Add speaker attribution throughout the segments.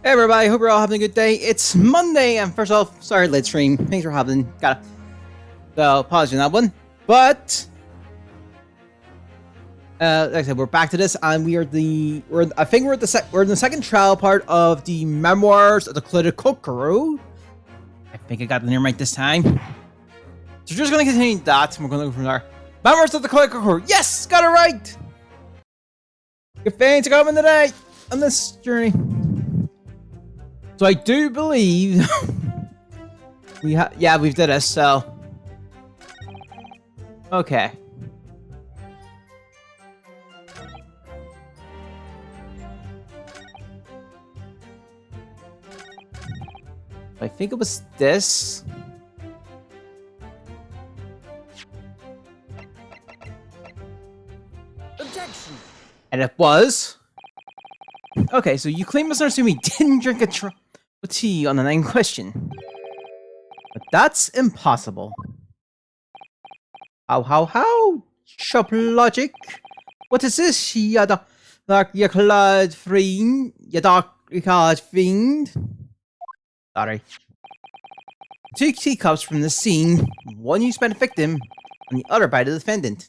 Speaker 1: Hey everybody, hope you're all having a good day. It's Monday, and first off, sorry late stream. Thanks for having. So apologies on that one. But like I said, we're back to this, and we're in the second trial part of the Memoirs of the Cluttered Kokoro. I think I got the name right this time. So we're just gonna continue that, and we're gonna go from there. Memoirs of the Cluttered Kokoro. Yes, got it right. Good things are coming today on this journey. So I do believe we've did this, so okay. I think it was this.
Speaker 2: Objection.
Speaker 1: And it was. Okay, so you claim Mr. Natsumi didn't drink a tea on the 9th question. But that's impossible. How? Shop logic? What is this? Yada, yaklad fiend? Yadak fiend? Sorry. 2 teacups from the scene. One used by the victim, and the other by the defendant.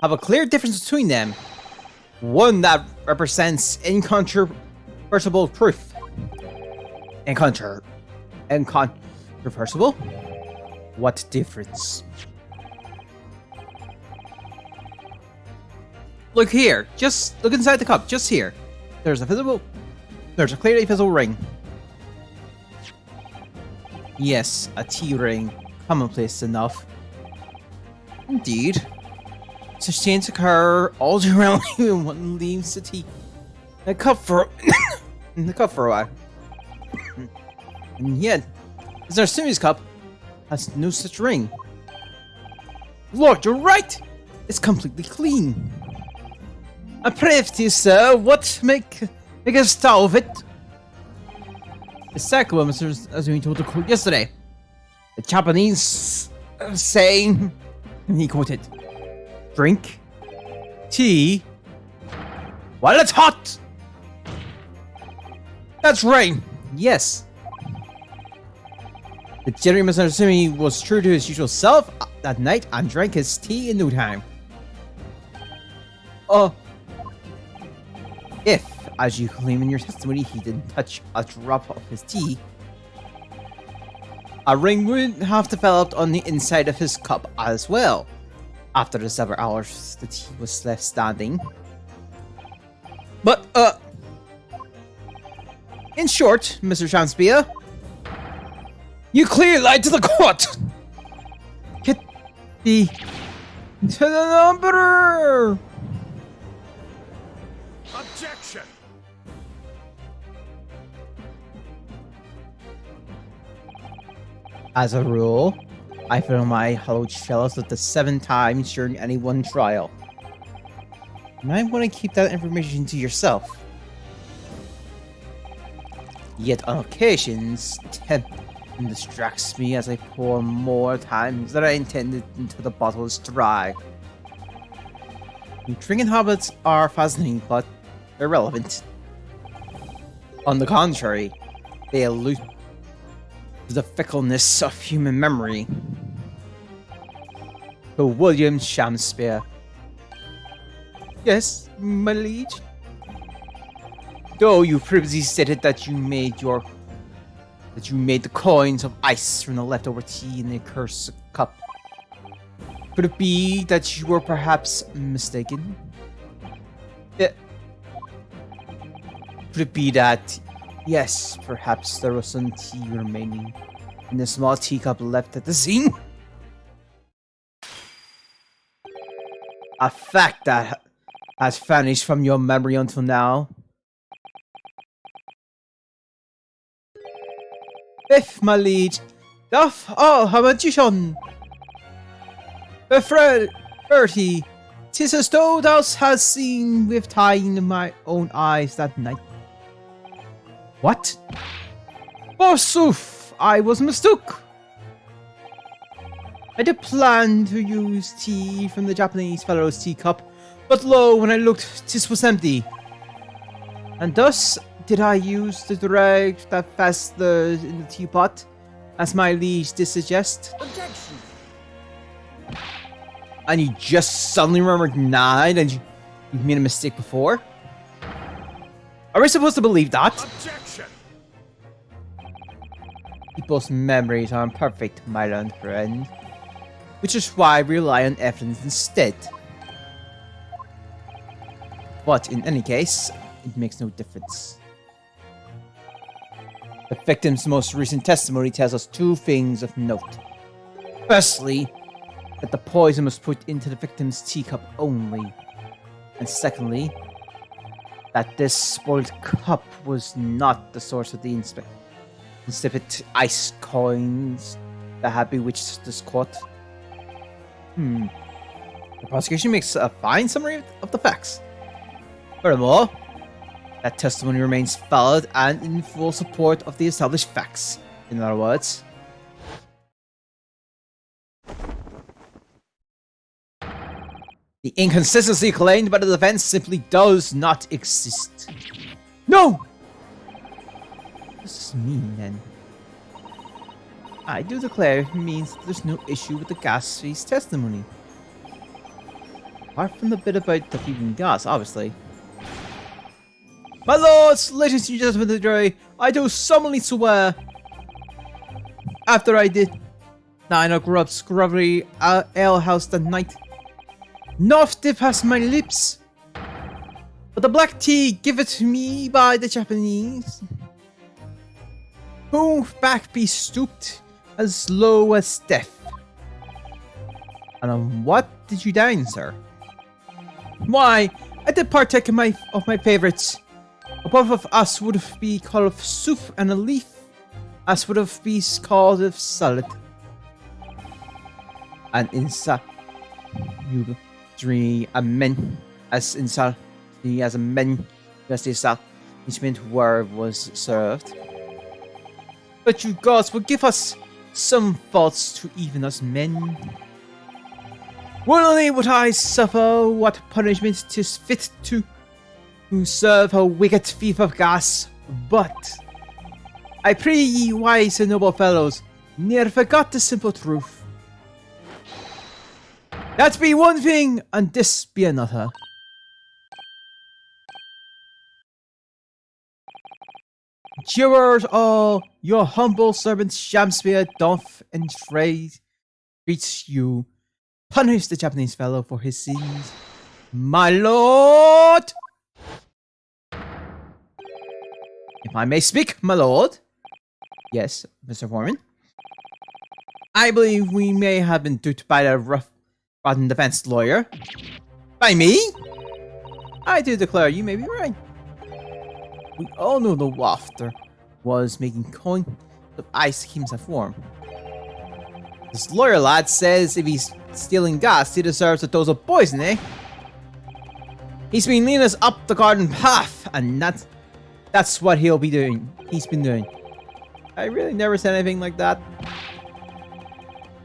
Speaker 1: Have a clear difference between them. One that represents incontrovertible truth. Incontrovertible? What difference? Look here. Just look inside the cup. Just here. There's a clearly visible ring. Yes, a tea ring. Commonplace enough. Indeed. Such things occur all around you when one leaves the tea in the cup for a while. And yet, Mr. Natsumi's cup has no such ring. Lord, you're right! It's completely clean. I'm prithee, sir, what make a style of it? Exactly what Mr. Natsumi told the court yesterday. The Japanese saying, and he quoted, drink tea while it's hot. That's right. Yes. The Jerry Mr. Natsumi was true to his usual self that night and drank his tea in no time. If, as you claim in your testimony, he didn't touch a drop of his tea, a ring would have developed on the inside of his cup as well. After the several hours the tea was left standing. But, in short, Mr. Shakespeare, you clearly lied to the court! Get the... to the number!
Speaker 2: Objection.
Speaker 1: As a rule, I fill my hollow shells up to 7 times during any one trial. You might want to keep that information to yourself. Yet on occasions, tempting distracts me as I pour more times than I intended until the bottle is dry. Your drinking habits are fascinating, but irrelevant. On the contrary, they allude to the fickleness of human memory. To William Shakespeare. Yes, my liege. Though you previously stated that you made the coins of ice from the leftover tea in the accursed cup. Could it be that you were perhaps mistaken? Could it be that, yes, perhaps there was some tea remaining in the small teacup left at the scene? A fact that has vanished from your memory until now. If, my liege, doth a magician. Bertie, 'tis as though thou hast seen with thine my own eyes that night. What? Forsooth, I was mistook. I did plan to use tea from the Japanese fellow's teacup, but lo, when I looked, 'tis was empty. And thus did I use the drag that fast in the teapot, as my liege did suggest.
Speaker 2: Objection.
Speaker 1: And you just suddenly remembered 9 and you made a mistake before? Are we supposed to believe that?
Speaker 2: Objection.
Speaker 1: People's memories aren't perfect, my learned friend. Which is why we rely on evidence instead. But in any case, it makes no difference. The victim's most recent testimony tells us 2 things of note. Firstly, that the poison was put into the victim's teacup only. And secondly, that this spoiled cup was not the source of the insipid ice coins that had bewitched this court. The prosecution makes a fine summary of the facts. Furthermore, that testimony remains valid and in full support of the established facts. In other words, the inconsistency claimed by the defense simply does not exist. No! What does this mean, then? I do declare it means that there's no issue with the gas fee's testimony. Apart from the bit about the feeding gas, obviously. My lords, ladies and gentlemen of the jury, I do solemnly swear, after I did dine or grub scrubbery alehouse that night, not dip past my lips, but the black tea given to me by the Japanese, who back be stooped as low as death. And on what did you dine, sir? Why, I did partake of my favorites. Above of us would have be called of soup, and a leaf as would have be called of salad. And inside you three a men as inside as a men just each meant where was served. But you gods will give us some faults to even us men. Willingly would I suffer what punishment 'tis fit to who serve a wicked thief of gas, but I pray ye wise and noble fellows, ne'er forgot the simple truth. That be one thing, and this be another. Jurors all, your humble servant Shamspeare doth entreat you, punish the Japanese fellow for his sins. My lord! If I may speak, my lord. Yes, Mr. Foreman. I believe we may have been duped by the rotten defense lawyer. By me? I do declare you may be right. We all know the wafter was making coin of ice himself warm. This lawyer lad says if he's stealing gas, he deserves a dose of poison, eh? He's been leading us up the garden path, and that's what he'll be doing. He's been doing. I really never said anything like that.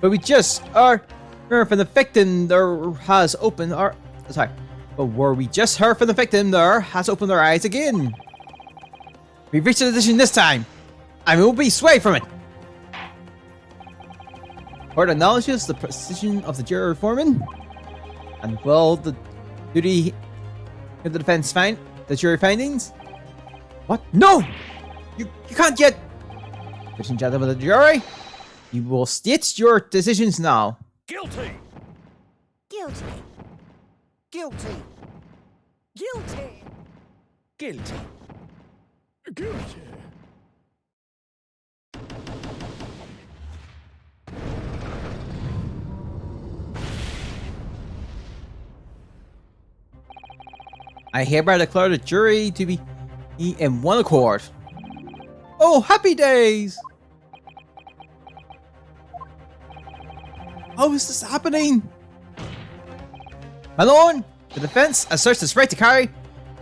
Speaker 1: But we just heard from the victim there has opened our... Sorry. But were we just heard from the victim there has opened our eyes again. We've reached a decision this time. And we will be swayed from it. Court acknowledges the precision of the juror foreman. And will the duty of the defense find the jury findings? What? No! You can't yet! Ladies and gentlemen of the jury, you will state your decisions now.
Speaker 2: Guilty.
Speaker 3: Guilty.
Speaker 2: Guilty.
Speaker 3: Guilty.
Speaker 2: Guilty. Guilty.
Speaker 1: I hereby declare the jury to be in one accord. Oh, happy days! How is this happening? My lord, the defense asserts its right to carry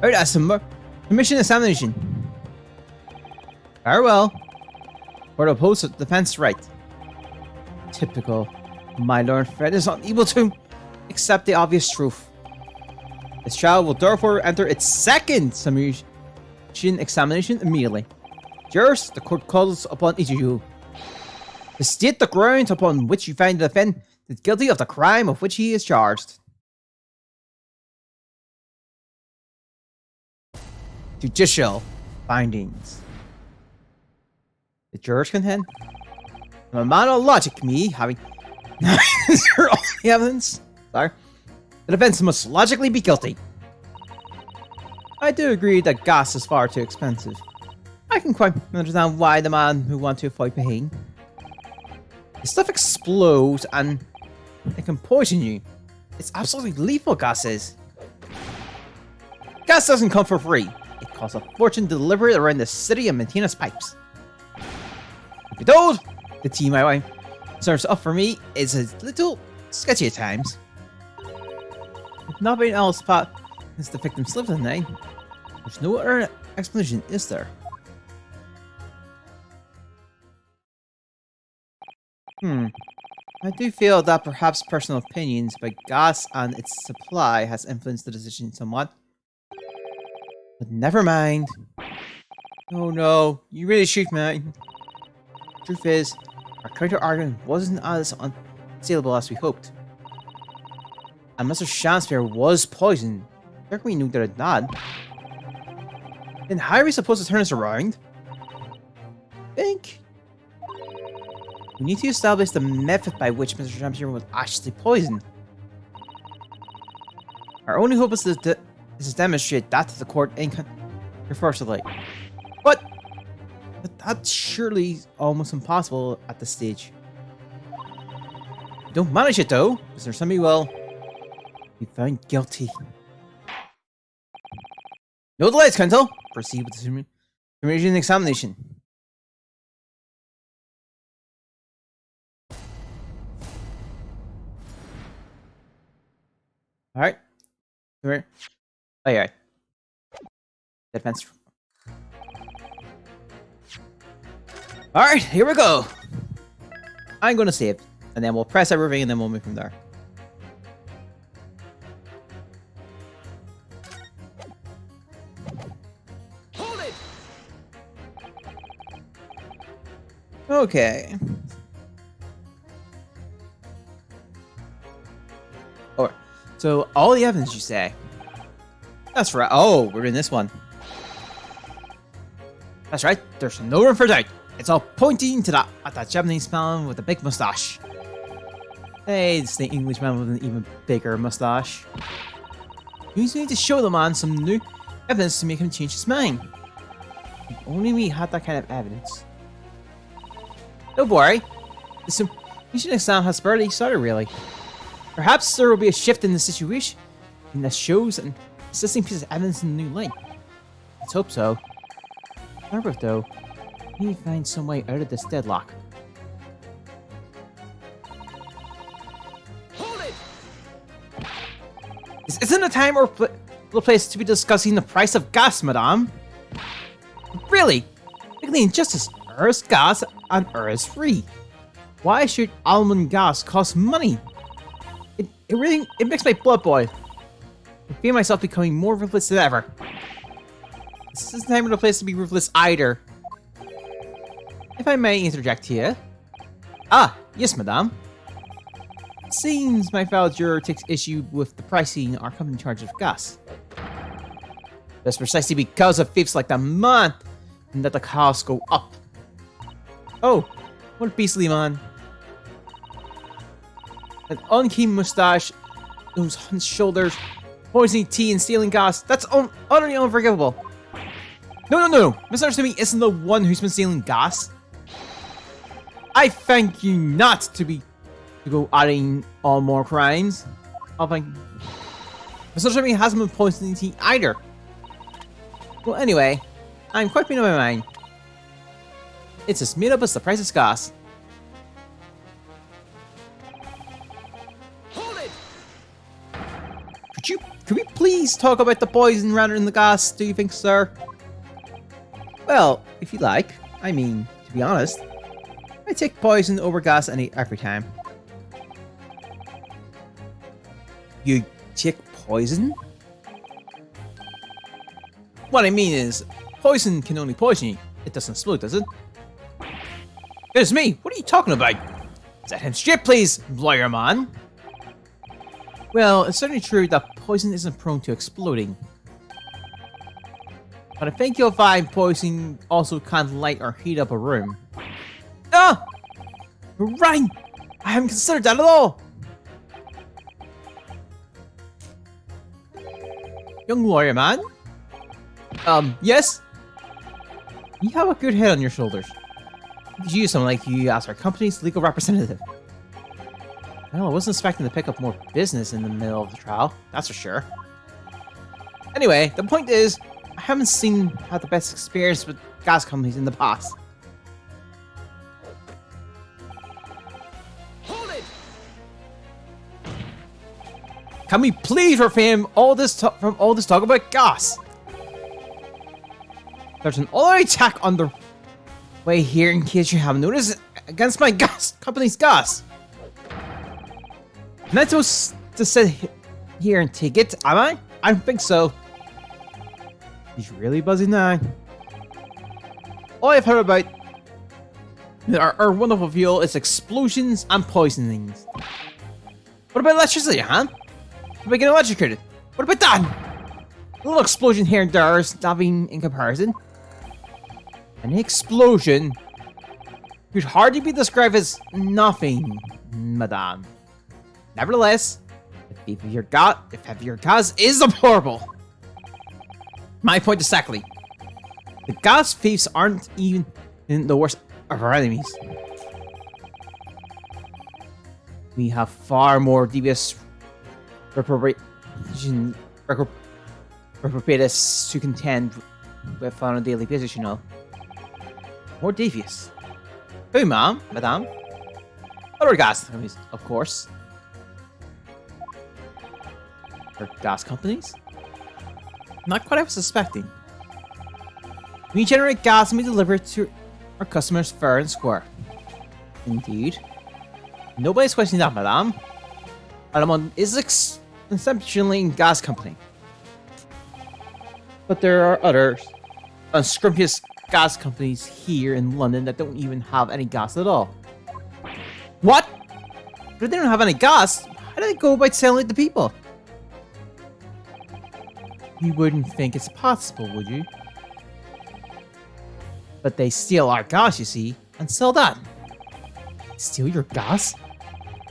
Speaker 1: out as a commission examination. Very well. Court opposes the defense right. Typical. My lord Fred is unable to accept the obvious truth. This trial will therefore enter its second summary Shin examination immediately. Jurors, the court calls upon each of you to state the grounds upon which you find the defendant guilty of the crime of which he is charged. Judicial findings. The jurors contend. From a matter of logic, me having zero evidence. Sorry. The defense must logically be guilty. I do agree that gas is far too expensive. I can quite understand why the man who wants to avoid pain. The stuff explodes and it can poison you. It's absolutely lethal, gas is. Gas doesn't come for free. It costs a fortune to deliver it around the city and maintain its pipes. If you're told, the team my wife serves up for me is a little sketchy at times. If nothing else, Pat, is the victim slept at night. There's no other explanation, is there? I do feel that perhaps personal opinions about gas and its supply has influenced the decision somewhat. But never mind. Oh no, you really shoot me. Truth is, our counter argument wasn't as unsaleable as we hoped. And Mr. Shakespeare was poisoned. How can we know that it's not? Then how are we supposed to turn this around? Think. We need to establish the method by which Mr. Shakespeare was actually poisoned. Our only hope is to demonstrate that to the court irreversibly. But that's surely almost impossible at this stage. Don't manage it though, Mr. Somebody will be found guilty. No delays, Counsel. Proceed with the summation examination. Alright. Come here. Oh, yeah. Defense. Alright, here we go. I'm gonna save. And then we'll press everything and then we'll move from there.
Speaker 2: Hold it!
Speaker 1: Okay. Alright. So, all the evidence you say. That's right. Oh, we're in this one. That's right. There's no room for doubt. It's all pointing to that Japanese man with a big mustache. Hey, it's the Englishman with an even bigger mustache. We need to show the man some new evidence to make him change his mind. If only we had that kind of evidence. Don't worry. The summation exam has barely started, really. Perhaps there will be a shift in the situation that shows an existing piece of evidence in a new light. Let's hope so. Remember, though, we need to find some way out of this deadlock.
Speaker 2: Hold it!
Speaker 1: This isn't a time or place to be discussing the price of gas, madame. Really? Legally injustice, is gas and is free. Why should almond gas cost money? It makes my blood boil. I feel myself becoming more ruthless than ever. This isn't the time or the place to be ruthless either. If I may interject here. Ah, yes, madame. It seems my fellow juror takes issue with the pricing our company charges of gas. That's precisely because of thieves like that man and that the costs go up. Oh, what a beastly man. That unkempt mustache, those hunched shoulders, poisoning tea and stealing gas, that's utterly unforgivable. No. Mr. Sumi isn't the one who's been stealing gas. I thank you not to go adding on more crimes. I'll thank Mr. Sumi hasn't been poisoning tea either. Well, anyway, I'm quite made up my mind. It's as made up as the price of gas.
Speaker 2: Hold it!
Speaker 1: Could we please talk about the poison rather than the gas, do you think, sir? Well, if you like. I mean, to be honest, I take poison over gas every time. You take poison? What I mean is, poison can only poison you. It doesn't explode, does it? It's me. What are you talking about? Set him straight, please, lawyer man. Well, it's certainly true that poison isn't prone to exploding. But I think you'll find poison also can't light or heat up a room. Ah! Right! I haven't considered that at all! Young lawyer man? Yes? You have a good head on your shoulders. You could use someone like you as our company's legal representative. Well, I wasn't expecting to pick up more business in the middle of the trial, that's for sure. Anyway, the point is, I haven't had the best experience with gas companies in the past.
Speaker 2: Hold it!
Speaker 1: Can we please refrain from all this talk about gas? There's an all-out attack on the way here, in case you haven't noticed, against my company's gas. Am I supposed to sit here and take it? Am I? I don't think so. He's really buzzing now. All I've heard about our wonderful fuel is explosions and poisonings. What about electricity, huh? What about getting electrocuted? What about that? A little explosion here and there is nothing in comparison. An explosion could hardly be described as nothing, madame. Nevertheless, the theft of your gas is deplorable. My point exactly. The gas thieves aren't even the worst of our enemies. We have far more devious reprobates to contend with on a daily basis, you know. More devious. Who, ma'am? Madame? Other gas companies, of course. Or gas companies? Not quite what I was suspecting. We generate gas and we deliver it to our customers fair and square. Indeed. Nobody's questioning that, madame. Alamon is exceptionally gas company. But there are other unscrumptious gas companies here in London that don't even have any gas at all. What? If they don't have any gas, how do they go about selling it to people? You wouldn't think it's possible, would you? But they steal our gas, you see, and sell that. Steal your gas?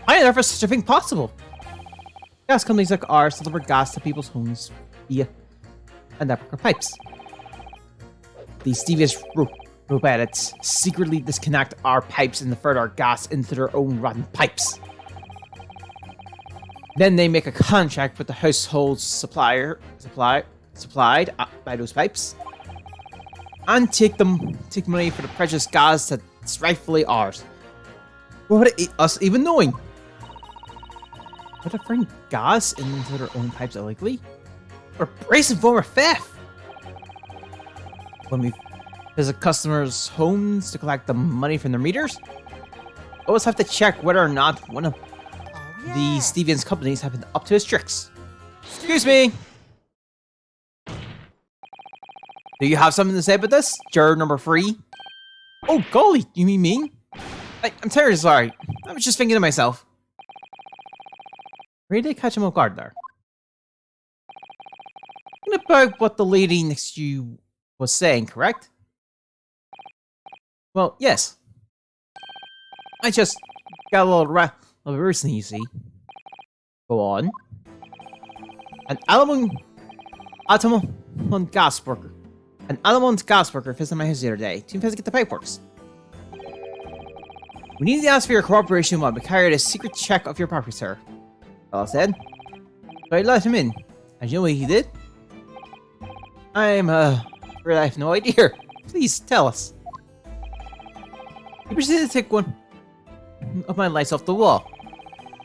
Speaker 1: I never such a thing possible. Gas companies like ours deliver gas to people's homes via a network of pipes. These devious robots secretly disconnect our pipes and divert our gas into their own rotten pipes. Then they make a contract with the household supplied by those pipes, and take money for the precious gas that's rightfully ours. Without us even knowing. Would they bring gas into their own pipes illegally? Or brazen form of theft? When we visit customers' homes to collect the money from their meters, we always have to check whether or not one of these deviant companies have been up to his tricks. Excuse me! Do you have something to say about this? Juror number 3? Oh, golly, you mean me? I'm terribly sorry. I was just thinking to myself. Where did I catch him off guard there? Thinking about what the lady next to you was saying, correct? Well, yes. I just got a little recently, you see. Go on. An Alamon gas worker. An Alamon's gas worker visited my house the other day to investigate the pipeworks. We need to ask for your cooperation while we carry out a secret check of your property, sir. Well said. So I let him in. And you know what he did? Afraid I have no idea. Please tell us. He proceeded to take one of my lights off the wall.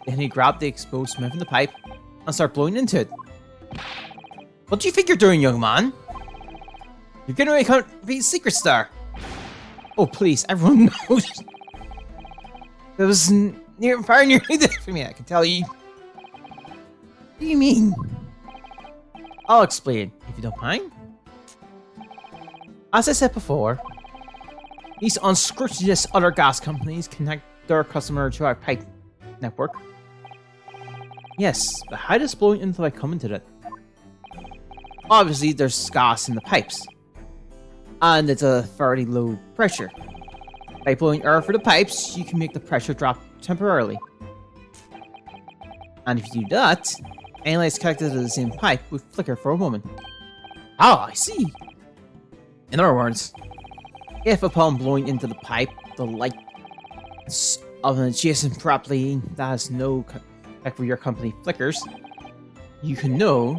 Speaker 1: Then he grabbed the exposed stem from the pipe and started blowing into it. What do you think you're doing, young man? You're getting away with being secret star. Oh, please, everyone knows. It was far nearly there for me, I can tell you. What do you mean? I'll explain, if you don't mind. As I said before, these unscrupulous other gas companies connect their customer to our pipe network. Yes, but how does blowing into the pipe come into that? Obviously, there's gas in the pipes, and it's a fairly low pressure. By blowing air through the pipes, you can make the pressure drop temporarily. And if you do that, any lights connected to the same pipe will flicker for a moment. Ah, I see. In other words, if upon blowing into the pipe, the lights of an adjacent property that has no contact with your company flickers, you can know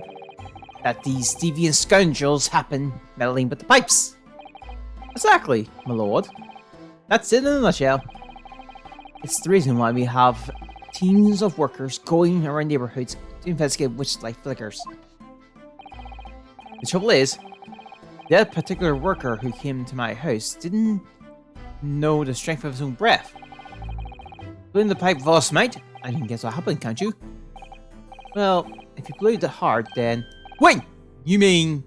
Speaker 1: that these deviant scoundrels happen meddling with the pipes. Exactly, my lord. That's it in a nutshell. It's the reason why we have teams of workers going around neighborhoods to investigate which light flickers. The trouble is, that particular worker who came to my house didn't know the strength of his own breath. Blew in the pipe last night, and you can guess what happened, can't you? Well, if you blew it hard, then... Wait! You mean...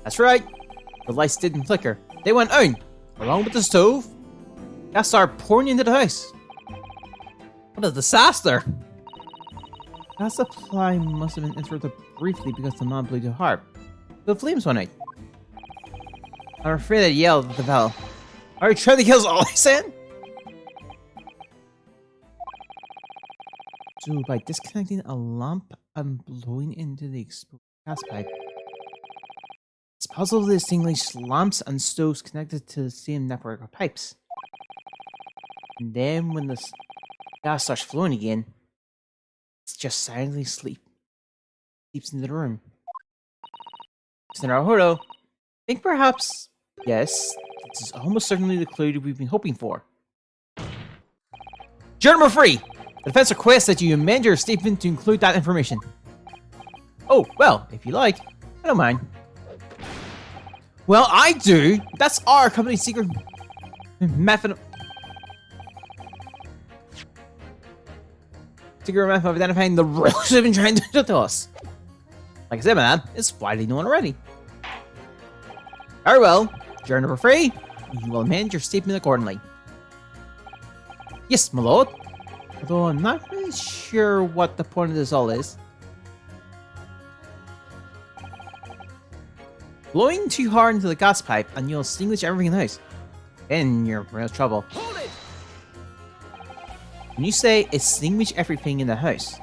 Speaker 1: That's right. The lights didn't flicker. They went out, along with the stove. Gas started pouring into the house. What a disaster! Gas supply must have been interrupted briefly because the man blew too hard. The flames went out. I'm afraid I yelled at the bell. Are you trying to kill us all, I said? So by disconnecting a lamp and blowing into the exposed gas pipe, it's possible to distinguish lamps and stoves connected to the same network of pipes. And then when the gas starts flowing again, it's just silently sleeps into the room. Naruhodo, think perhaps, yes, this is almost certainly the clue we've been hoping for. Journal number 3! The defense requests that you amend your statement to include that information. Oh, well, if you like, I don't mind. Well, I do! That's our company's secret method. Secret method of identifying the riddles they've been trying to do to us. Like I said, man, it's widely known already. Very well. Journal number 3. You will amend your statement accordingly. Yes, my lord. Although I'm not really sure what the point of this all is. Blowing too hard into the gas pipe and you'll extinguish everything in the house. Then you're in real trouble.
Speaker 2: Hold it!
Speaker 1: When you say extinguish everything in the house,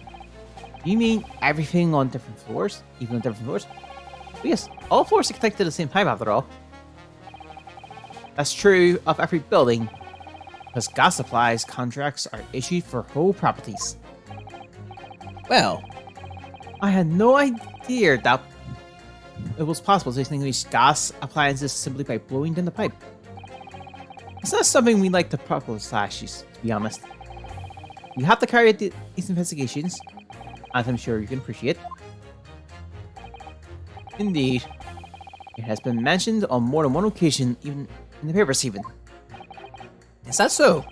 Speaker 1: do you mean everything on different floors? Even on different floors? But yes, all floors are connected to the same pipe after all. That's true of every building, because gas supplies contracts are issued for whole properties. Well, I had no idea that it was possible to extinguish gas appliances simply by blowing down the pipe. It's not something we like to publicize, to be honest. We have to carry out these investigations, as I'm sure you can appreciate. Indeed, it has been mentioned on more than one occasion, even in the papers even. Is that so?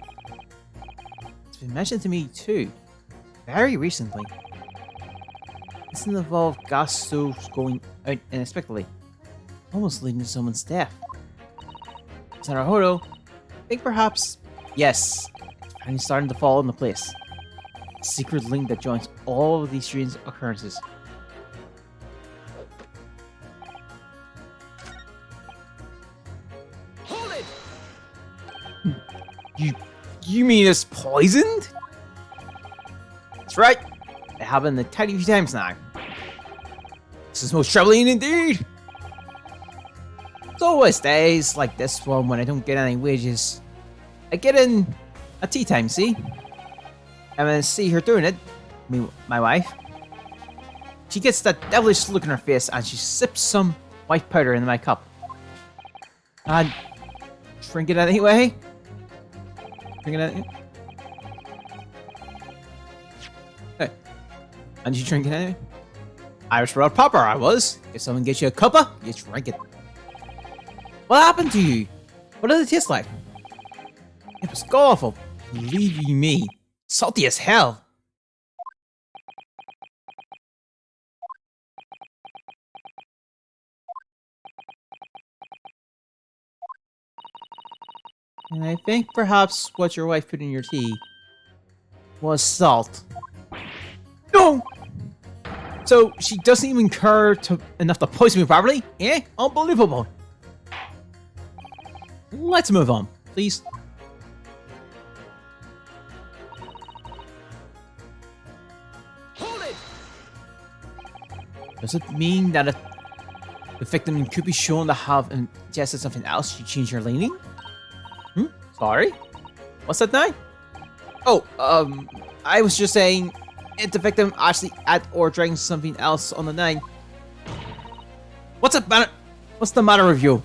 Speaker 1: It's been mentioned to me too, very recently. This involved gas stoves going out unexpectedly, almost leading to someone's death. Naruhodo, I think perhaps, yes, it's finally starting to fall into place. A secret link that joins all of these strange occurrences.
Speaker 2: Hold it!
Speaker 1: You mean it's poisoned? That's right. It happened a tiny few times now. This is most troubling indeed. It's always days like this one when I don't get any wages. I get in at tea time, see? And when I see her doing it, my wife, she gets that devilish look in her face and she sips some white powder into my cup. And drink it anyway. Drink it anyway. Hey. And you drink it anyway? Irish Road Popper, I was. If someone gets you a cuppa, you drink it. What happened to you? What did it taste like? It was awful. Believe you me. Salty as hell. And I think perhaps what your wife put in your tea was salt. No! So she doesn't even care enough to poison me properly? Eh? Unbelievable. Let's move on, please.
Speaker 2: Hold it!
Speaker 1: Does it mean that the victim could be shown to have ingested something else? You change your leaning? Sorry? What's that now? Oh, I was just saying if the victim actually ate or drank something else on the night. What's the matter with you?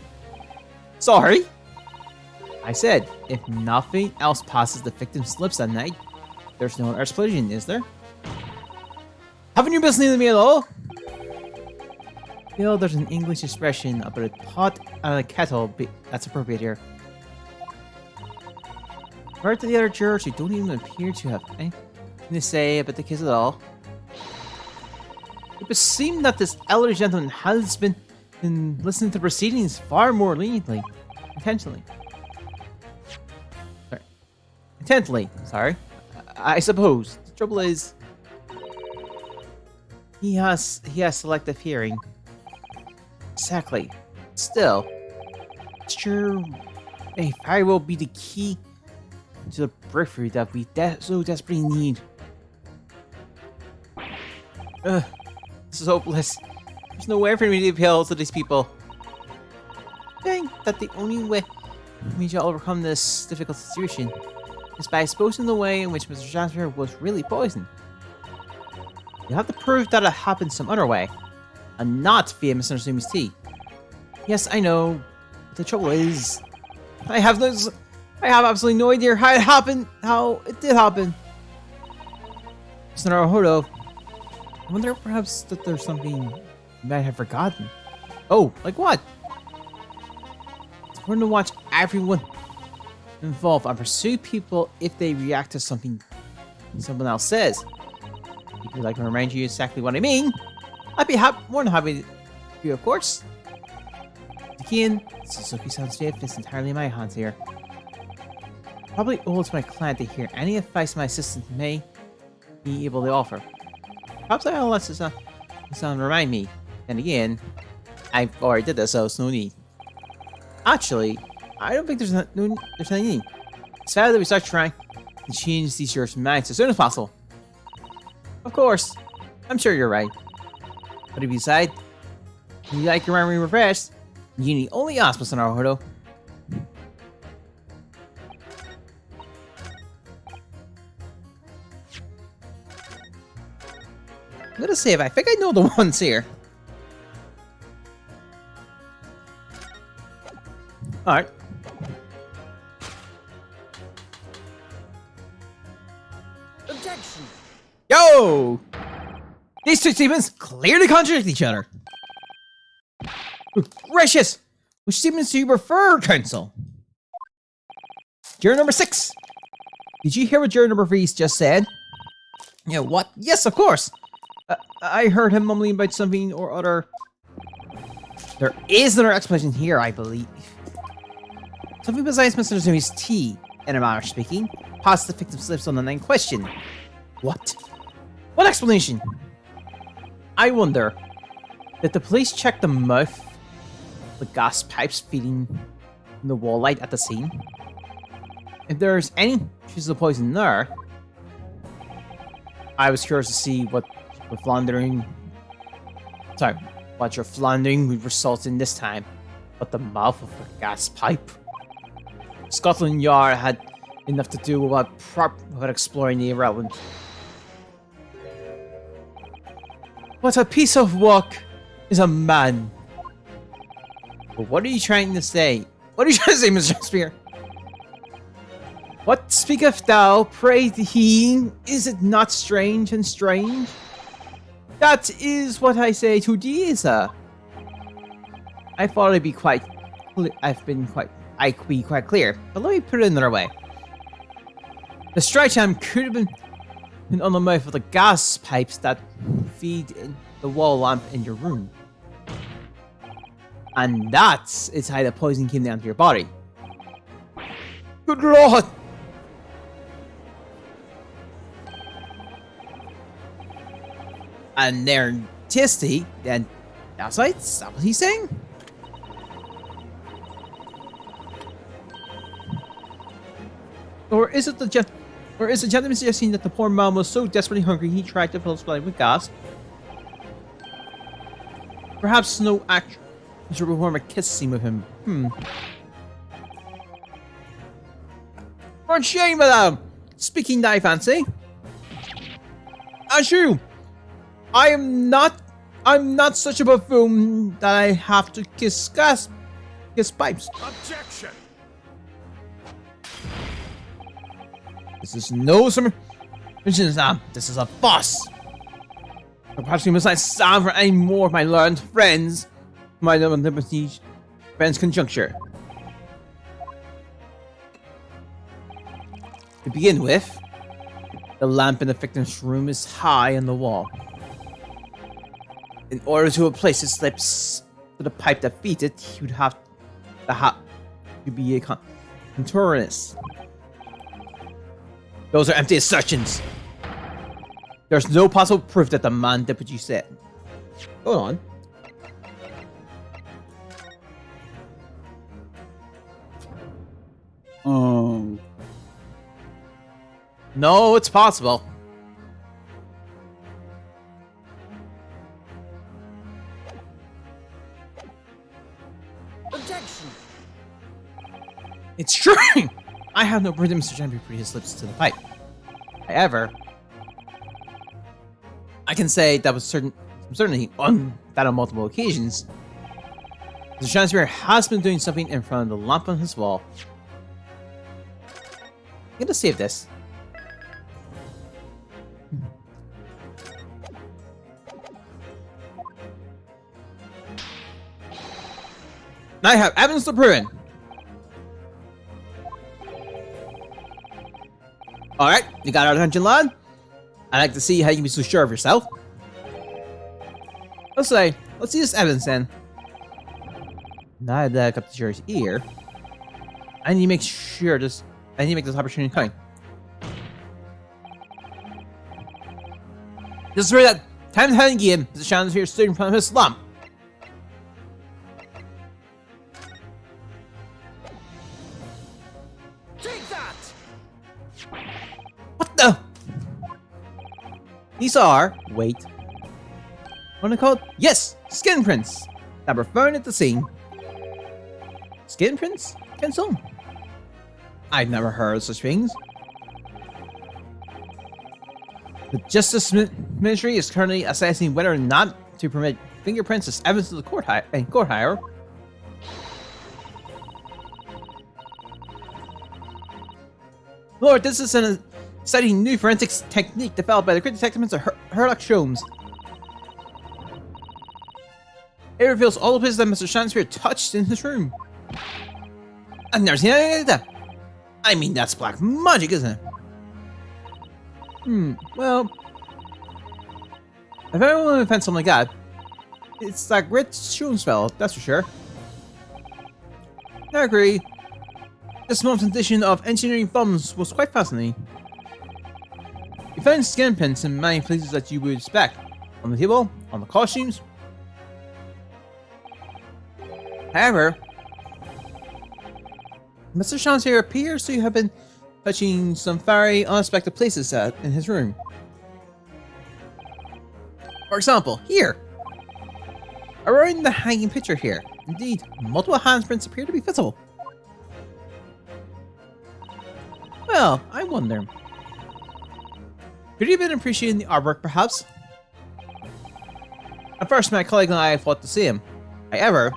Speaker 1: Sorry? I said, if nothing else passes the victim's lips that night, there's no other explanation, is there? Haven't you been listening to me at all? Feel there's an English expression about a pot and a kettle that's appropriate here. Compared to the other jurors who don't even appear to have anything to say about the case at all, it would seem that this elderly gentleman has been listening to proceedings far more leniently, intentionally. Sorry. Intently, sorry. I suppose. The trouble is, he has selective hearing. Exactly. Still, sure may very well be the key to the breakthrough that we so desperately need. This is hopeless. There's no way for me to appeal to these people. I think that the only way we shall overcome this difficult situation is by exposing the way in which Mr. Jasper was really poisoned. You have to prove that it happened some other way, and not via Mr. Nasumi's tea. Yes, I know. But the trouble is, I have absolutely no idea how it did happen. Mr. Naruhodo, I wonder perhaps that there's something you might have forgotten. Oh, like what? It's important to watch everyone involved and pursue people if they react to something someone else says. If you'd like to remind you exactly what I mean, I'd be more than happy to, of course. Again, Suzuki-san's fate is entirely in my hands here. Probably owe it to my client to hear any advice my assistant may be able to offer. Perhaps I'll let Susan remind me. And again, I've already did this, so it's no need. Actually, I don't think there's any need. It's better that we start trying to change these jurors' minds as soon as possible. Of course, I'm sure you're right. But if you decide you like your memory refreshed, you need only ask, Mr. Naruhodo. I'm gonna save. I think I know the ones here. Alright.
Speaker 2: Objection!
Speaker 1: Yo! These two statements clearly contradict each other. Gracious! Which statements do you prefer, counsel? Juror number 6. Did you hear what juror number 3 just said? Yeah, what? Yes, of course! I heard him mumbling about something or other. There is another explanation here, I believe. Something besides Mr. Nozomi's tea, in a manner of speaking, passed the victim's lips on the 9th question. What? What explanation? I wonder, did the police check the mouth, the gas pipes feeding the wall light at the scene? If there's any traces of poison there, I was curious to see what your floundering would result in this time. But the mouth of a gas pipe. Scotland Yard had enough to do without exploring the irrelevant. What a piece of work is a man. But what are you trying to say? What are you trying to say, Mr. Shakespeare? What speaketh thou, pray he? Is it not strange and strange? That is what I say to thee, sir. I thought I'd be quite clear, but let me put it another way. The strike time could have been on the mouth of the gas pipes that feed the wall lamp in your room. And that's how the poison came down to your body. Good lord! And they're tasty, then that's right, is that what he's saying? Or is it the gentleman suggesting that the poor man was so desperately hungry he tried to fill his belly with gas? Perhaps no actress would perform a kiss scene with him. For shame, madame! Speaking thy fancy. As you! I'm not such a buffoon that I have to kiss pipes.
Speaker 2: Objection!
Speaker 1: This is no summer. This is a fuss. Perhaps we must not stand for any more of my learned friends. My liberty friends conjuncture. To begin with, the lamp in the victim's room is high on the wall. In order to replace his lips to the pipe that feeds it, he would have to be a contortionist. Those are empty assertions. There's no possible proof that the man did what you said. Hold on. No, it's possible.
Speaker 2: Objection!
Speaker 1: It's true! I have no proof that Mr. Gentry put his lips to the pipe. However, I can say that was certainly on multiple occasions. Mr. Shakespeare has been doing something in front of the lamp on his wall. I'm gonna save this. Now I have evidence to prove it. Alright, you got our attention, lad. I'd like to see how you can be so sure of yourself. Let's see this evidence then. Now that I got the jury's ear, I need to make this opportunity count. This is where that time and time again, the Shannon's here stood in front of his lamp.
Speaker 2: Take that!
Speaker 1: What the? These are, wait. What are they called? Yes! Skin prints! That were found at the scene. Skin prints? Cancel? I've never heard of such things. The Justice Ministry is currently assessing whether or not to permit fingerprints as evidence to the court hire. Lord, this is an exciting new forensics technique developed by the great detective Mr. Herlock Sholmes. It reveals all the places that Mr. Shakespeare touched in his room. I've never seen anything like that. I mean, that's black magic, isn't it? Well, if anyone would invent something like that, it's that Great Sholmes fellow, that's for sure. I agree. This month's edition of Engineering Thumbs was quite fascinating. You found skin prints in many places that you would expect. On the table, on the costumes. However, Mr. Shans here appears to have been touching some very unexpected places in his room. For example, here. Around the hanging picture here. Indeed, multiple handprints appear to be visible. Well, I wonder. Could you have been appreciating the artwork, perhaps? At first, my colleague and I thought the same. However,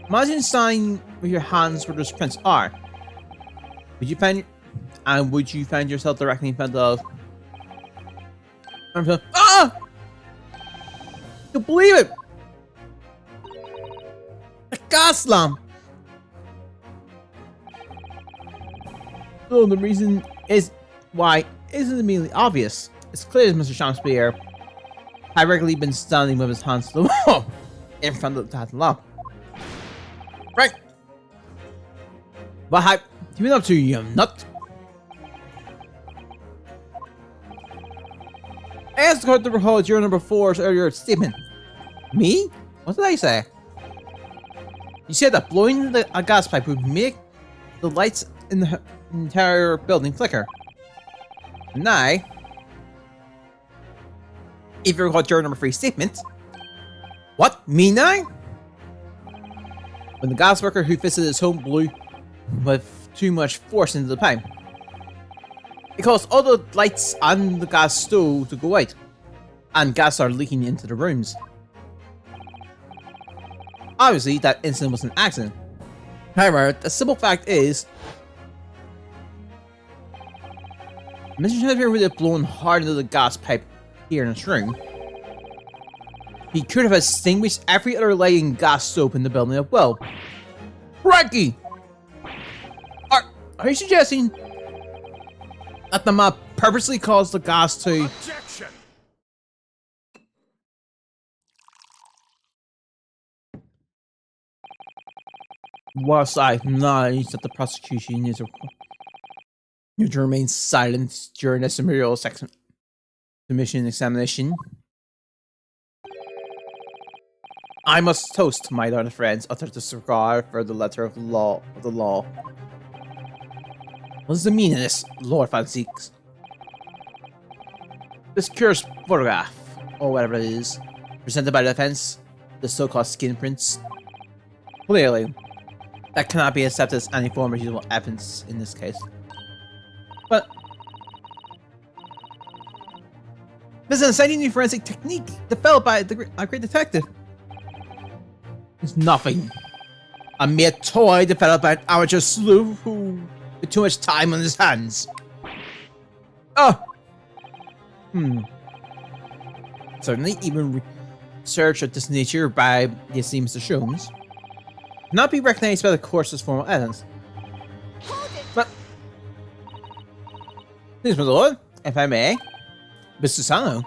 Speaker 1: imagine standing with your hands where those prints are. Would you find yourself directly in front of? Ah! You believe it? A gas lamp. So the reason why isn't immediately obvious. It's clear that Mr. Shakespeare had regularly been standing with his hands to the wall in front of that lamp. Right. But You been up to, you nut? I asked the court to recall your number 4's earlier statement. Me? What did I say? You said that blowing a gas pipe would make the lights in the entire building flicker. And I, if you recall your number 3 statement, what? Me now? When the gas worker who visited his home blew with too much force into the pipe, it caused all the lights on the gas stove to go out, and gas started leaking into the rooms. Obviously, that incident was an accident. However, the simple fact is, Mr. Shakespeare would have blown hard into the gas pipe here in this room. He could have extinguished every other lighting gas stove in the building as well. Frankie! Are you suggesting that the mob purposely caused the gas to...
Speaker 2: Objection!
Speaker 1: Whilst I acknowledge that the prosecution is required to remain silent during the summative submission examination, I must toast, my learned friends, utter disregard for the letter of the law. What does it mean in this, Lord Fancies? This curious photograph, or whatever it is, presented by the defense, the so-called skin prints. Clearly, that cannot be accepted as any form of usable evidence in this case. But this is an exciting new forensic technique developed by a great detective. It's nothing. A mere toy developed by an amateur sleuth who with too much time on his hands. Oh! Certainly, even research of this nature by the esteemed Mr. Sholmes cannot be recognized by the courts as formal evidence. But, please, my lord, if I may, Mr. Sano.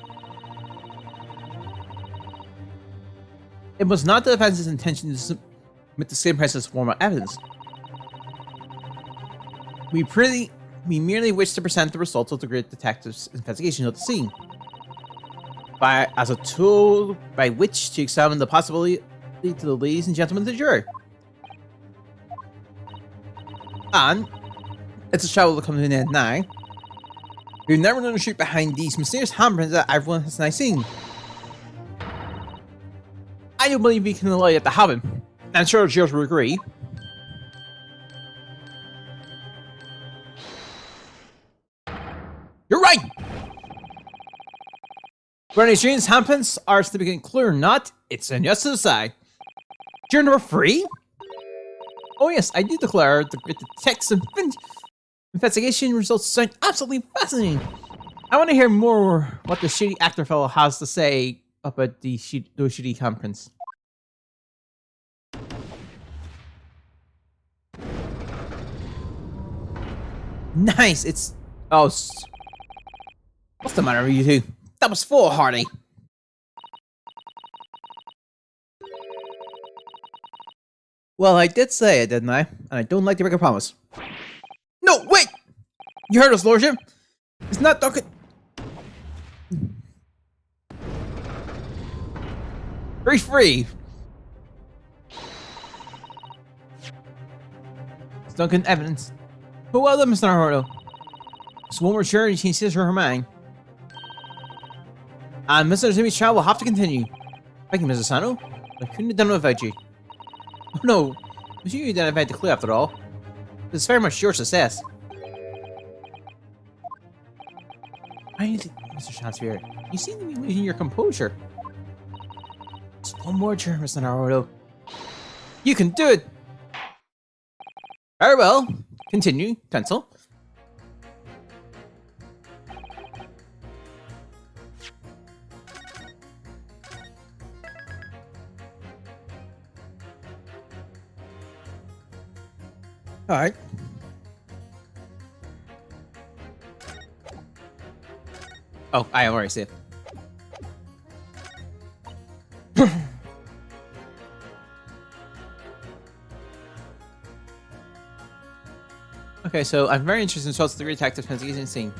Speaker 1: It was not the defense's intention to submit the skin prints as formal evidence. We merely wish to present the results of the great detective's investigation of the scene, as a tool by which to examine the possibility to the ladies and gentlemen of the jury. And it's a travel to come to an end now. We've never known to shoot behind these mysterious handprints that everyone has now seen. I don't believe we can rely at the habit. I'm sure the jurors will agree. You're right! Whether Jane's handprints are significantly clear or not, it's a yes to decide. Juror number 3? Oh yes, I do declare the detective's investigation results sound absolutely fascinating. I want to hear more what the shitty actor fellow has to say about those shitty handprints. Nice, it's... Oh, what's the matter with you two? That was foolhardy. Well, I did say it, didn't I? And I don't like to break a promise. No, wait! You heard us, lordship. It's not Duncan. Very free. It's Duncan evidence. But well done, Mr. Naruto. So one more sure and she says her mind. And Mr. Jimmy's trial will have to continue. Thank you, Mrs. Sano. I couldn't have done it without you. Oh no, it was you who identified the clue after all. It's very much your success. I need to, Mr. Shakespeare, you seem to be losing your composure. Just one more turn, Mr. Naruto. You can do it! Very well. Continue, pencil. Alright. Oh, I already see it. Okay, so I'm very interested in results of the detective investigation scene.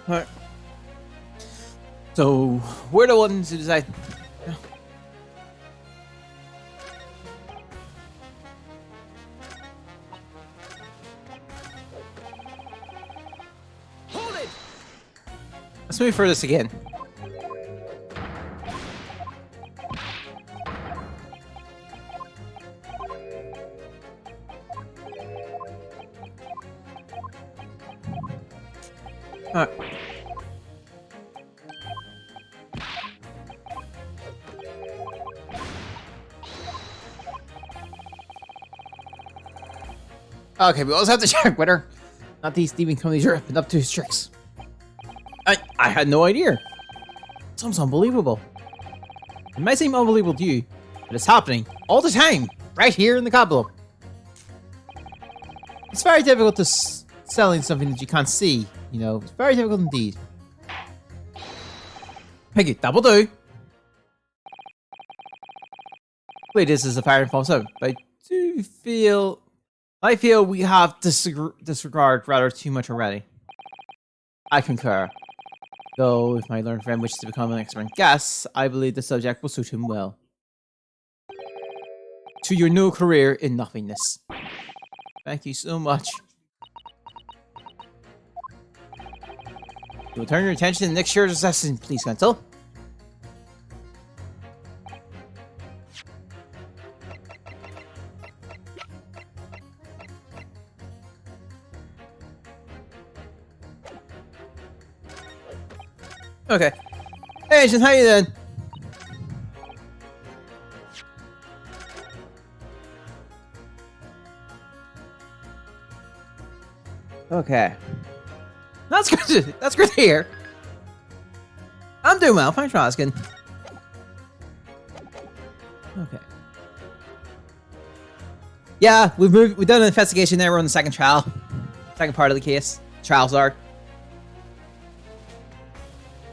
Speaker 1: Alright. So, we're the ones who decide.
Speaker 2: Hold it!
Speaker 1: Let's move for this again. Alright. Okay, we also have to check whether not these thieving companies are up to his tricks. I had no idea. Sounds unbelievable. It might seem unbelievable to you, but it's happening all the time, right here in the capital. It's very difficult to selling something that you can't see. You know, it's very difficult indeed. Thank you, double do. Wait, this is a fire and false hope, but I feel we have disregard rather too much already. I concur. Though, if my learned friend wishes to become an expert guest, I believe the subject will suit him well. To your new career in nothingness. Thank you so much. You will turn your attention to next year's assassin, please, Gentle. Okay. Hey, Agent, how you doing? Okay. That's good. That's good to hear. I'm doing well. Thanks for asking. Okay. Yeah, we've done an investigation there. We're on the second trial. Second part of the case. Trials are.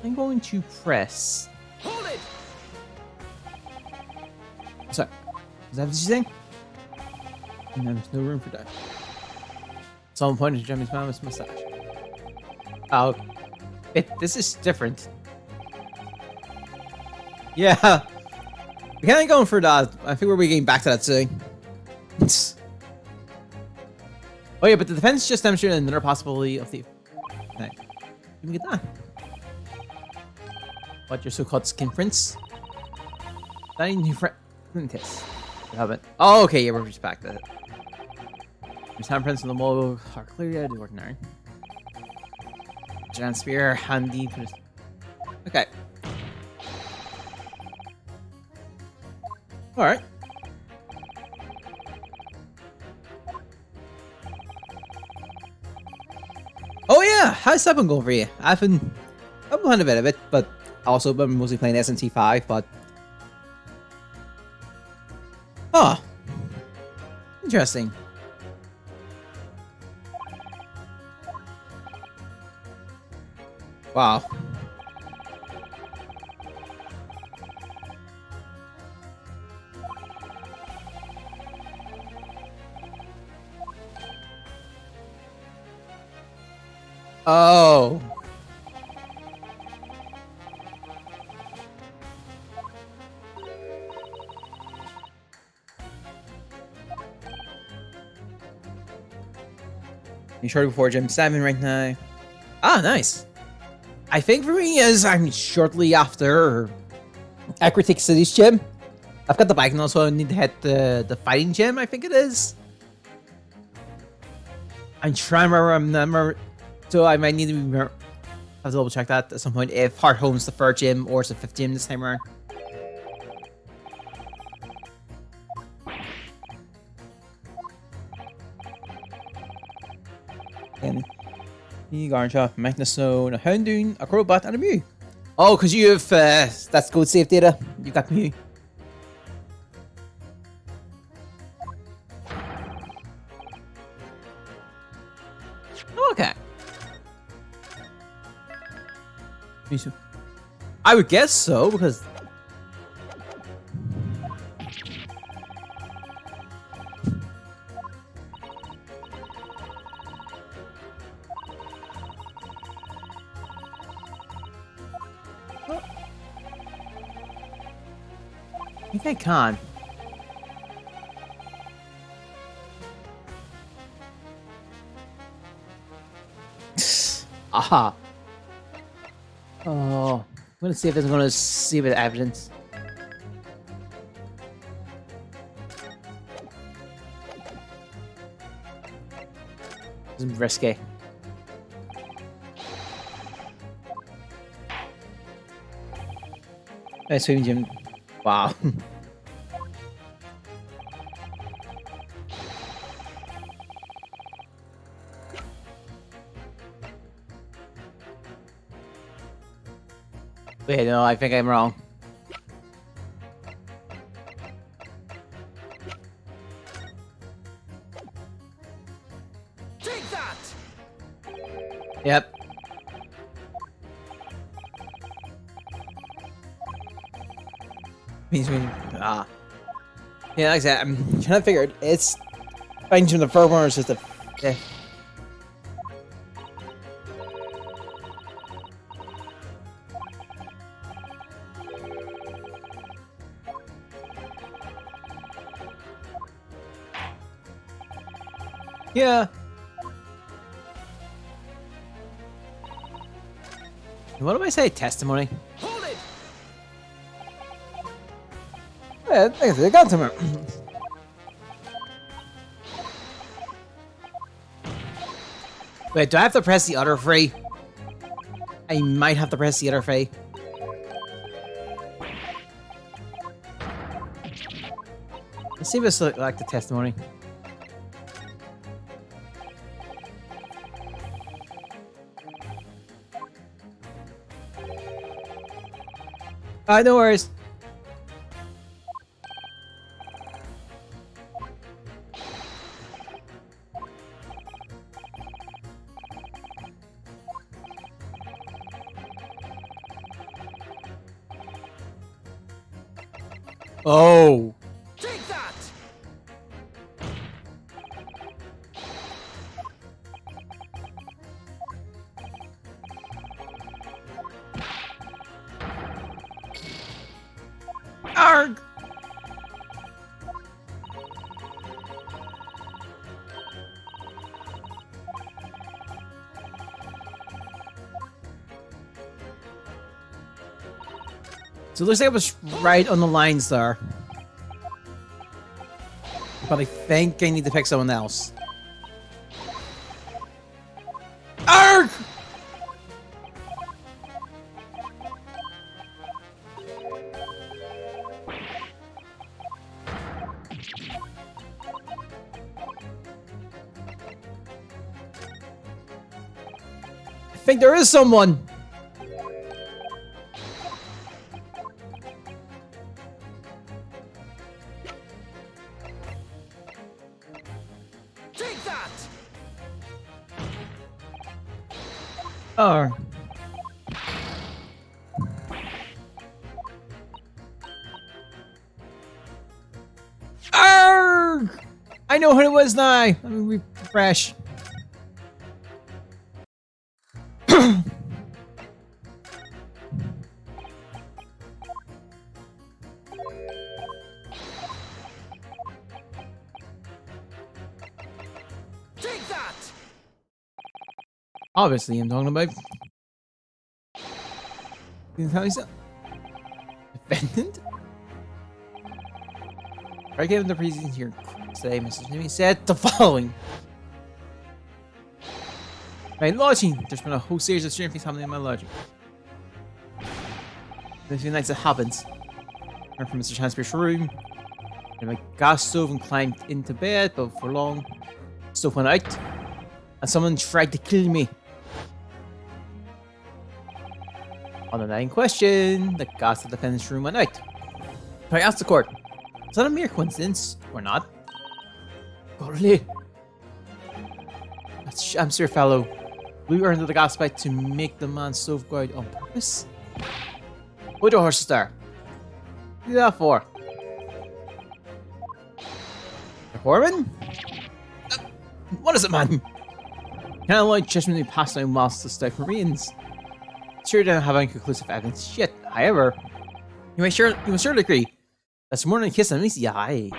Speaker 1: I'm going to press.
Speaker 2: Hold it!
Speaker 1: Sorry. Is that what you're saying? No, there's no room for that. Someone pointed to Jimmy's mammoth mustache. Oh. This is different. Yeah. We can't going for that. I think we'll be getting back to that soon. Oh yeah, but the defense just demonstrated another possibility of the... Okay. Let me get that. What, your so-called skin prints? That ain't new friend. Test. Haven't. Oh, okay, yeah, we're just back to it. Your handprints on the mold are clearly out of the ordinary. Giant spear, handy for this. Okay. Alright. Oh yeah, how's that been going for you? I've been playing a bit of it, but also been mostly playing SMT5, but... Oh. Interesting. Wow. Oh. You shortly before Gym 7 right now. Ah, nice. I think for me is I'm shortly after Aquatic City's gym. I've got the bike now, so I need to hit the fighting gym, I think it is. I'm trying to remember, so I might need to have to double check that at some point if Heart Home's the third gym or it's the fifth gym this time around. And Garnshaw, Magnus Stone, a Houndoon, a Crobat, and a Mew. Oh, because you have that's good save data. You got Mew. Okay. I would guess so, because... I think I can. Aha. Oh, I'm gonna see if I'm gonna see with evidence. This is risky. Nice swimming gym. Wow. Wait, no, I think I'm wrong.
Speaker 2: Take that!
Speaker 1: Yep. Means we ah. Yeah, like I said, I'm trying to figure it. It's finding from the first one or just a yeah. Yeah. What do I say? Testimony?
Speaker 2: Hold it!
Speaker 1: Yeah, I got somewhere. Wait, do I have to press the other three? I might have to press the other three. Let's see if it's like the testimony. Alright, no worries. Oh.
Speaker 2: Take that!
Speaker 1: Arg! So it looks like I was right on the lines there. But I think I need to pick someone else. Arg! I think there is someone.
Speaker 2: Take that!
Speaker 1: Oh. Arg! I know who it was now. Let me refresh.
Speaker 2: Take that!
Speaker 1: Obviously, I'm talking about. How is that? Defendant? I gave him the reason here today. Mrs. Nimi said the following. My lodging. There's been a whole series of strange things happening in my lodging. There's few nights it happens. I went from Mr. Chancellor's room. And my gas stove and climbed into bed, but for long, stove went out. And someone tried to kill me. On the night in question, the gas of the defendant's room went out. So I asked the court, is that a mere coincidence or not? Golly. I'm sure, fellow. Blew her into the gas pipe to make the man stove go out on purpose? Put your horses there. What do that for? The foreman? What is it, man? Can't allow judgment to be passed on whilst the stuff remains. Sure, don't have any conclusive evidence yet. However, you must surely agree that's more than a kiss and meets the eye.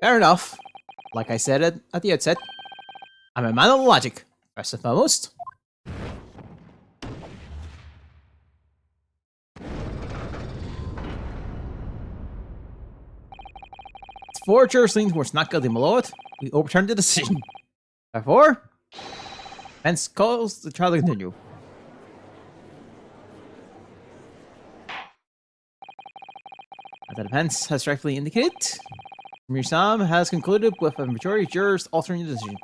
Speaker 1: Fair enough. Like I said at the outset, I'm a man of logic. First and foremost. Four jurors leaned towards not guilty, my lord. We overturned the decision. Therefore, hence calls the trial to continue. As the defense has rightfully indicated, Mir Sam has concluded with a majority of jurors altering the decision.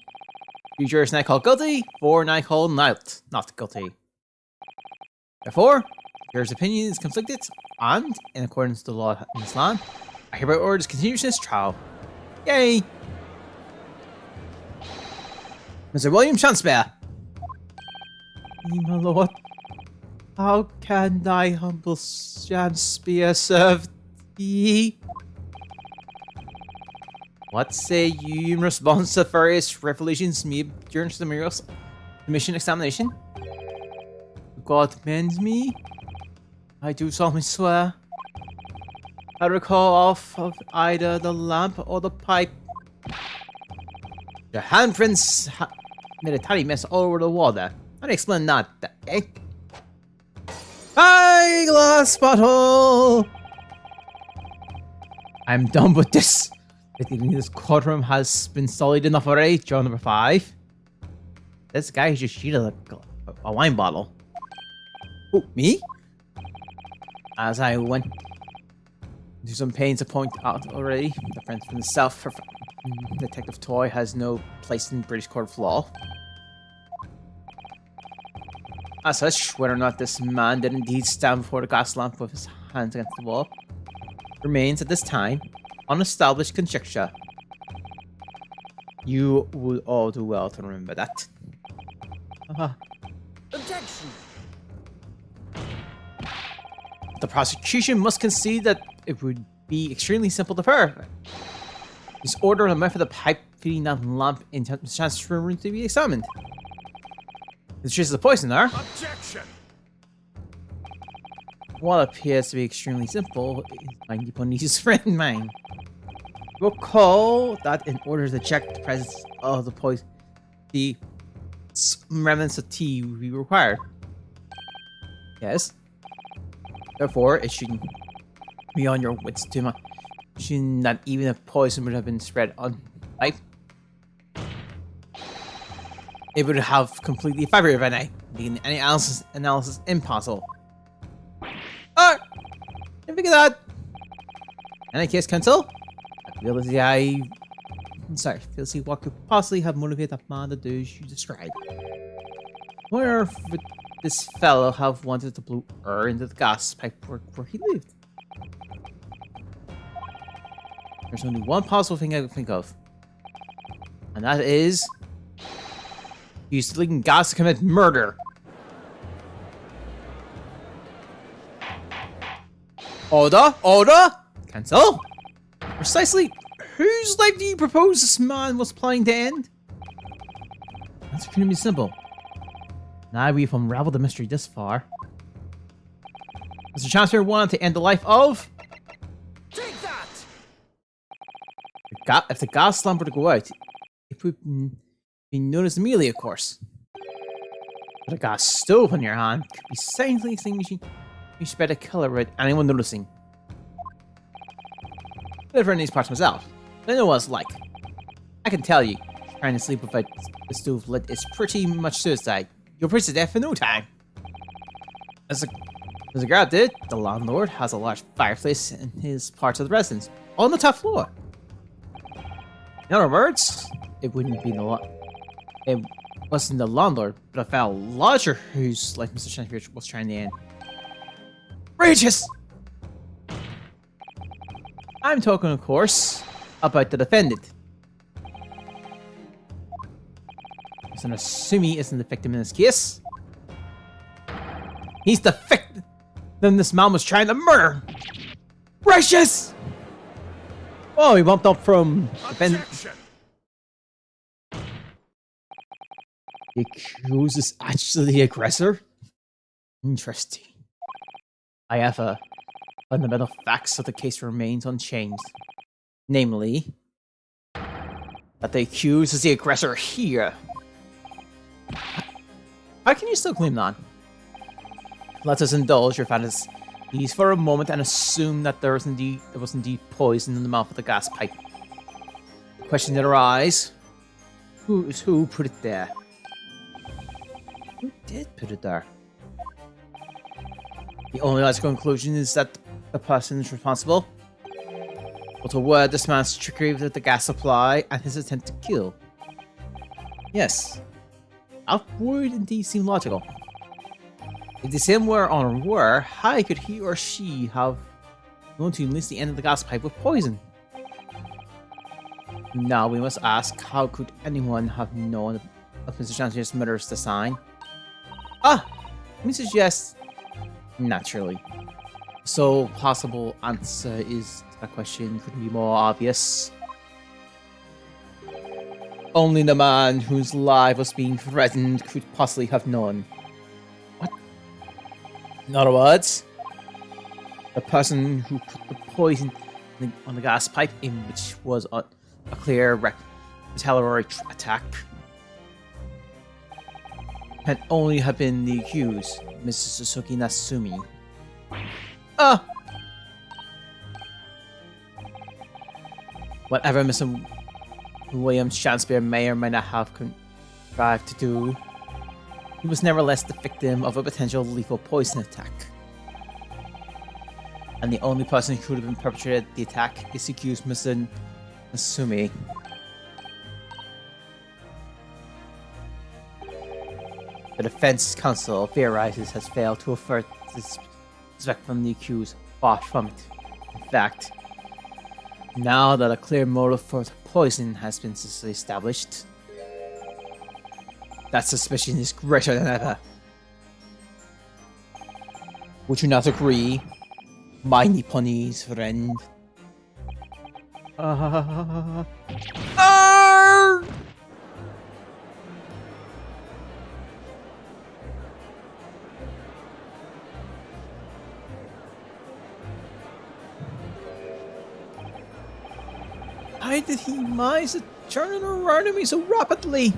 Speaker 1: 2 jurors now called guilty, 4 now called not guilty. Therefore, jurors' opinion is conflicted, and, in accordance to the law in this land, I hereby order this continuous trial. Yay! Mr. William Shakespeare. My lord, how can thy humble Shakespeare serve thee? What say you in response to various revelations made during the Muriel's commission examination? God mend me. I do solemnly swear. I recall off of either the lamp or the pipe. Your handprints made a tiny mess all over the wall there. I'd explain that, eh? Hi, glass bottle! I'm done with this. I think this courtroom has been solid enough already. Job number 5. This guy just cheated a wine bottle. Oh, me? As I went to some pains to point out already, the friend from the South, Detective Toy, has no place in British court of law. As such, whether or not this man did indeed stand before the gas lamp with his hands against the wall remains at this time unestablished conjecture. You would all do well to remember that.
Speaker 2: Objection!
Speaker 1: The prosecution must concede that it would be extremely simple to prove. This order on the method of pipe feeding that lamp into the transfer room to be examined. It's just the poison there.
Speaker 2: Objection!
Speaker 1: What appears to be extremely simple is my Nipponese friend mine. Recall that in order to check the presence of the poison, the remnants of tea would be required. Yes. Therefore, it shouldn't be on your wits too much. Shouldn't that even if poison would have been spread on pipe, it would have completely evaporated by now, making any analysis impossible. Oh! Didn't figure that! In any case, counsel, I feel to see what could possibly have motivated that man to do as you described. Where would this fellow have wanted to blow air into the gas pipe where he lived? There's only one possible thing I can think of. And that is... he used leaking gas to commit murder. Order! Cancel? Precisely whose life do you propose this man was planning to end? That's extremely simple. Now we've unraveled the mystery this far. Mr. Chancellor wanted to end the life of...
Speaker 2: Take that!
Speaker 1: If the gas lamp were to go out, it would be noticed immediately, of course. But a gas stove on your hand could be silently extinguishing. You spread a killer without anyone noticing. I live in these parts myself. I know what it's like. I can tell you, trying to sleep without the stove lit is pretty much suicide. You'll freeze to death in no time. As a grab did, the landlord has a large fireplace in his part of the residence, on the top floor. In other words, it wouldn't be it wasn't the landlord, but a fellow lodger whose life Mr. Shakespeare was trying to end. Outrageous! I'm talking, of course, about the defendant. So Natsumi isn't the victim in this case. He's the victim this man was trying to murder. Gracious! Oh, he bumped up from defendant.
Speaker 2: Objection.
Speaker 1: The accused is actually the aggressor? Interesting. However, fundamental facts of the case remains unchanged. Namely, that the accused is the aggressor here. How can you still claim that? Let us indulge your fantasies for a moment and assume that there was indeed poison in the mouth of the gas pipe. The question that arises: who put it there? Who did put it there? The only logical conclusion is that the person is responsible. But to word this man's trickery with the gas supply and his attempt to kill. Yes, that would indeed seem logical. If the same were unaware, how could he or she have known to enlist the end of the gas pipe with poison? Now we must ask, how could anyone have known of Mr. Chancellor's murderous design? Let me suggest, naturally. So possible answer is to that question couldn't be more obvious. Only the man whose life was being threatened could possibly have known. What? In other words, the person who put the poison on the gas pipe, in which was a clear retaliatory attack, can only have been the accused, Mrs. Suzuki Natsumi. Whatever Mr. Williams Shakespeare may or may not have contrived to do, he was nevertheless the victim of a potential lethal poison attack. And the only person who could have been perpetrated the attack is the accused Mr. Natsumi. The defense counsel theorizes has failed to avert this suspect from the accused, far from it. In fact, now that a clear motive for the poison has been established, that suspicion is greater than ever. Would you not agree, my Nipponese friend? Why did he manage to turn it around on me so rapidly?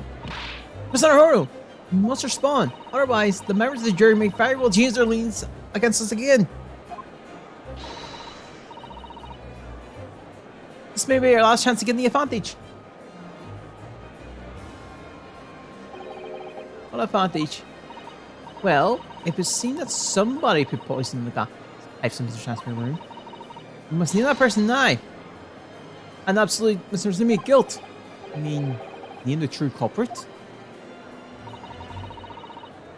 Speaker 1: Mr. Naruto, you must respond. Otherwise, the members of the jury may very well change their leans against us again. This may be our last chance to get the advantage. What advantage? Well, if it's seen that somebody put poison in the gas pipes in Mr. Transfer room, we must name that person now. And absolutely, Mr. Natsumi guilt. I mean, name the true culprit.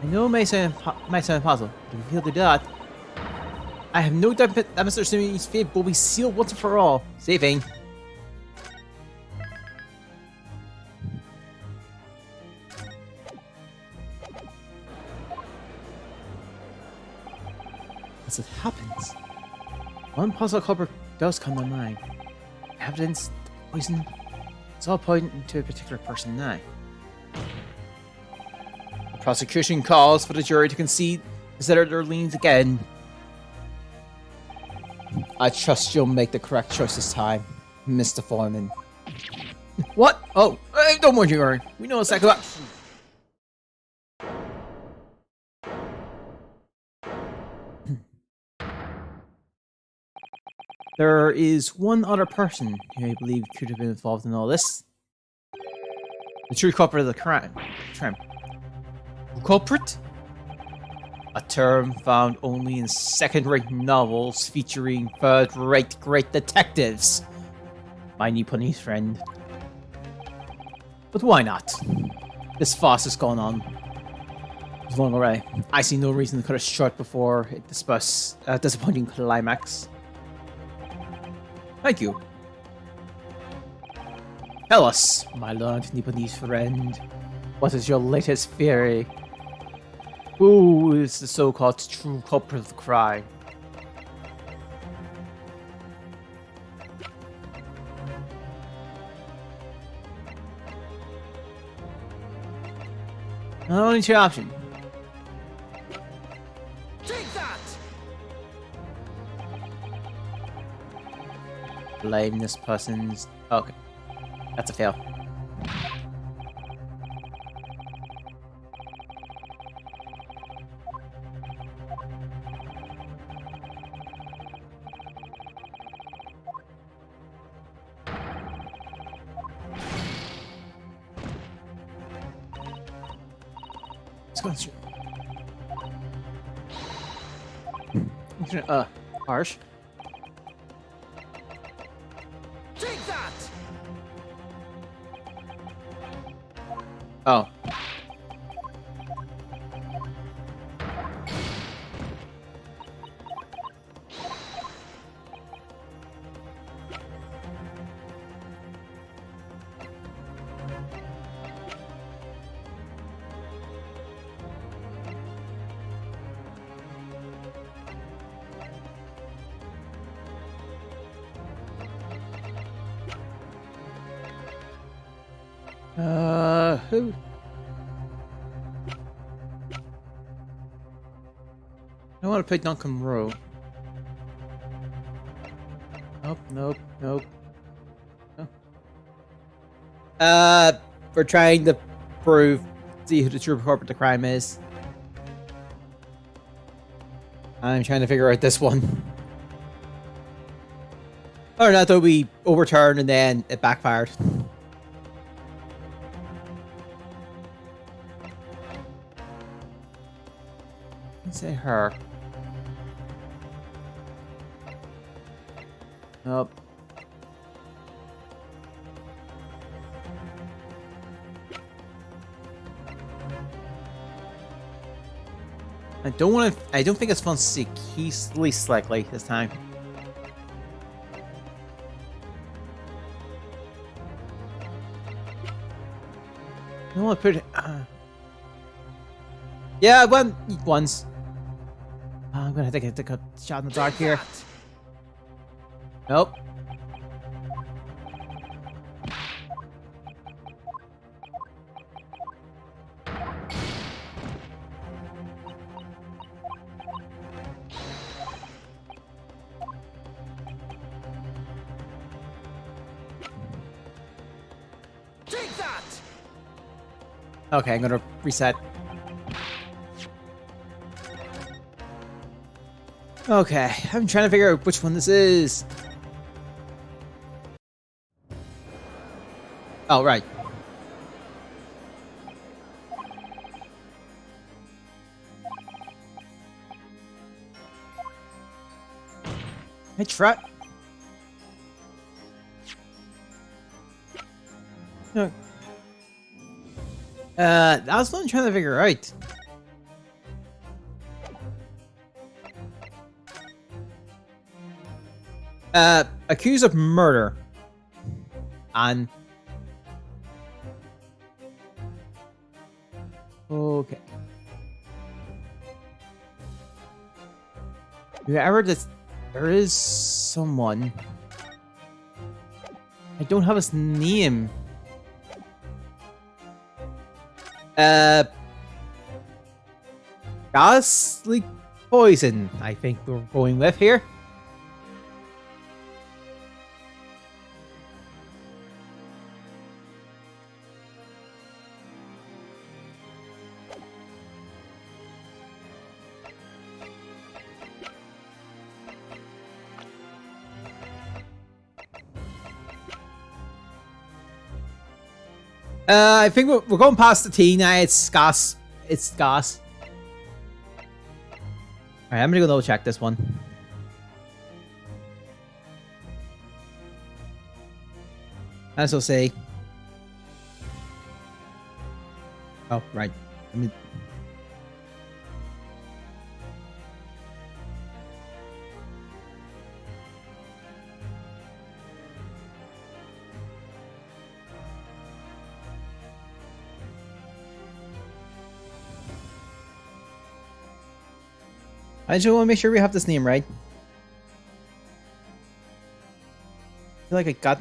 Speaker 1: I know it might sound impossible, but if you feel to do that, I have no doubt that Mr. Natsumi's fate will be sealed once and for all. Saving. As it happens, one possible culprit does come to mind. Evidence, the poison, it's all pointing to a particular person now. The prosecution calls for the jury to consider their leans again. I trust you'll make the correct choice this time, Mr. Foreman. What? Oh, don't worry, Aaron. We know exactly what. There is one other person who I believe could have been involved in all this. The true culprit of the crime. Culprit? A term found only in second-rate novels featuring third-rate great detectives. My Nipponese friend. But why not? This farce has gone on. It's long already. I see no reason to cut it short before it disappointing climax. Thank you.
Speaker 4: Tell us, my learned Nipponese friend, what is your latest theory? Who is the so-called true culprit of the crime? Only two options.
Speaker 2: Take that!
Speaker 4: Blame this person's... Okay. That's a fail. Let's go through. Harsh.
Speaker 2: Take that!
Speaker 4: Oh. Who? I want to play Duncan Rowe. Nope, nope, nope.
Speaker 1: We're trying to see who the true culprit of the crime is. I'm trying to figure out this one. Or not, though we overturned and then it backfired. Let's say her. Nope. I don't think it's fun to see Keithley slightly this time. I don't want to put it. Yeah, I went once. I'm gonna have to take a shot in the dark here. Nope.
Speaker 2: Take that!
Speaker 1: Okay, I'm gonna reset. Okay, I'm trying to figure out which one this is. Oh, right. I try. No. That's what I'm trying to figure out. Accused of murder. And... Okay. Whoever this... There is someone... I don't have his name. Ghastly poison, I think we're going with here. I think we're going past the T now. It's gas. It's gas. Alright, I'm gonna go double check this one. As I'll say. Oh, right. I mean. I just want to make sure we have this name right. I feel like I got...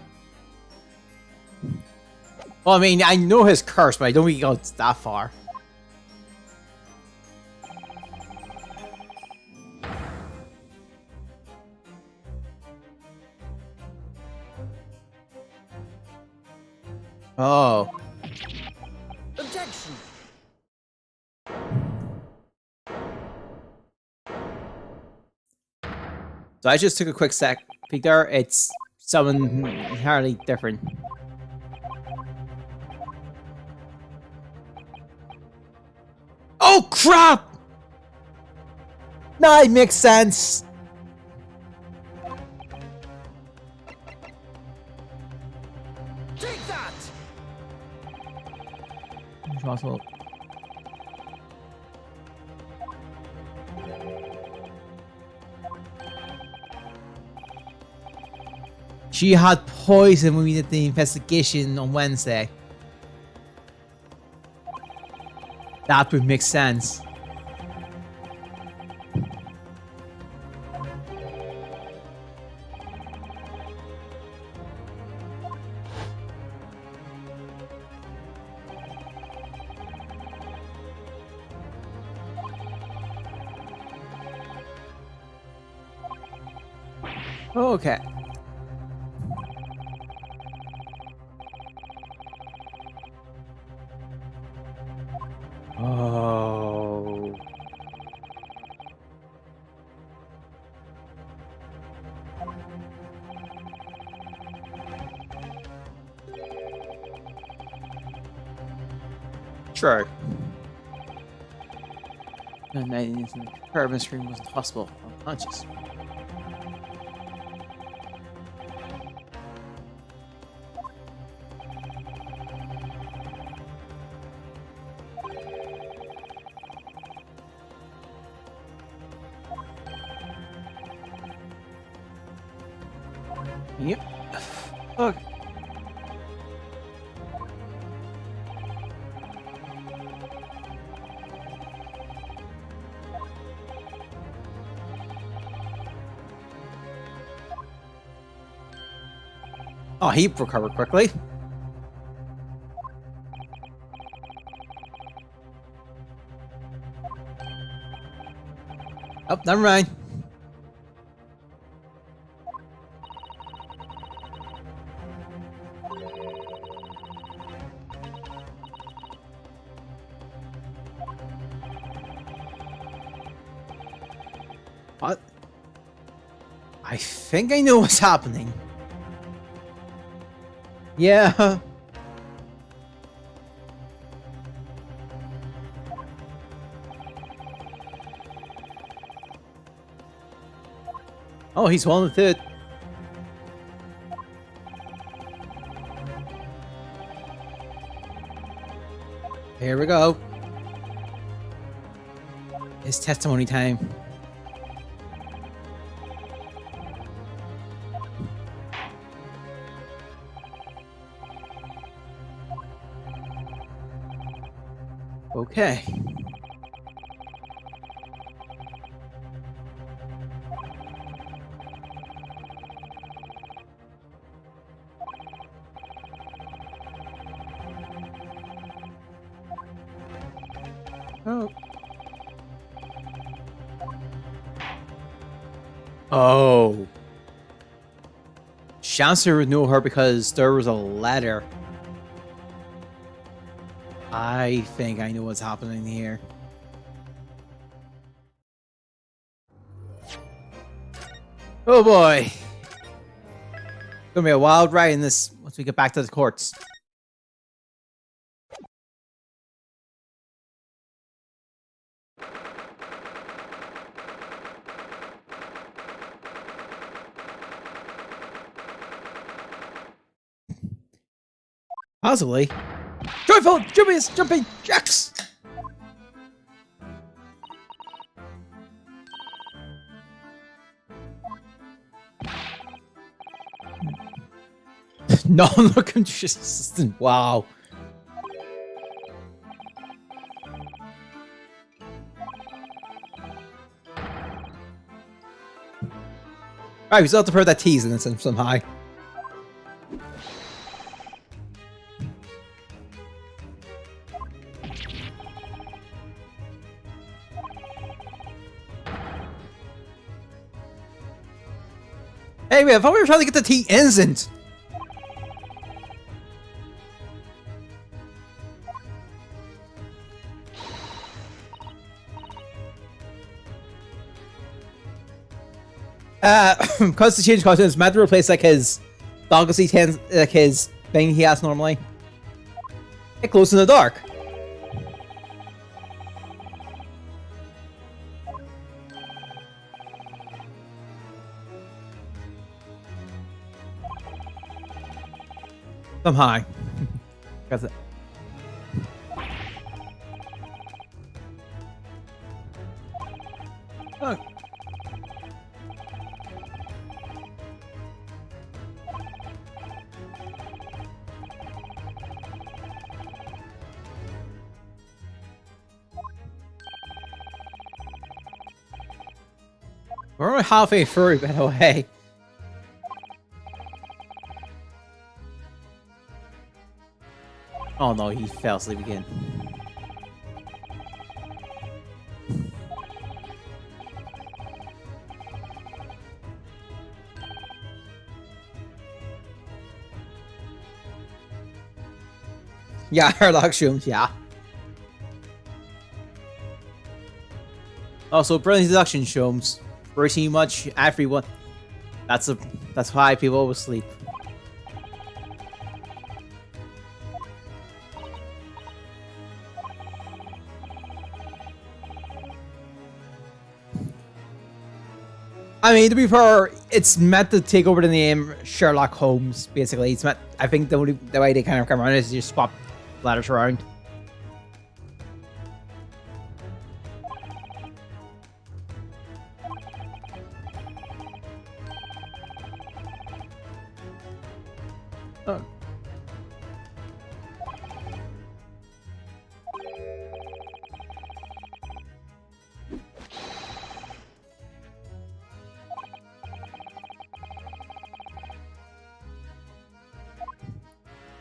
Speaker 1: Well, I mean, I know his curse, but I don't think he goes that far. Oh.
Speaker 2: Objection.
Speaker 1: So I just took a quick sec peek there. It's someone entirely different. Oh crap! Nah, it makes sense.
Speaker 2: Take that.
Speaker 4: Also,
Speaker 1: She had poison when we did the investigation on Wednesday. That would make sense. Okay. Oh. True.
Speaker 4: the night in the carbon stream wasn't possible. Unconscious. Yep. Okay.
Speaker 1: Oh, he recovered quickly. Oh, never mind. What? I think I know what's happening. Yeah. Oh, he's one with it. Here we go. It's testimony time. Okay.
Speaker 4: Oh.
Speaker 1: Oh. Chancellor would know her because there was a letter. I think I know what's happening here. Oh boy. Gonna be a wild ride in this once we get back to the courts. Possibly. Joyful, jubileous, jumping jacks! Non-looking assistant. Wow. Alright, we still have to prove that T's in this somehow. Hey, wait, I thought we were trying to get the T instant. Because to change costumes, Matt to replace like his Doggy tends like his thing he has normally. Get close in the dark. Somehow. Because oh. We're only halfway through, by the way. Oh no, he fell asleep again. Yeah, Herlock shrooms, yeah. Also, brilliant deduction shrooms. Pretty much everyone. That's why people always sleep. I mean, to be fair, it's meant to take over the name Sherlock Holmes. Basically, it's meant. I think the way they kind of come around is you just swap letters around. Oh.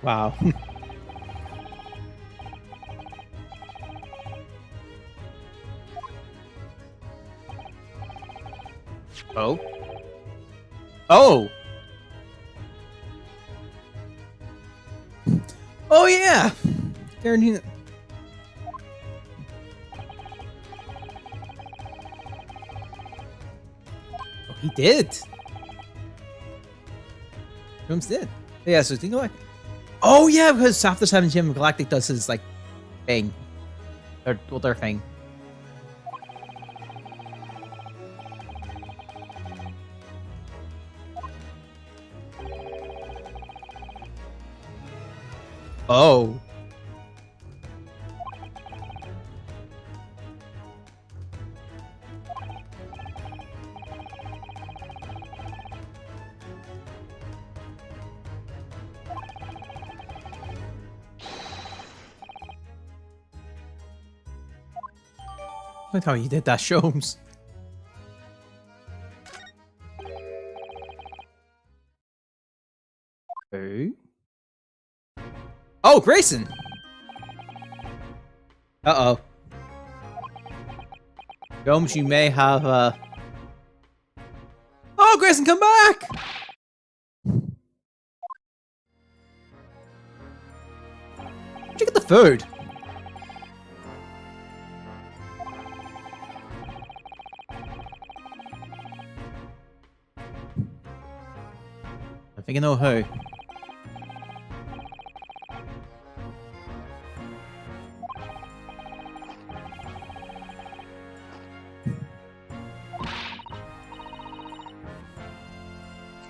Speaker 1: Wow. Oh. Oh. Oh yeah. Guaranteed. Oh, he did. Holmes did. Yeah. So think like. Oh yeah, because after 7 Jim Galactic does his like thing. Their thing. Oh. Look how you did that, Sholmes. Who? Oh, Grayson! Uh-oh. Sholmes, you may have, Oh, Grayson, come back! Where'd you get the food? I think I know who.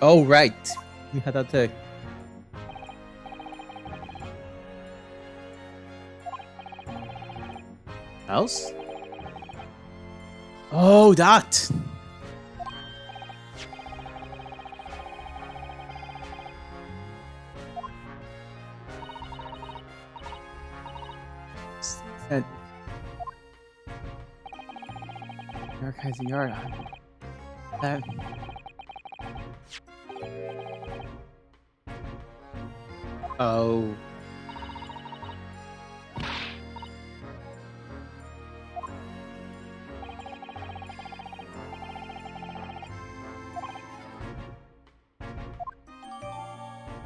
Speaker 1: Oh, right. We had that too. Else? Oh, that! Archives the yard. Oh.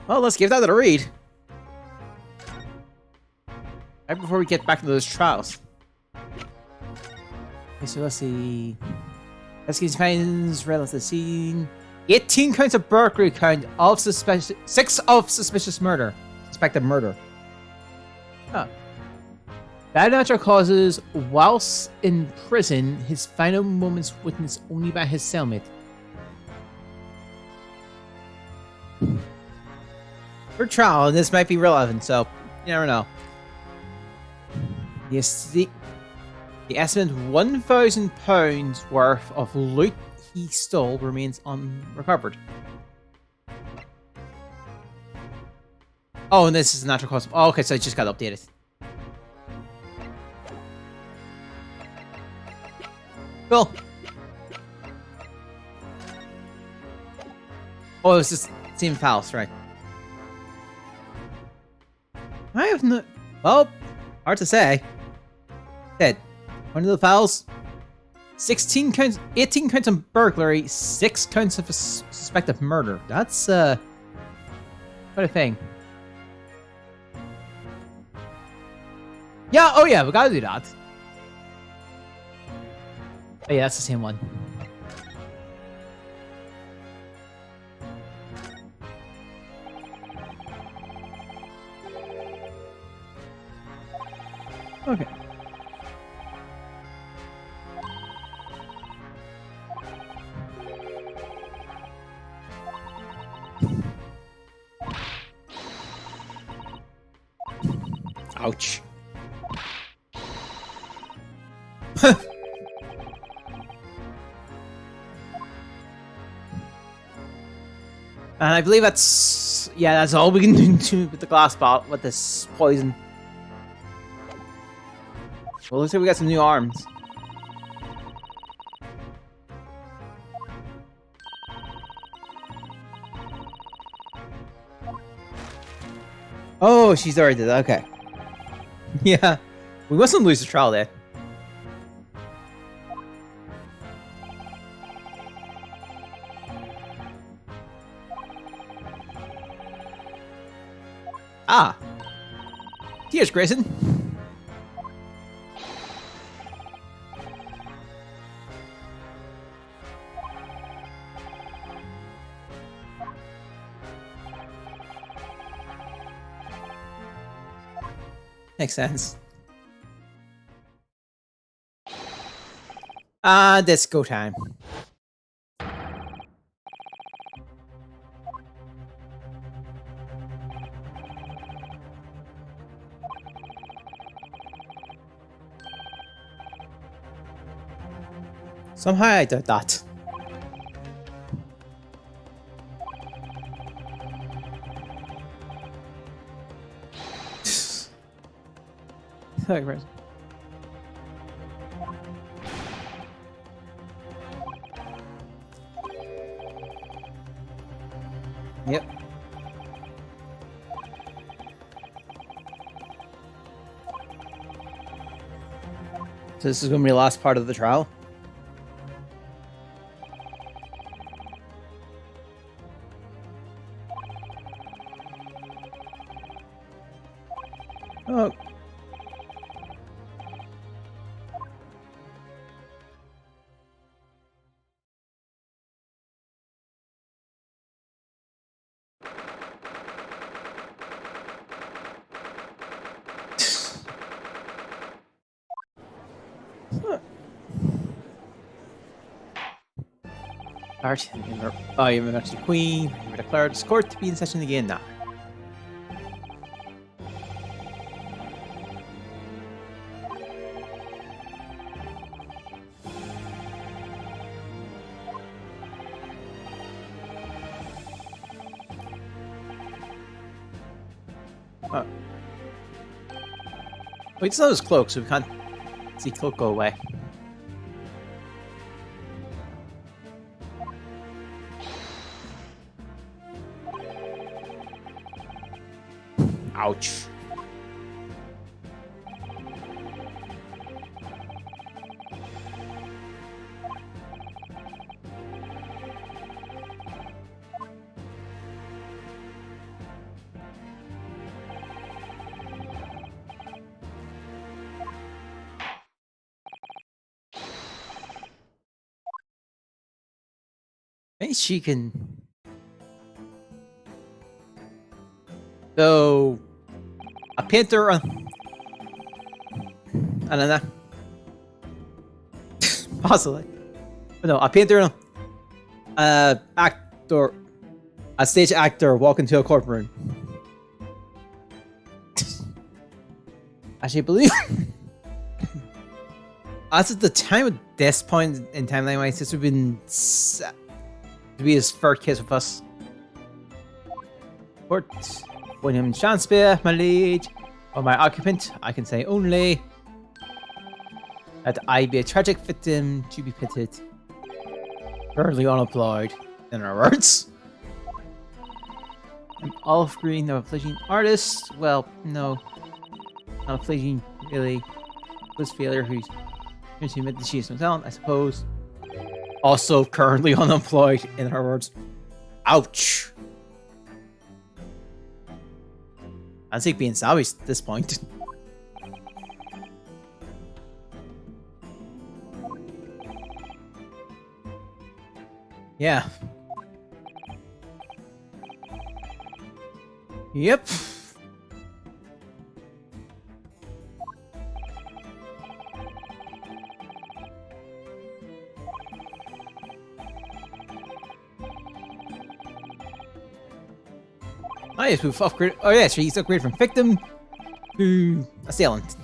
Speaker 1: Well, let's give that a read. Right before we get back into those trials. Okay, so let's see. Investigating finds relative to the scene. 18 counts of burglary count of 6 of suspicious murder. Suspected murder. Huh. Bad natural causes whilst in prison, his final moments witnessed only by his cellmate. For trial, and this might be relevant, so you never know. Yes, the estimated £1,000 worth of loot he stole remains unrecovered. Oh, and this is a natural cause. Oh, okay, so it just got updated. Cool. Oh, it's just same files, right? I have no. Well, hard to say. Dead. One of the files. 16 counts, 18 counts of burglary, 6 counts of suspected murder. That's quite a thing. Yeah. Oh yeah, we gotta do that. Oh yeah, that's the same one. Okay. Ouch. And I believe that's that's all we can do with the glass bottle with this poison. Well, looks like we got some new arms. Oh, she's already did that. Okay. Yeah, we mustn't lose the trial there. Ah. Here's Grayson. Makes sense. Disco time. Somehow I did that. Yep. So this is going to be the last part of the trial. Oh. Art, oh, you remember the Queen. You declared this court to be in session again now. Oh. Wait, it's not his cloak, so we can't see cloak go away.
Speaker 4: Ouch. Maybe she can. So, a painter and an possibly, but no, a painter, actor, a stage actor walk into a courtroom. Actually, I believe as at the time of this point in timeline wise, this would have been to be his first kiss with us. Court, William Shakespeare, my lead, or my occupant, I can say only that I be a tragic victim to be pitied. Currently unemployed, in our words. I'm olive green, I'm a fledgling artist. Well, no, not a fledgling, really. This failure who's going to admit that she has no talent, I suppose. Also currently unemployed, in her words. Ouch. I think being salvaged at this point. Yeah. Yep. Oh yes, we've upgraded. Oh yeah, so he's upgraded from victim to assailant.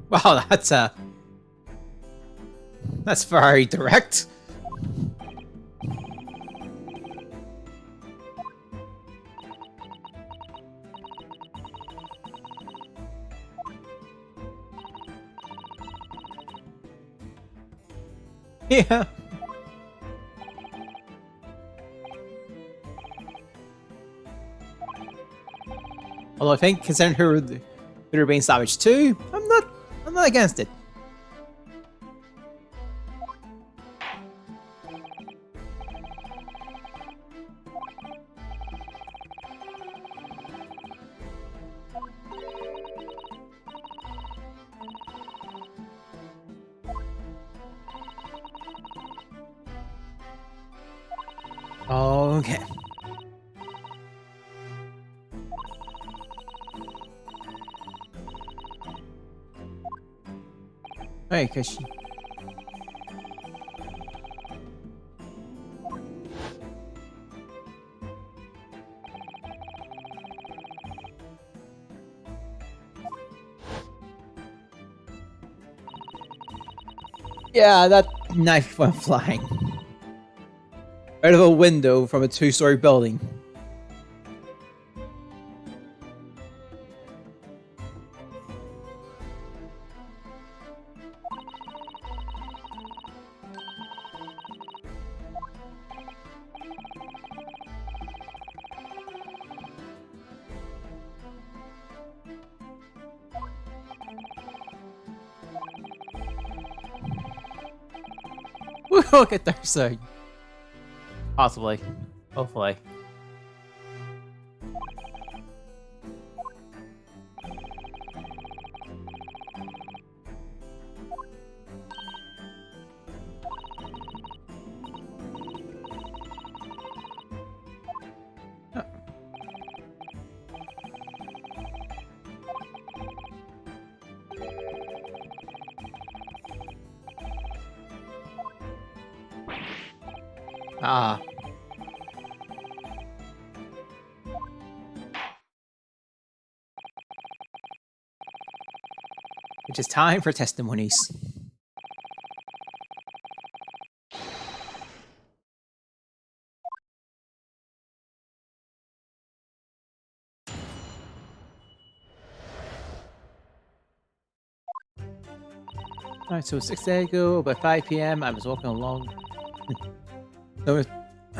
Speaker 4: Wow, that's very direct. Yeah. Although I think considering who they're being savage too, I'm not against it. Okay. Hey, cause she... Yeah, that knife went flying. Out of a window from a two-story building. We'll get there soon. Possibly. Hopefully. Ah. It is time for testimonies. Alright, so 6 days ago, by 5 p.m., I was walking along.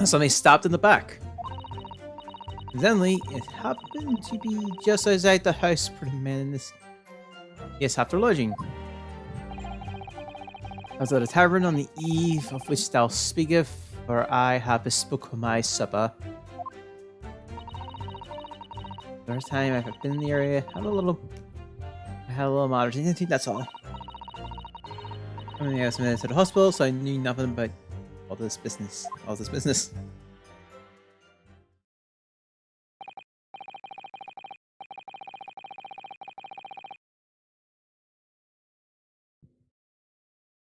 Speaker 4: Something stopped in the back. Suddenly, it happened to be just outside the house for the men in this case after lodging. I was at a tavern on the eve of which thou speaketh, for I have bespoke my supper. First time I've been in the area, I had a little mild dignity, that's all. I mean, I was admitted to the hospital, so I knew nothing about all this business.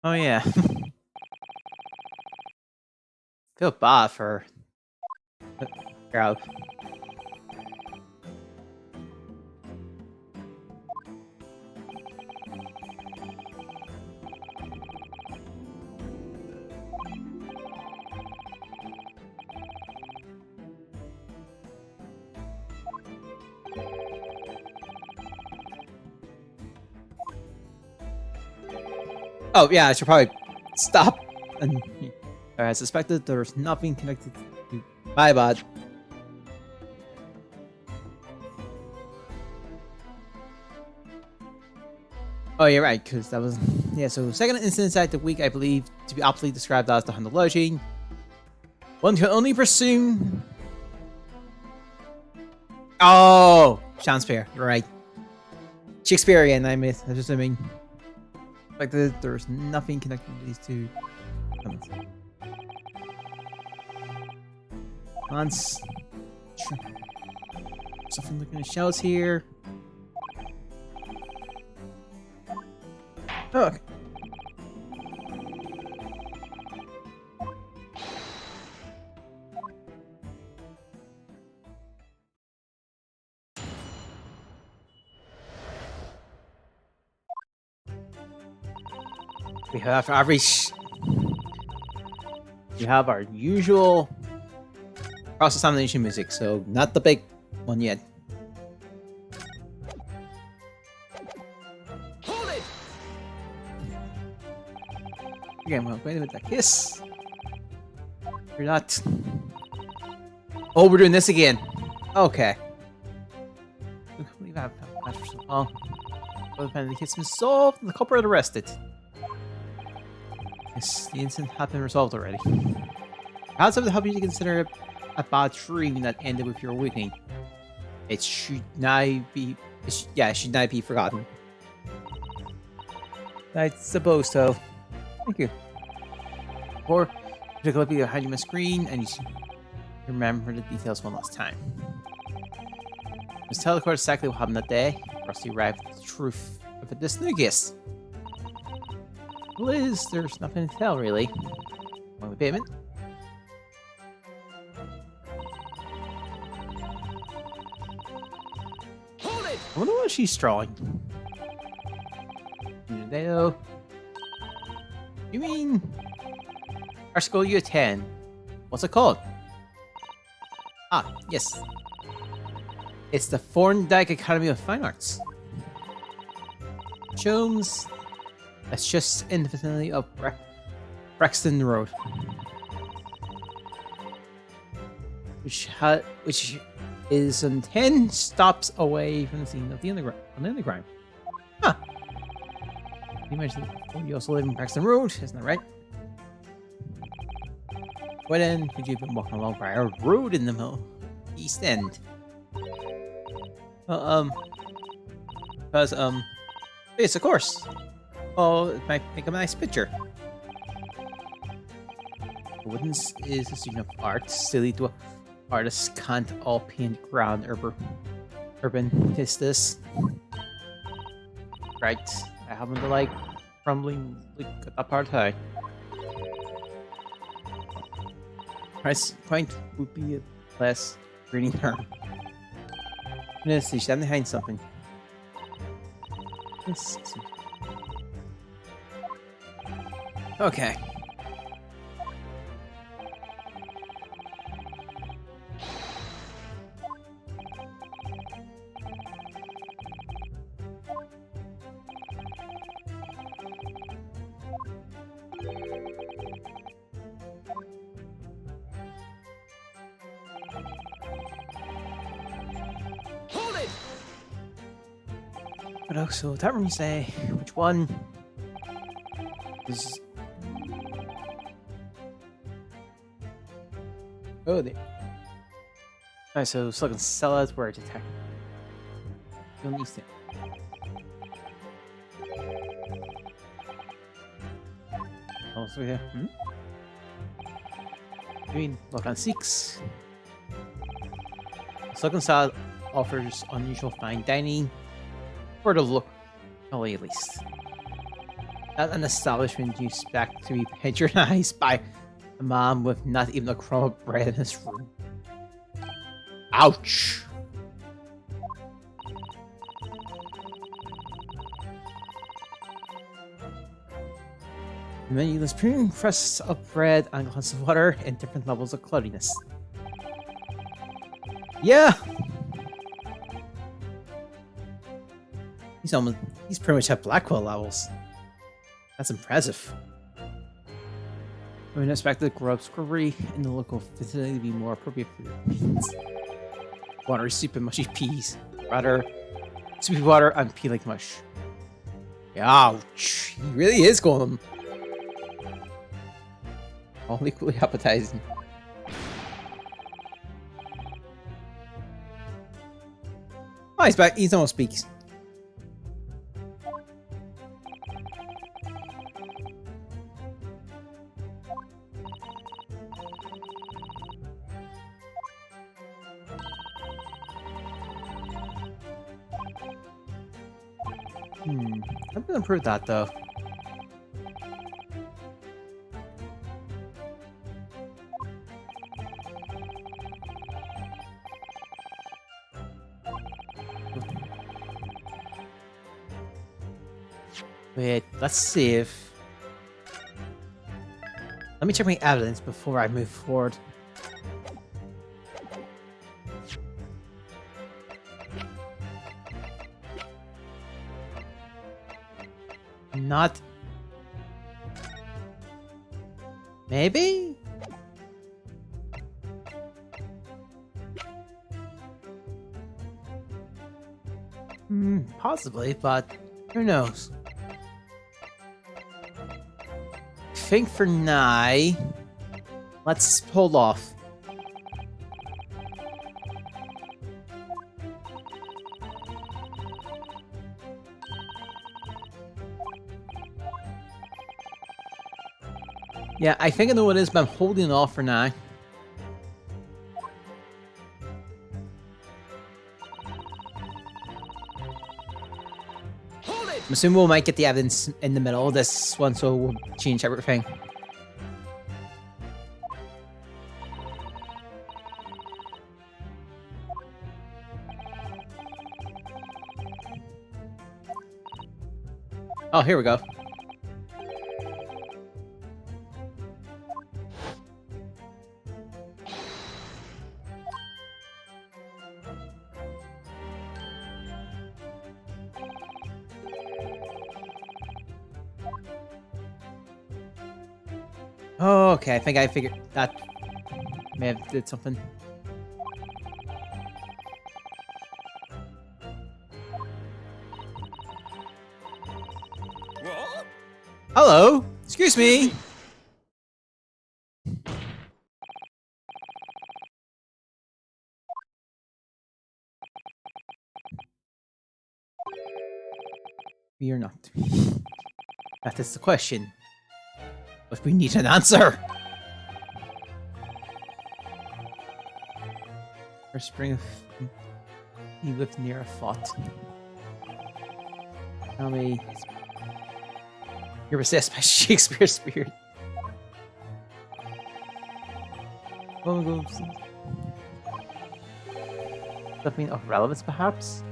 Speaker 4: Oh yeah. Feel bad for crowd. Oh yeah, I should probably stop. And I suspected there's nothing connected to my bot. Oh, you're right, because that was so second incident inside the week, I believe, to be aptly described as the Honda lodging. One can only presume. Oh, Shakespeare, you're right. Shakespearean, I was just assuming. Like there's nothing connected to these two elements. Once. Sure. Something looking at shells here. Oh, okay. We have our usual cross-examination music, so not the big one yet.
Speaker 2: Hold it!
Speaker 4: Again, well, wait a minute, that kiss. You're not. Oh, we're doing this again. Okay. I can't believe I've had for so long. Both the case been solved and the culprit arrested. Yes, the incident had been resolved already. Perhaps I would help you to consider a bad dream that ended with your awakening. It should not be. It should not be forgotten. I suppose so. Thank you. Or take a look behind you on my screen and you should remember the details one last time. Just tell the court exactly what happened that day, for us to arrive at the truth of this new guest. Liz, there's nothing to tell, really. Want the payment?
Speaker 2: Hold it!
Speaker 4: I wonder what she's drawing. You mean our school you attend? What's it called? Ah, yes. It's the Thorndike Academy of Fine Arts. Jones. That's just in the vicinity of Brexton Road, which is 10 stops away from the scene of the underground. Huh. You mentioned you also live in Brexton Road, isn't that right? Why then could you have been walking along by a road in the East End? Because yes, of course. Oh, it might make a nice picture. Wooden is a student of art. Silly to artists can't all paint ground urban is this. Right. I happen to like crumbling like apartheid. Price point would be a less reading term. Let's see, she's behind something. Let's see. Okay. But so that room say which one is. Oh, there. Alright, so Slug and Cella's where to attack. Don't need to. Oh, so yeah. Green, look on 6. Slug and Salad offers unusual fine dining for the locally at least. Not an establishment you expect to be patronized by a man with not even a crumb of bread in his room. Ouch! The menu lists premium crusts of bread and glasses of water in different levels of cloudiness.
Speaker 1: Yeah.
Speaker 4: He's pretty much at Blackwell levels. That's impressive. I would expect the grub scrubbery in the local facility to be more appropriate for your needs. Water, soup, and mushy peas. Rather, soupy water and pea like mush. Ouch! He really is going all equally appetizing.
Speaker 1: Oh, he's back. He's almost speaks.
Speaker 4: I'm gonna improve that though. Wait, let's see if... Let me check my evidence before I move forward. Not... Maybe? Possibly, but who knows? I think for now, let's hold off. Yeah, I think I know what it is, but I'm holding off for now. I'm assuming we might get the evidence in the middle of this one, so we'll change everything. Oh, here we go. Oh, okay, I think I figured that may have did something.
Speaker 2: What?
Speaker 4: Hello, excuse me. We are not. That is the question. But we need an answer. Or spring of he lived near a thought. Tell me you're possessed by Shakespeare's spirit. Something of relevance, perhaps?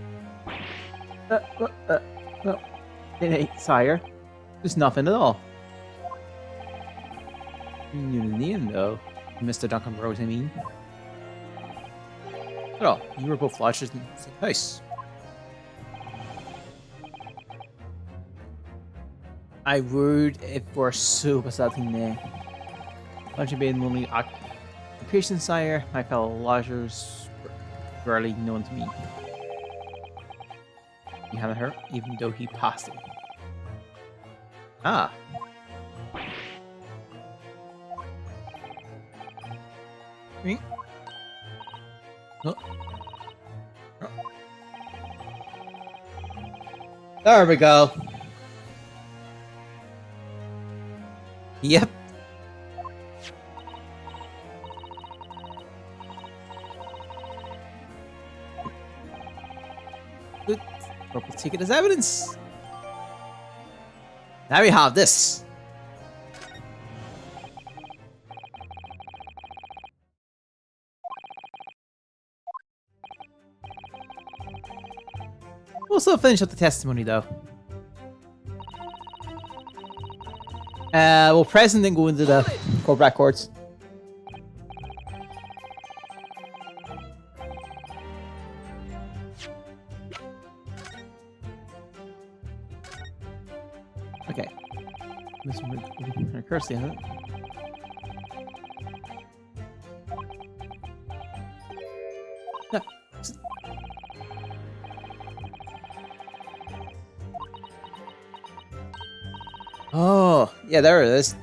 Speaker 4: No. It ain't, sire. There's nothing at all. You knew the name, though. Mr. Duncan Rose, I mean. At all, you were both lodgers in the same house. I would if we're so pathetic there. Lodging being only occupation, sire, my fellow lodgers were barely known to me. You haven't hurt, even though he passed him. Ah. Ring. Oh. Oh.
Speaker 1: There we go. Yep. Good. Purple ticket as evidence. Now we have this.
Speaker 4: We'll still finish up the testimony though. We'll press and then go into the court records. Okay. Mr. Kirsty, huh? No. Oh, yeah, there it is.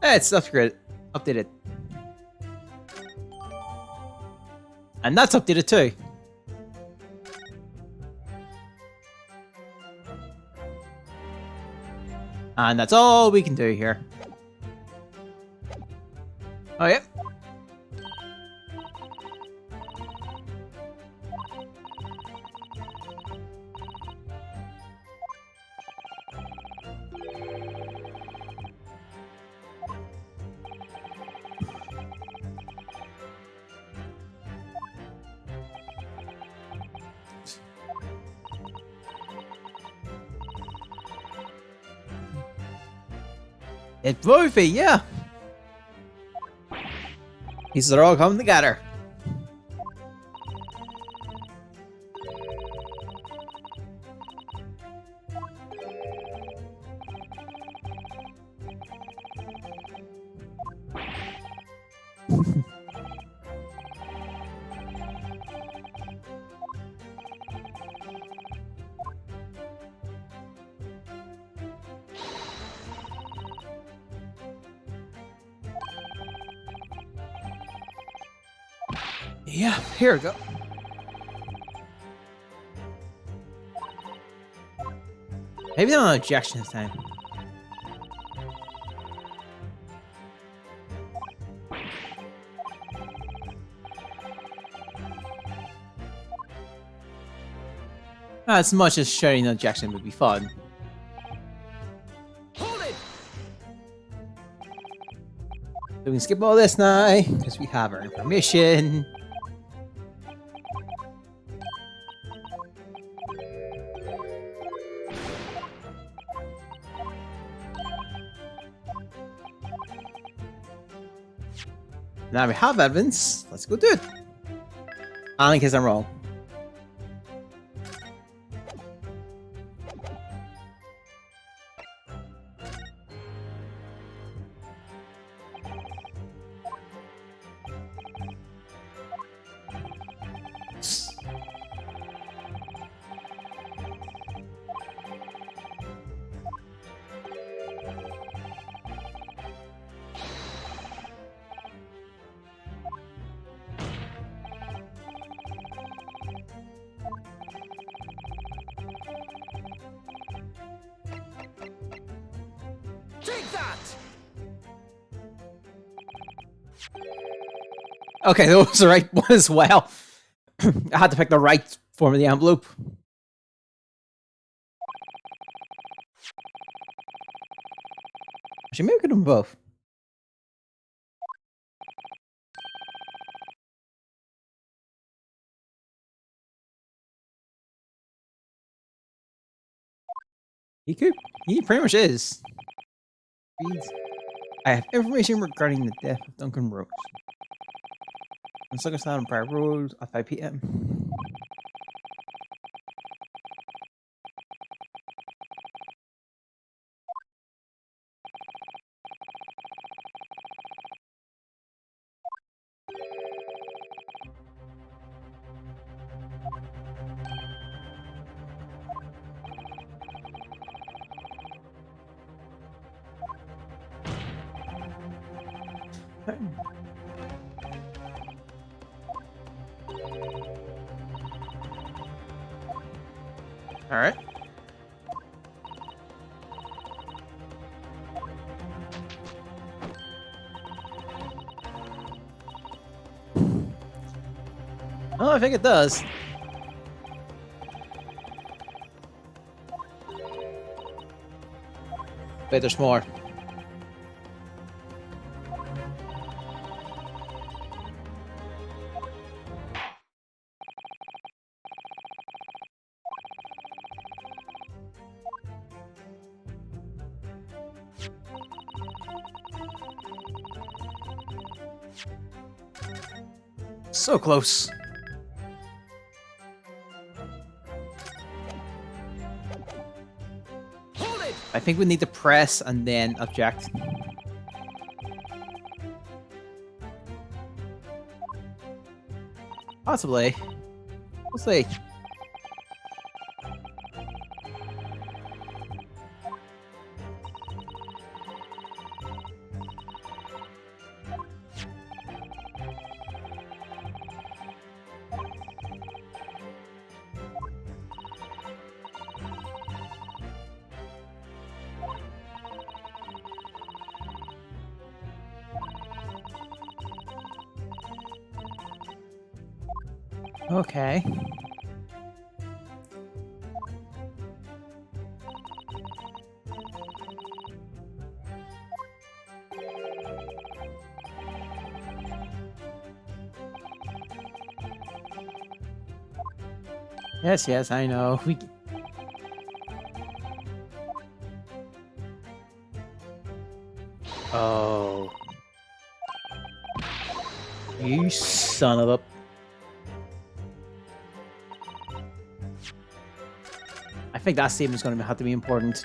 Speaker 4: It's updated. And that's updated too. And that's all we can do here. Oh, yeah. It's movie, yeah. These are all coming together. Yeah, here we go. Maybe not an objection this time. As much as sharing an objection would be fun.
Speaker 2: Hold it!
Speaker 4: So we can skip all this now, because we have our information. Now we have evidence. Let's go do it. In case I'm wrong.
Speaker 2: Take that!
Speaker 4: Okay, that was the right one as well. I had to pick the right form of the envelope. Actually, maybe we could do them both. He could. He pretty much is. Reads. I have information regarding the death of Duncan Rose. Let's look us down on Private Road at 5 p.m. All right. Oh, I think it does. Wait, there's more. So close.
Speaker 2: Hold it!
Speaker 4: I think we need to press and then object. Possibly. We'll see. Okay. Yes, yes, I know. We. Oh. You son of a. I think that statement is going to have to be important.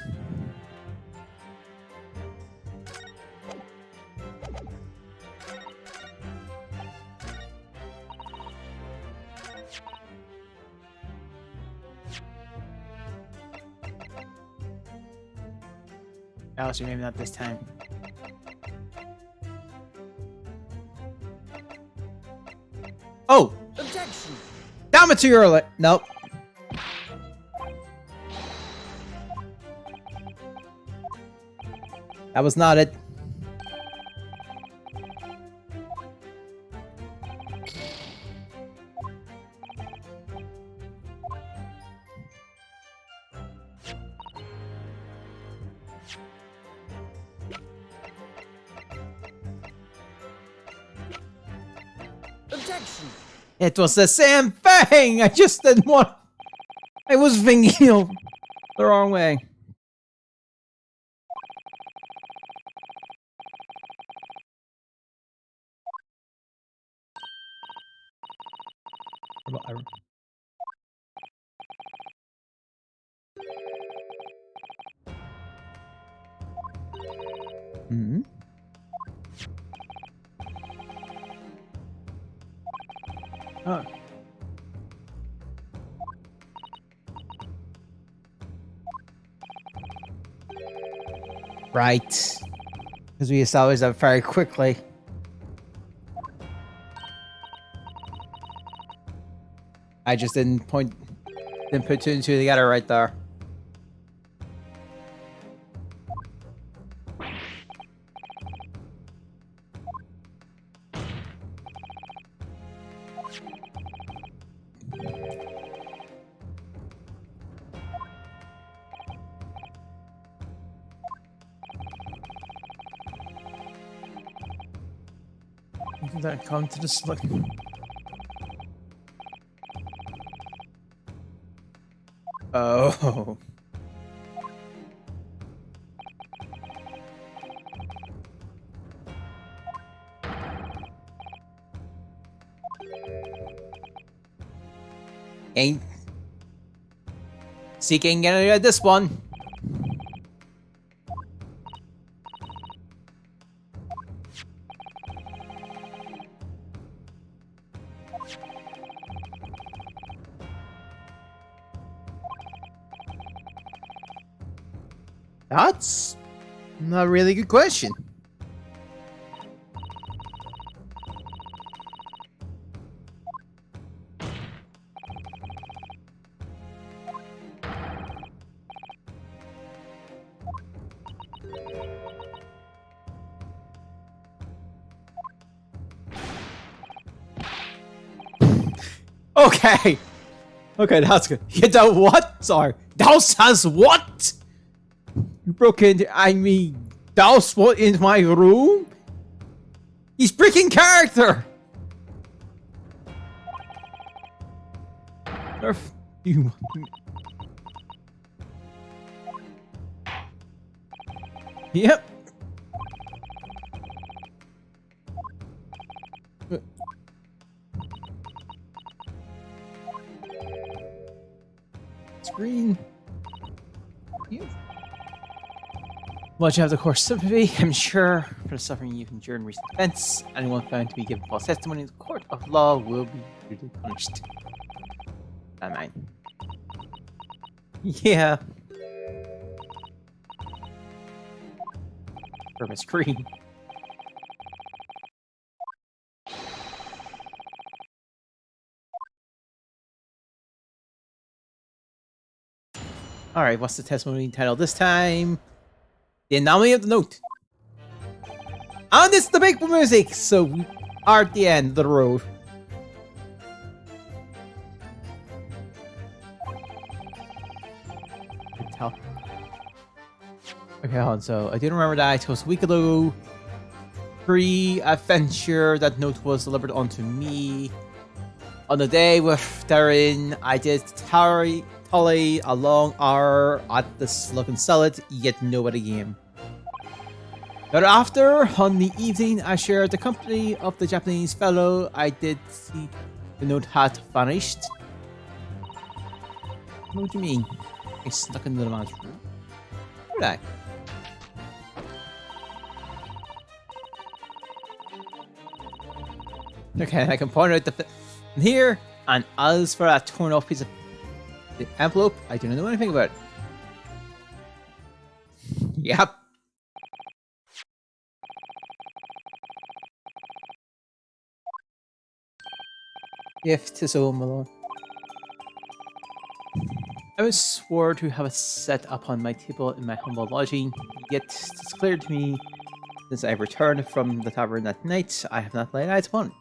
Speaker 4: Alice, maybe not this time. Oh!
Speaker 2: Objection!
Speaker 1: Damn it, too early. Nope. That was not it.
Speaker 2: Objection!
Speaker 1: It was the same thing. I just didn't want. I was thinking the wrong way. Hmm. Oh. Right. Because we established that very quickly. I just didn't put two and two together right there. That come to the slip. Oh. Ain't seeking any of this one.
Speaker 4: That's a really good question.
Speaker 1: Okay. Okay, that's good. You did what? Sorry. Douse has what? You broke into, I mean, Douse what in my room? He's breaking character! Nerf you. Yep. Screen. Yeah. Much of the course sympathy, I'm sure, for the suffering you've endured in recent events. Anyone found to be given false testimony in the court of law will be brutally punished. Not mine. Yeah. For my screen. Alright, what's the testimony title this time? The anomaly of the note. And it's the big music, so we are at the end of the road. Tell. Okay, hold on. So I didn't remember that. It was a week ago. Pre-adventure, that note was delivered onto me. On the day with Darren, I did tally a long hour at the Slug and Salad, yet nobody came. Thereafter, on the evening I shared the company of the Japanese fellow, I did see the note had vanished. What do you mean? I snuck into the man's room? Did I? Okay, I can point out the here, and as for that torn off piece of the envelope, I do not know anything about it. Yep. Gift to Soul Malone. I was swore to have it set upon my table in my humble lodging, yet it's clear to me, since I returned from the tavern that night, I have not laid eyes upon it.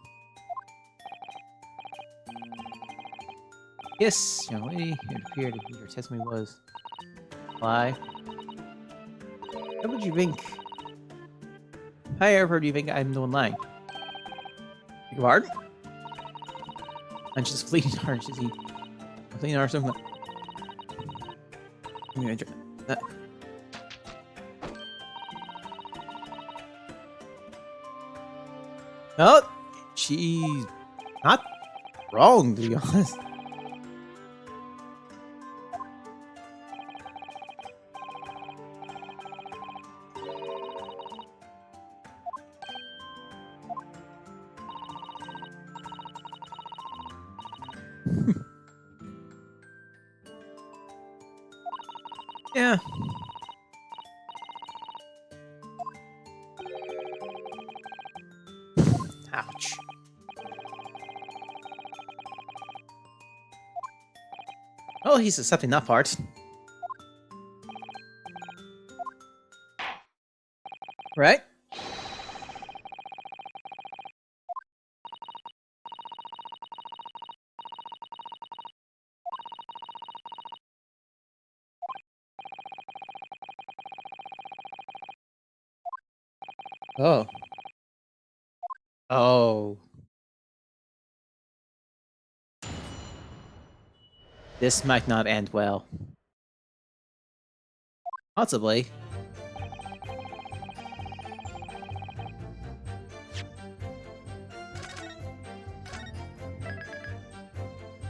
Speaker 1: Yes, young lady, it appeared that your testimony was lie. What would you think? However, do you think I'm the one lying? Beg your pardon? And she's fleeting orange, is he? Fleeting orange, something. No, she's not wrong, to be honest. Yeah. Ouch. Oh, he's accepting that part. Right? Oh. Oh. This might not end well. Possibly.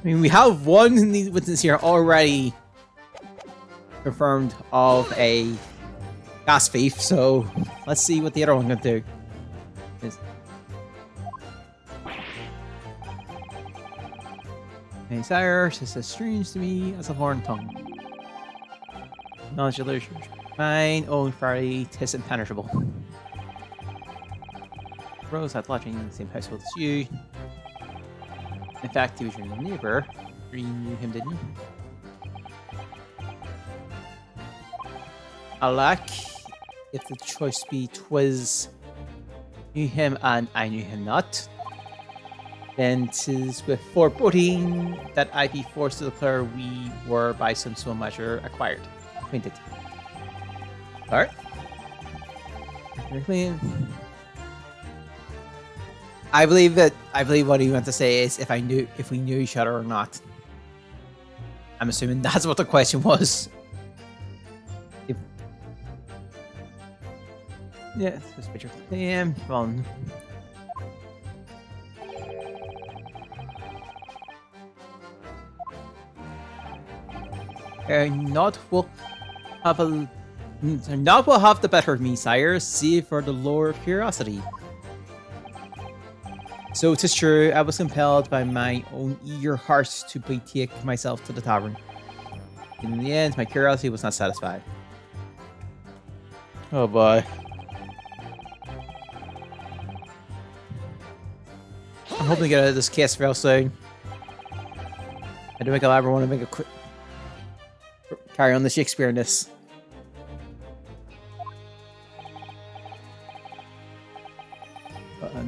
Speaker 4: I mean, we have one witness here already confirmed of a gas thief, so let's see what the other one can do. Hey, sire, this is strange to me as a foreign tongue. Knowledge of literature. Mine own fairly, tis impenetrable. Rose had lodging in the same household as you. In fact, he was your neighbor. You knew him, didn't you? Alack, if the choice be twas knew him and I knew him not, then 'tis with foreboding that I be forced to declare we were by some small measure acquainted. Alright. I believe what he meant to say is if we knew each other or not. I'm assuming that's what the question was. Yeah, this picture. Damn. Well. Not will have the better of me, sire. See for the lure of curiosity. So 'tis true, I was compelled by my own eager heart to betake myself to the tavern. In the end, my curiosity was not satisfied. Oh boy. I'm hoping to get out of this case real soon. I don't think I'll ever want to make a quick carry on the Shakespeare-ness.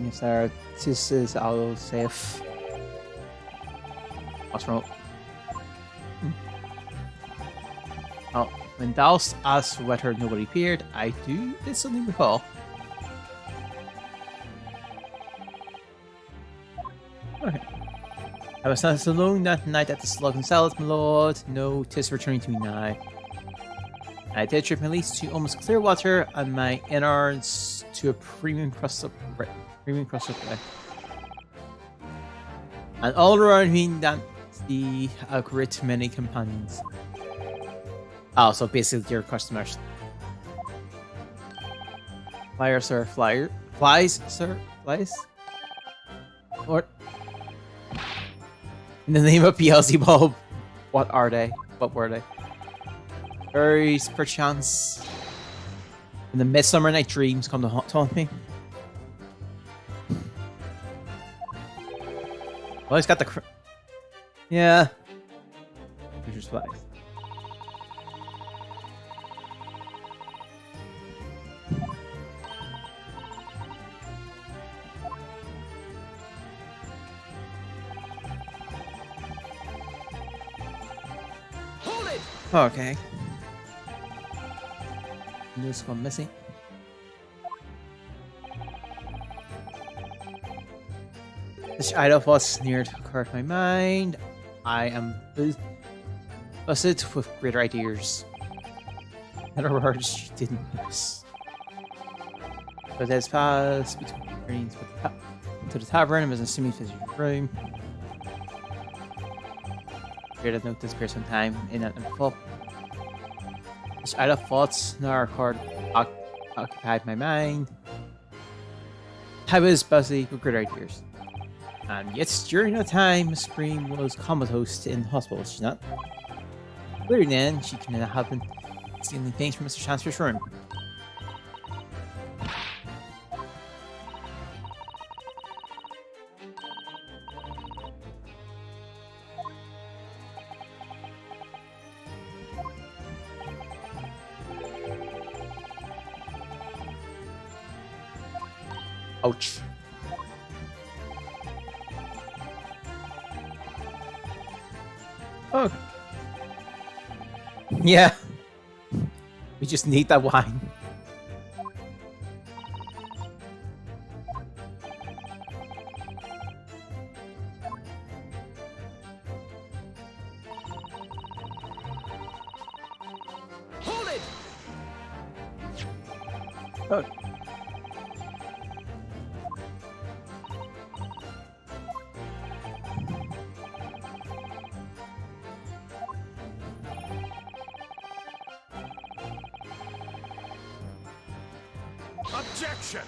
Speaker 4: Yes, sir. This is all safe. What's wrong? Oh, when thou asked whether nobody appeared, I did something recall. Okay. I was not alone that night at the Slug and Salad, my lord. No, 'tis returning to me now. I did trip my lease to almost clear water and my innards to a premium crust of bread. And all around me that the great many companions. Oh, so basically your customers. Flyers, sir, flies, sir, flies? Or in the name of Beelzebub, what are they? What were they? Fairies, perchance. In the midsummer night dreams come to haunt me. Well, he's got the yeah. Creature's flies.
Speaker 2: Hold it!
Speaker 4: Okay. This one missing. This idle thoughts near to occur to my mind. I am buzzed with greater ideas. In other words, you didn't miss. But as passed between screens to the tavern and was assuming physical room. Great note disappear sometime in an info. This idle thoughts now record occupied my mind. I was busy with greater ideas. And yet, during that time, Miss Green was comatose in hospital, she's not. Later then, she can have been stealing things from Mr. Chancellor's room. Ouch. Oh. Yeah. We just need that wine.
Speaker 2: Hold it!
Speaker 4: Oh.
Speaker 2: Objection!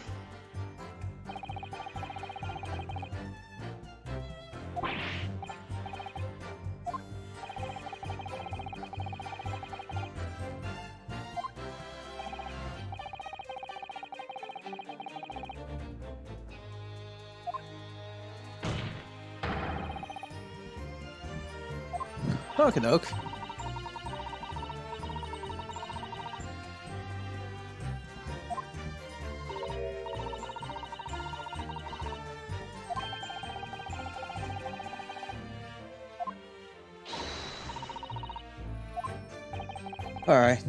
Speaker 1: Okie doke. All right.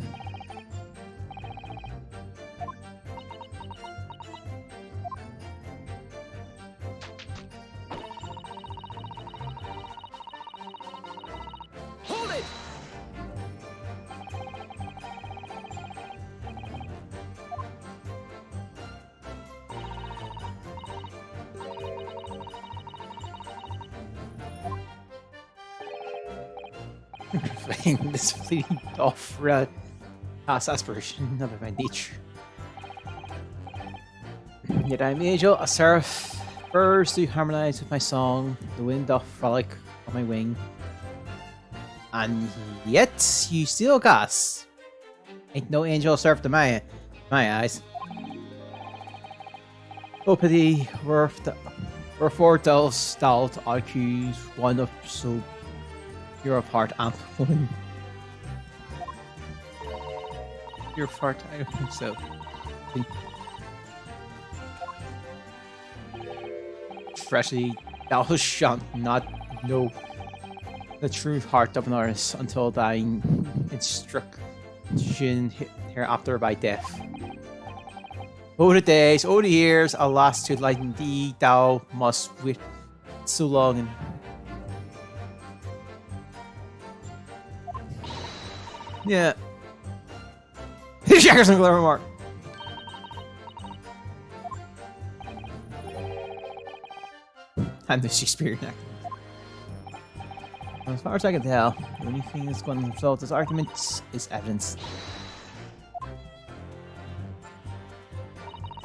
Speaker 2: Hold it!
Speaker 4: This fleeting off past aspiration, not by my nature. Yet I'm angel, a seraph, birds do harmonize with my song, the wind doth frolic on my wing. And yet you still gas. Ain't no angel seraph to my eyes. Oh pity, wherefore thou stout accuse one of so pure of heart and woman. Pure of heart, I don't think so. Freshly, thou shalt not know the true heart of an artist until thine instruction hereafter by death. Oh the days, oh the years, alas to lighten thee, thou must wait so long and yeah. Jackerson Clever Mark. I'm the Shakespearean actor. As far as I can tell, the only thing that's going to result this argument is evidence.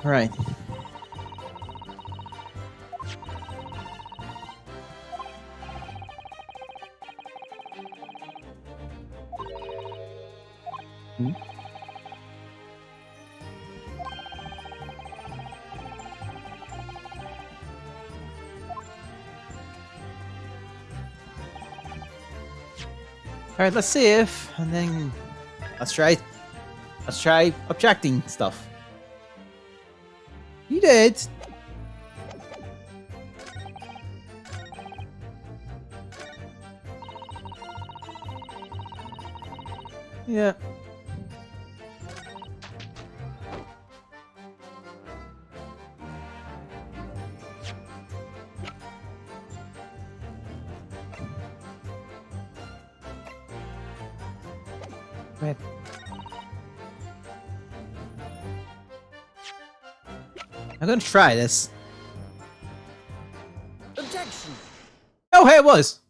Speaker 4: Alright. Alright, let's see if, and then let's try objecting stuff. You did. Yeah. Red. I'm gonna try this.
Speaker 2: Objection!
Speaker 1: Oh, hey, it was.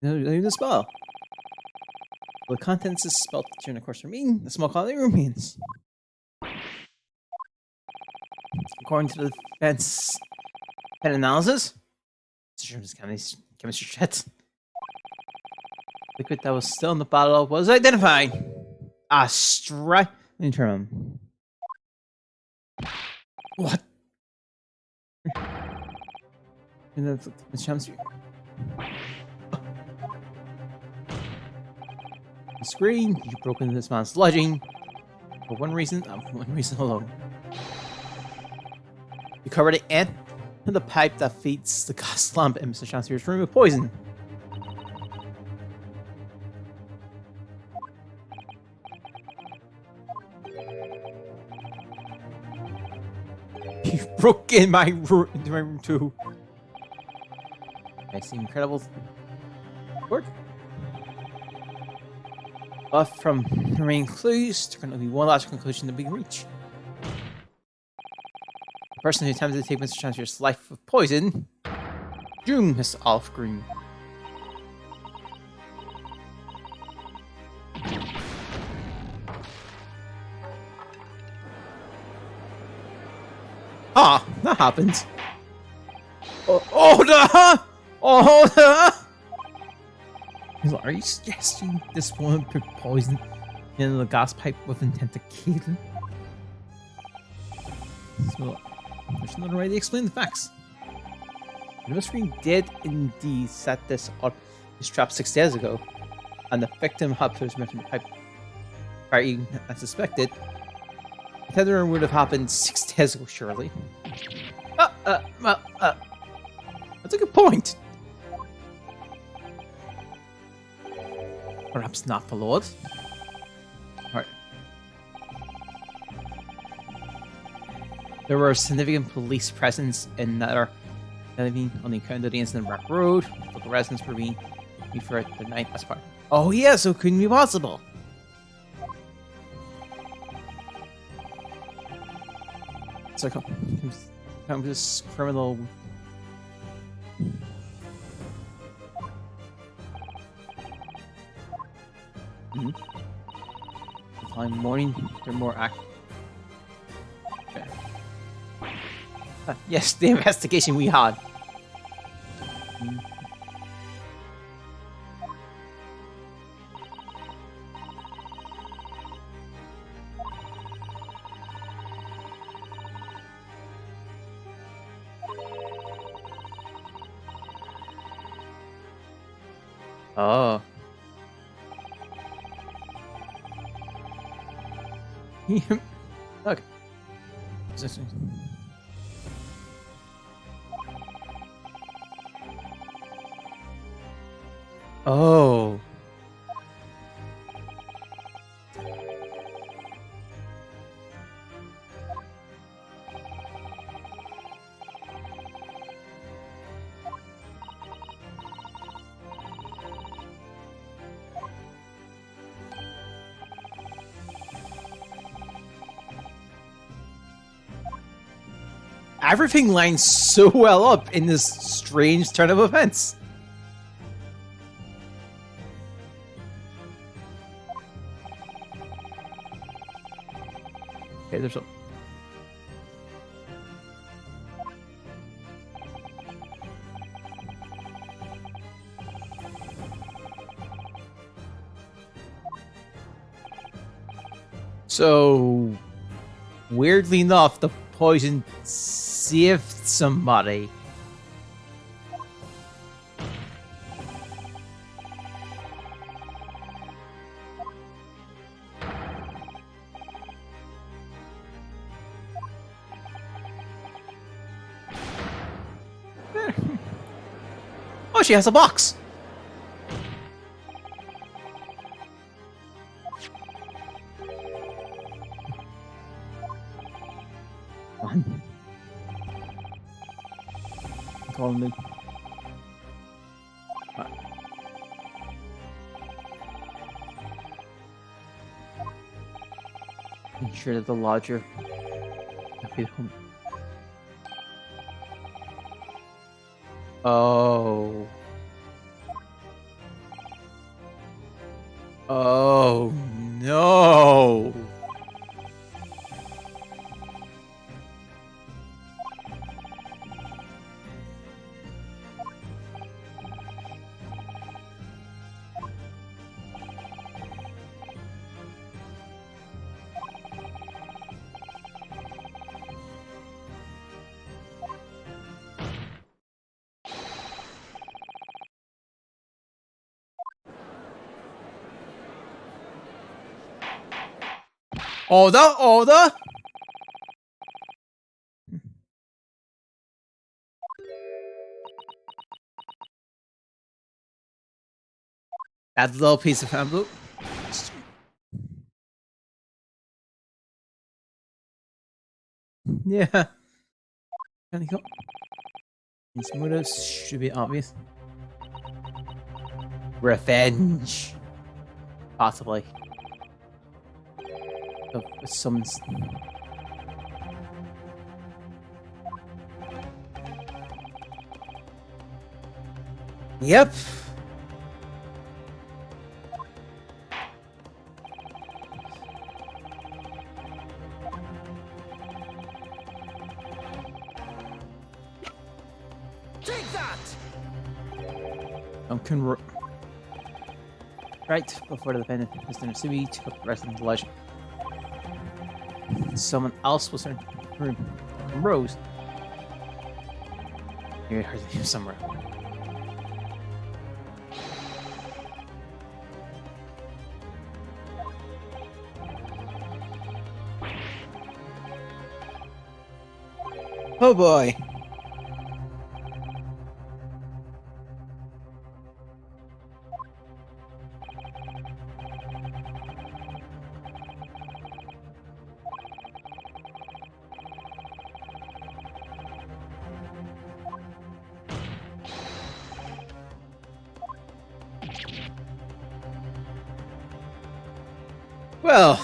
Speaker 1: No, the spell. The contents of the spell during the course remain. The small quantity remains. According to the defense pen analysis, chemistry chat. Liquid that was still in the bottle was identified. Interim. What? And the chemistry. The screen, you broke into this man's lodging for one reason alone. You covered the end of the pipe that feeds the gas lamp in Mr. Chancellor's room with poison. You broke into my room too. I see incredible work. But from the remaining clues, there can only be one logical conclusion that we can reach. The person who attempted to take Mr. Chancellor's life with poison, Doom, Mr. Olive Green. Ah, that happens. Oh, the! Oh, the! Are you suggesting this woman put poison in the gas pipe with intent to kill him? So, there's another way to explain the facts. The mystery did indeed set this up his trap 6 days ago, and the victim had put his from the pipe party as suspected. The tether would have happened 6 days ago, surely. That's a good point. Perhaps not the Lord. Alright. There were significant police presence in Nether on the encounter of the incident Rock Road. Local residents were being referred the night as part. Oh yeah, so it couldn't be possible. So come this criminal. Time morning, they're more active. Okay. Yes, the investigation we had. Oh. Okay. Oh. Everything lines so well up in this strange turn of events. Okay, there's a... So, weirdly enough, the poison saved somebody. Oh, she has a box. Call me. Ensure that the lodger will be home. Oh. Oh no. Order, order! Add a little piece of envelope. Yeah. Can you go? His motives should be obvious. Revenge. Possibly. Of some. Yep.
Speaker 2: Take that!
Speaker 4: Right before the defendant has done a Sui took up the rest of the legend. Someone else was in the room. Rose. You heard him somewhere.
Speaker 1: Oh boy. Well,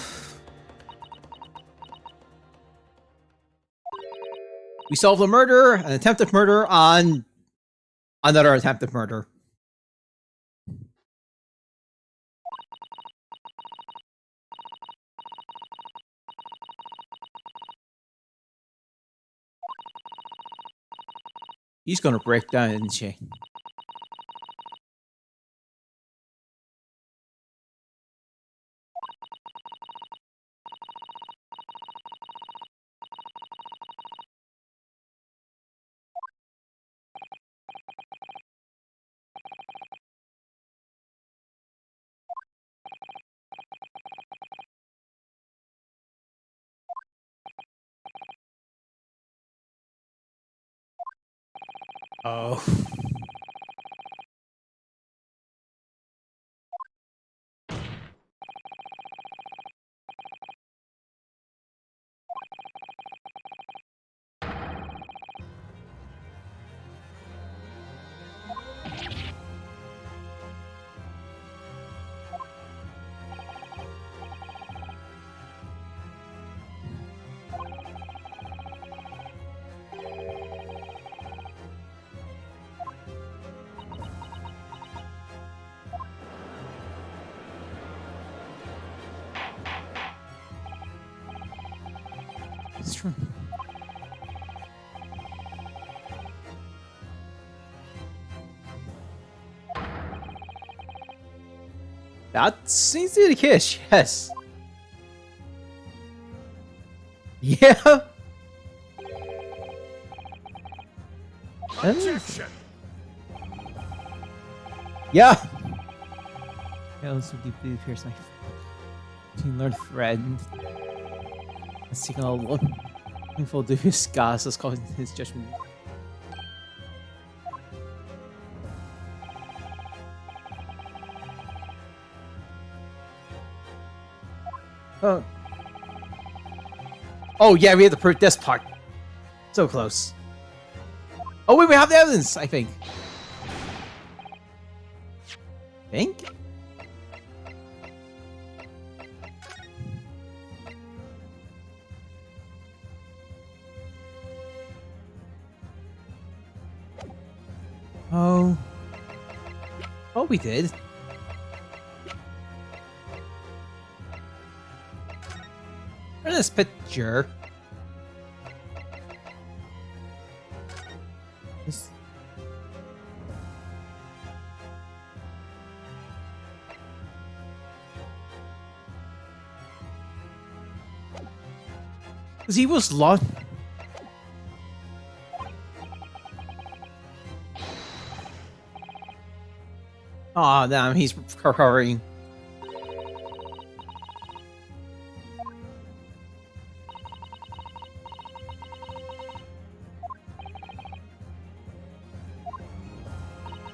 Speaker 1: we solved a murder, an attempted murder on another attempted murder. He's gonna break down, isn't she? Oh. It's true. That seems to be the case, yes. Yeah.
Speaker 2: Objection!
Speaker 1: Yeah.
Speaker 4: I also deeply fears my between Lord Fred and seeking a painful dubious gas is causing his judgment.
Speaker 1: Oh. Oh yeah, we have to prove this part. So close. Oh wait, we have the evidence, I think. Think? Oh. Oh, we did. In this picture. This... Because he was lost. Aw, damn, he's recovering.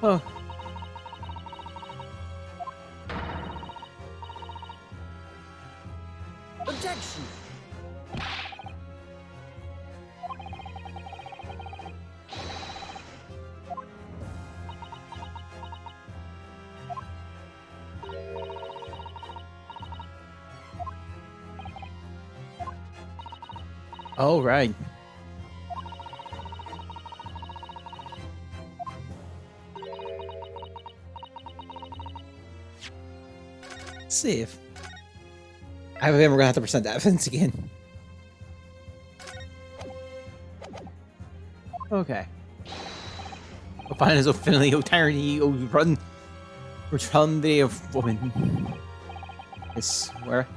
Speaker 1: Oh.
Speaker 2: Objection!
Speaker 1: Oh, right. Save. I have him. We're gonna have to present the evidence again.
Speaker 4: Okay. finance of finally, oh tyranny, oh return the of woman. This where,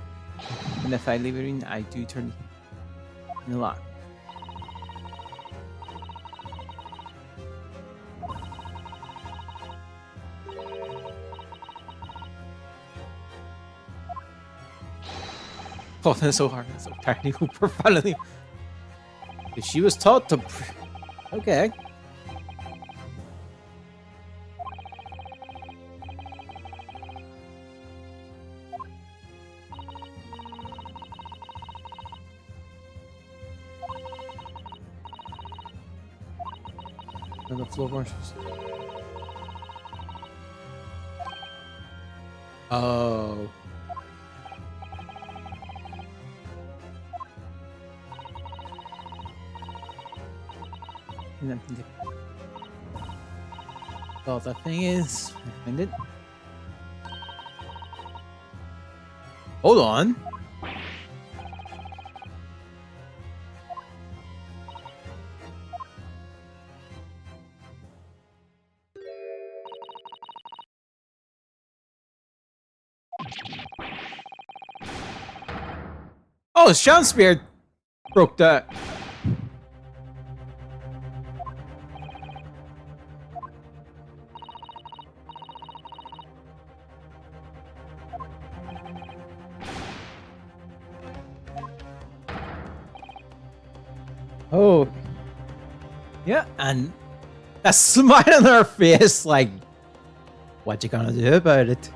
Speaker 4: and if I leave it in, I do turn in the lock. Oh, that's so hard. That's so tiny. Finally, she was taught to.
Speaker 1: Okay.
Speaker 4: And the floorboards. Oh. Well, the thing is, I find it. Hold on. Oh, Shakespeare broke that. Oh. Yeah, and a smile on her face, like, what you gonna do about it?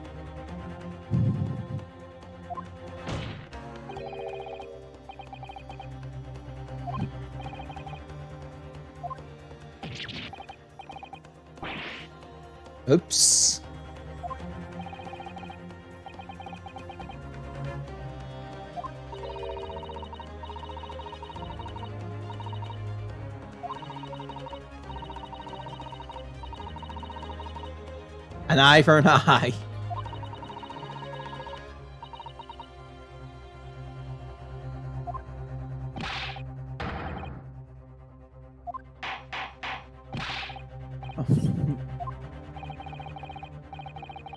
Speaker 4: Oops. An eye for an eye.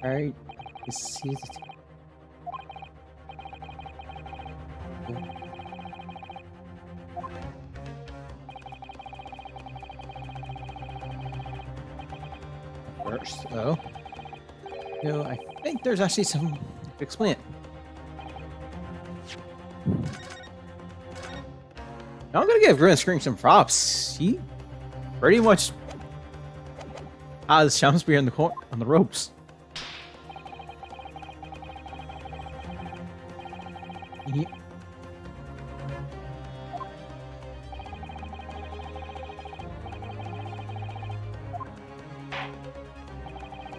Speaker 4: Right. This is it. First, though. No, I think there's actually some to explain it. Now I'm gonna give Green Scream some props. He pretty much has Shamspear in the on the ropes. Yeah.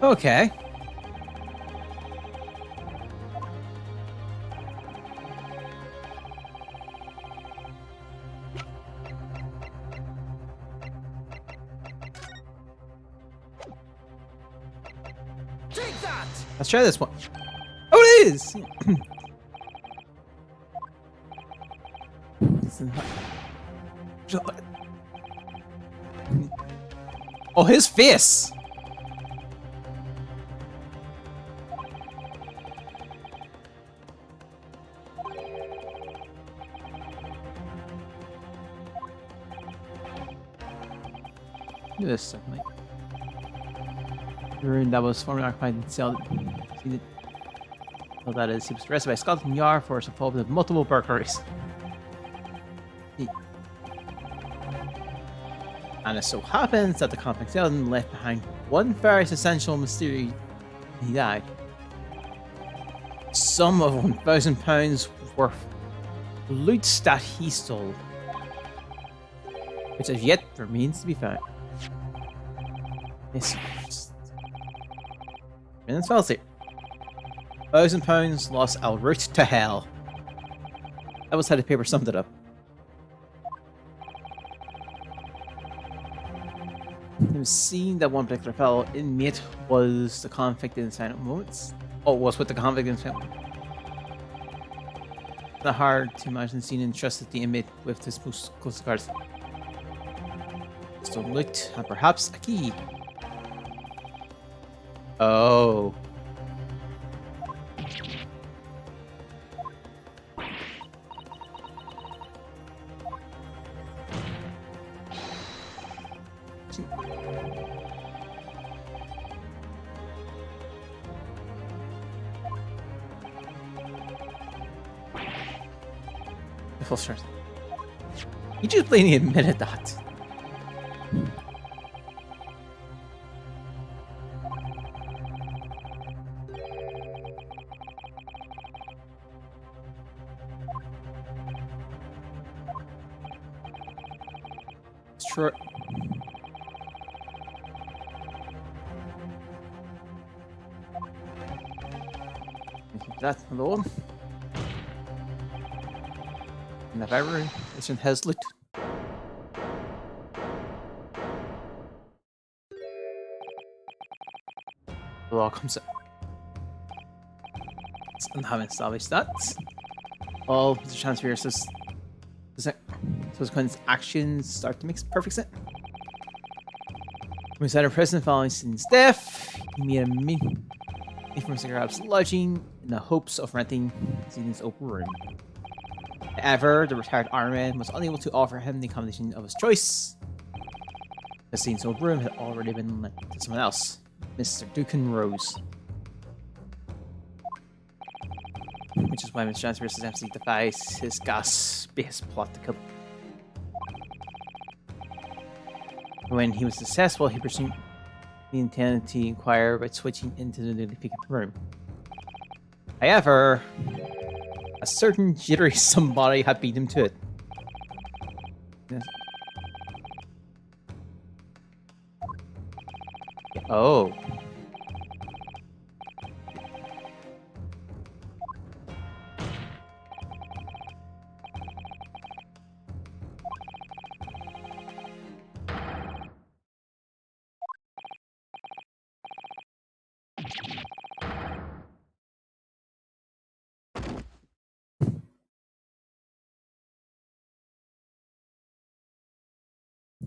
Speaker 4: Okay.
Speaker 2: Take that!
Speaker 4: Let's try this one. Oh, it is! Oh, his face! Look at this stuff, mate. The room that was formerly occupied and sealed. Well, that is, he was arrested by Scotland Yard for involved with multiple burglaries. And it so happens that the convict Selden left behind one very essential mystery. He died. Sum of £1,000 worth loot that he stole, which as yet remains to be found. Yes. And spells here. £1,000 lost en route to hell. That was how the paper summed it up. It was seen that one particular fellow inmate was the convict in silent moments. Oh, was with the convict in silent moments. It's not hard to imagine the scene and trusted the inmate with his most close guards. Stolen loot and perhaps a key. Oh. Full strength. You just plainly admitted that. It's true. That's alone. And if ever isn't has looked. The law comes up. And haven't established that. All the transfers subsequent actions start to make perfect sense. When center president following Sin's death, he made a from Cigarab's lodging in the hopes of renting Sin's open room. However, the retired armyman was unable to offer him the accommodation of his choice. The Sin's open room had already been lent to someone else, Mr. Dukin Rose. Which is why Mr. John Spears empty defies his gas-based plot to kill. When he was successful, he pursued the intent to inquire about switching into the newly vacant room. However, a certain jittery somebody had beat him to it. Yes. Oh.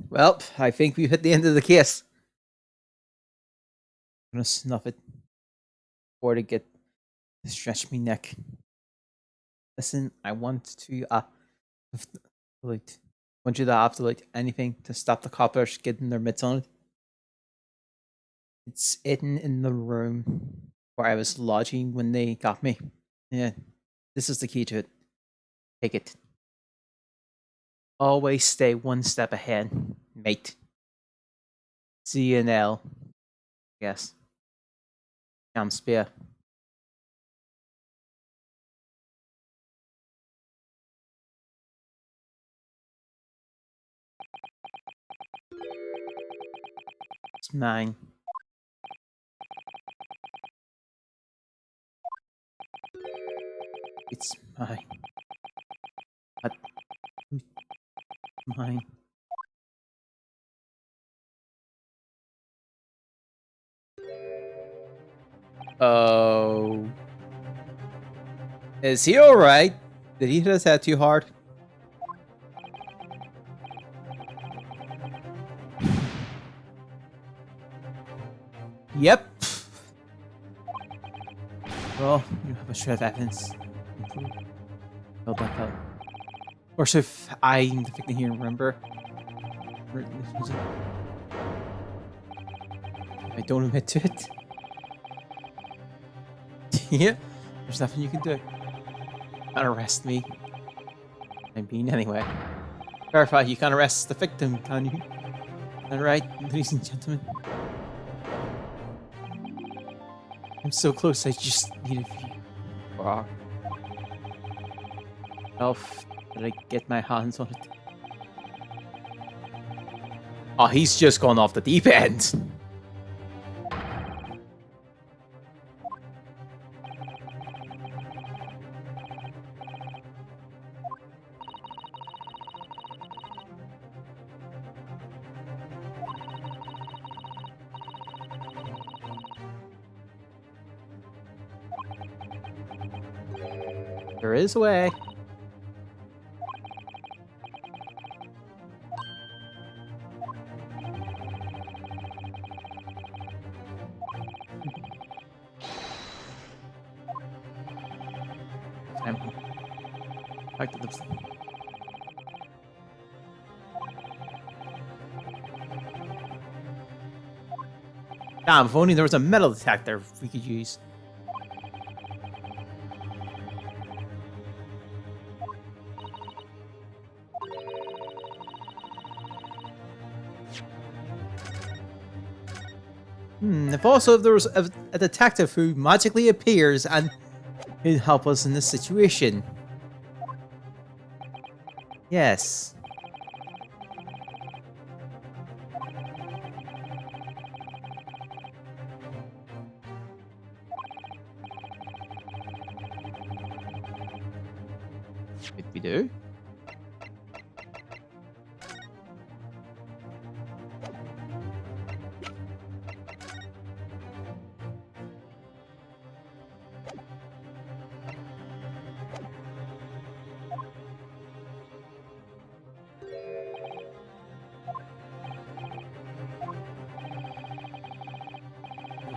Speaker 4: Well, I think we've hit the end of the case. I'm gonna snuff it before to get to stretch me neck. Listen, I want to want you to have to anything to stop the coppers getting their mitts on it. It's hidden in the room where I was lodging when they got me. Yeah, this is the key to it. Take it. Always stay one step ahead, mate. CNL. Yes. I'm spear. It's mine. It's mine. What? Mine. Oh. Is he alright? Did he hit his head too hard? Yep. Well, you have a shred of evidence. Build that up. Or so if I'm the victim here, remember? I don't admit to it. Yeah, there's nothing you can do. Can't arrest me. I'm being anyway. Verify, you can't arrest the victim, can you? Alright, ladies and gentlemen. I'm so close, I just need a few. Wow. Elf, did I get my hands on it? Oh, he's just gone off the deep end. There is a way. I'm back to the. Damn, if only there was a metal detector we could use. If also there was a detective who magically appears and can help us in this situation. Yes. If we do.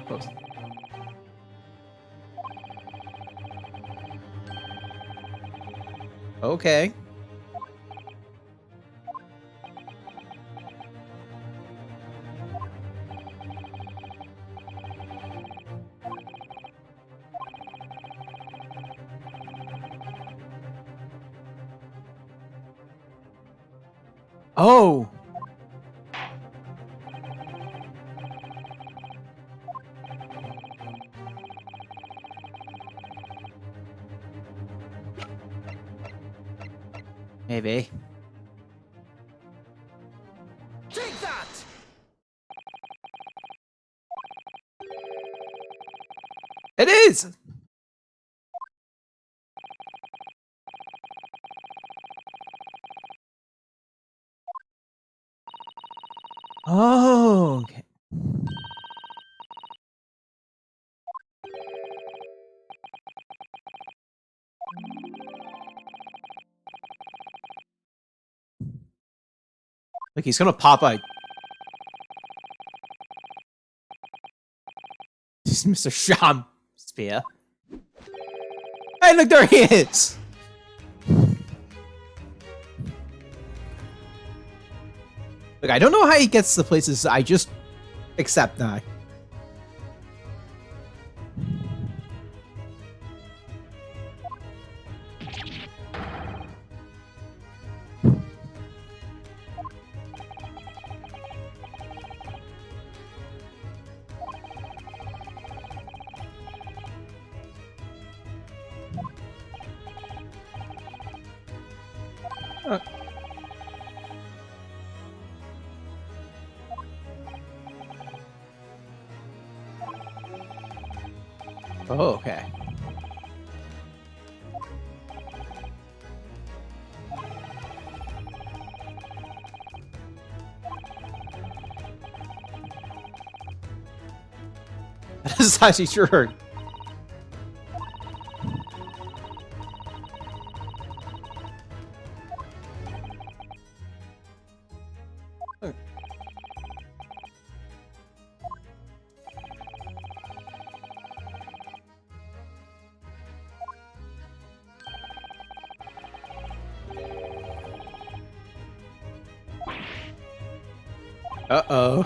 Speaker 4: Close. Okay. Oh. Maybe.
Speaker 2: Take that!
Speaker 1: It is! Oh, okay. Like he's gonna pop out. This is Mr. Sham Spear. Hey, look, there he is! Look, I don't know how he gets to places, I just accept now. Oh, okay. That is actually true. Uh-oh.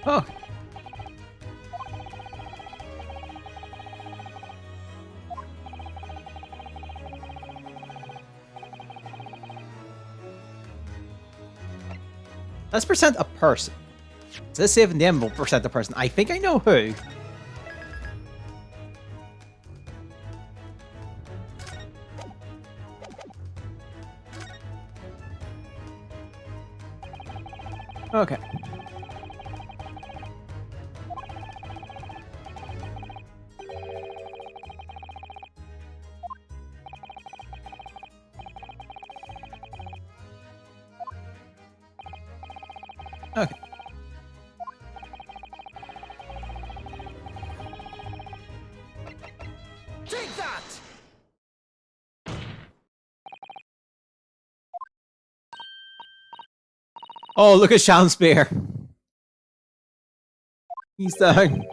Speaker 1: Oh. Let's present a person. So let's see if in the end we'll present a person. I think I know who. Okay. Okay.
Speaker 4: Oh, look at Sean Spear. He's down.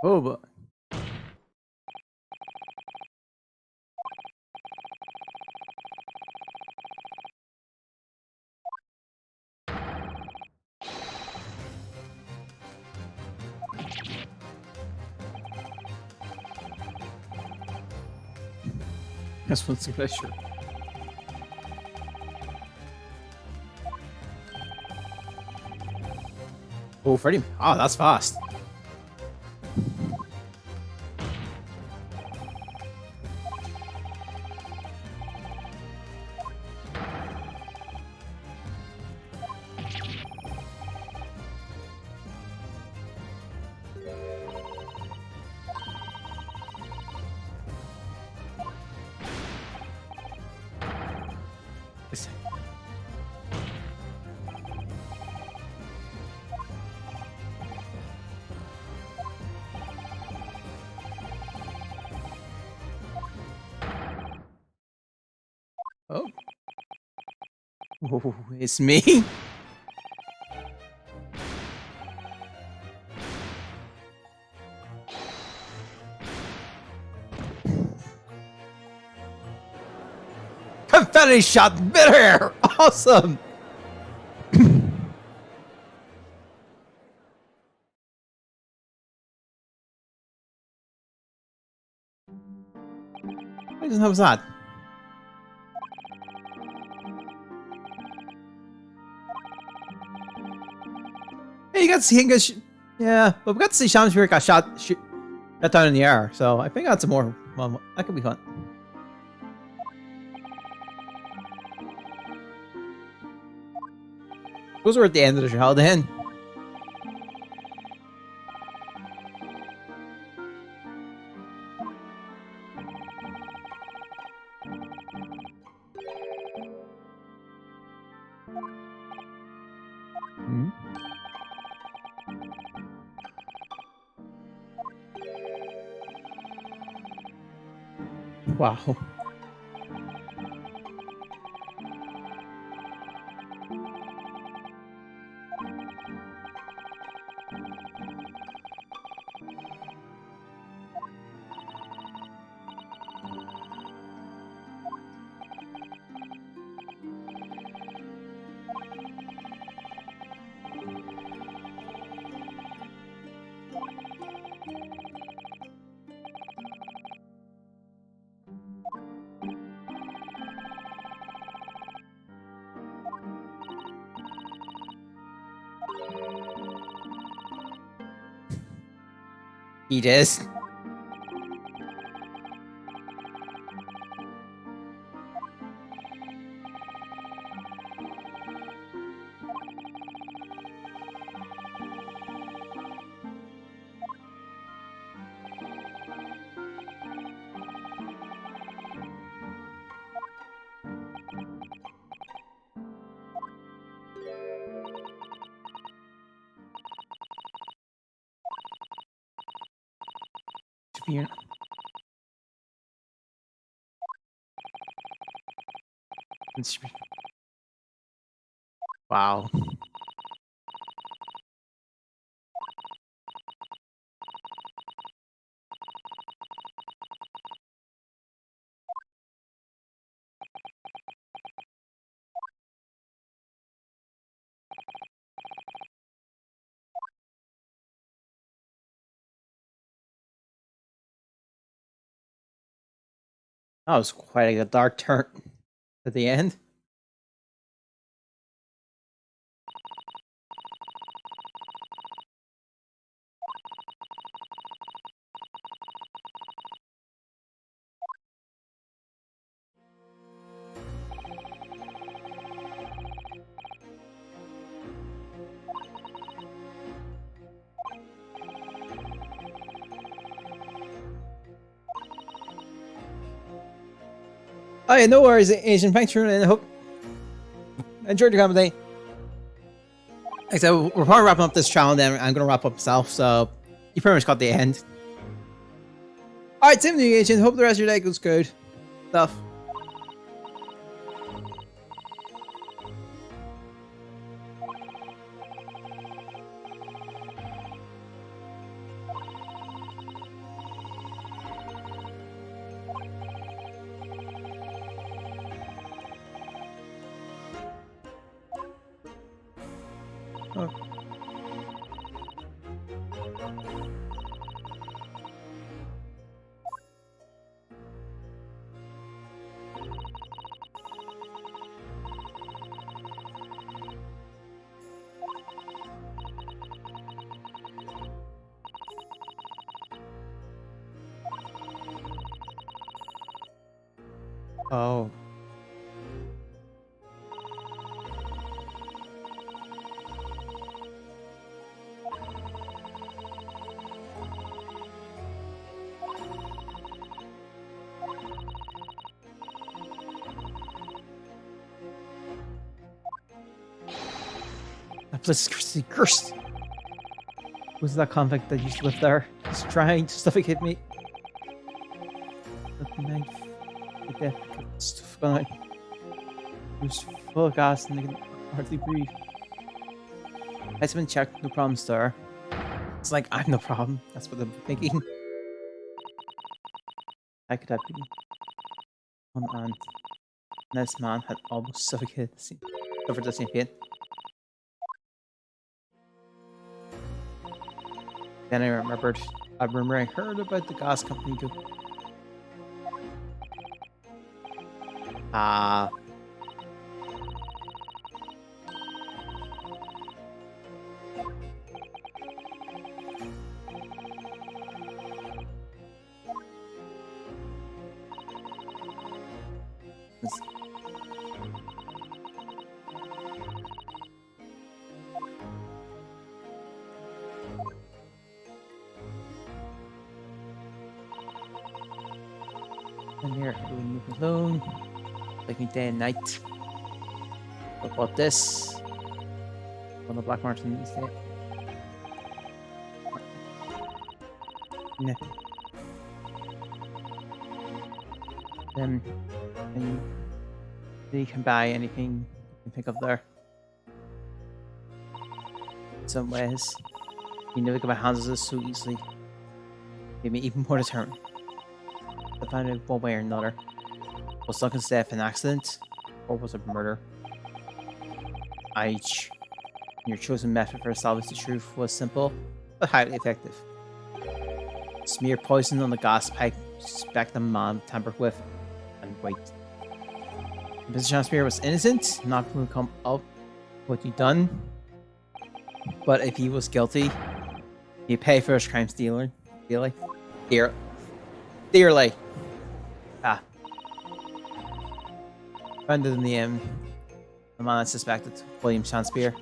Speaker 4: Oh, but this one's a pleasure. Oh, Freddy. Oh, that's fast. Oh. Oh, it's me. Confetti shot midair. Awesome. What was that? Hey, you got to see him get yeah, but we got to see Sean Spear got shot down in the air, so I think that's a more well, that could be fun. Those were at the end of the show then. Hmm? Wow. He does. Spear. Wow. That was quite a dark turn at the end. Oh yeah, no worries, Asian. Thanks for tuning in. I hope
Speaker 1: enjoyed your company. Like I said, we're probably wrapping up this channel, then I'm gonna wrap up myself. So you pretty much got the end. All right, same to you, Agent. Hope the rest of your day goes good. Stuff. Oh. Oh. That place is cursed. Who's that convict that used to live there? He's trying to suffocate me. But the knife, the death, stuff going. He was full of gas and they can hardly breathe. I just been checked, no problem, sir. It's like I'm the problem. That's what I'm thinking. I could have been on and this man had almost suffocated the scene. Suffered the same fate. Then I remembered a rumor I heard about the gas company go. Ah. And here, we move alone. Like me day and night. What about this? On the black marks instead. Yeah. And you can buy anything you can think of there. In some ways, you never get my hands on this so easily. Made me even more determined. I found out one way or another. Was Duncan's death an accident, or was it murder? Your chosen method for establishing the truth was simple, but highly effective. Smear poison on the gas pipe, suspect the man tampered with, and wait. Mr. Shakespeare was innocent, not going to come up what you done. But if he was guilty, you pay for his crimes dearly. Dearly. Ah. Found it in the man I suspected, William Shakespeare.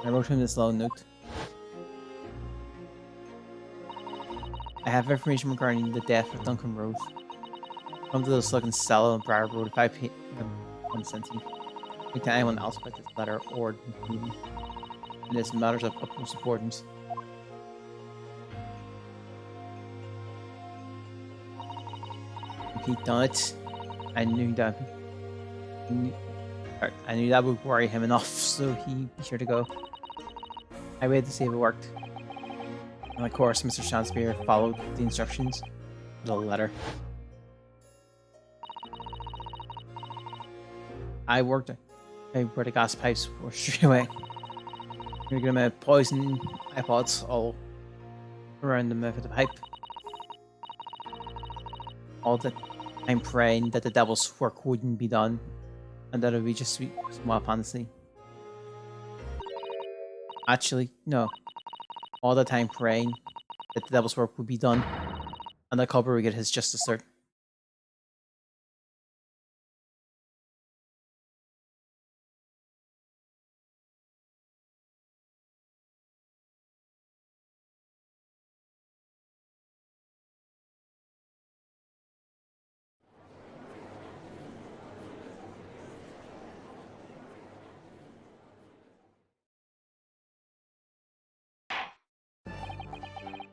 Speaker 1: I wrote him this long note. I have information regarding the death of Duncan Rose. Come to this looking cell on Briar Road 5 p.m. on the 17th. Speak to anyone else about this letter or meeting. And this matters of utmost importance. If he'd done it, I knew that would worry him enough, so he'd be sure to go. I waited to see if it worked. And of course, Mr. Shakespeare followed the instructions with a letter. I worked where the gas pipes were straight away. You're gonna poison iPods all around the mouth of the pipe. All the time praying that the devil's work wouldn't be done and that it would be just small fantasy. Actually, no. All the time praying that the devil's work would be done and that Cobra would get his justice served.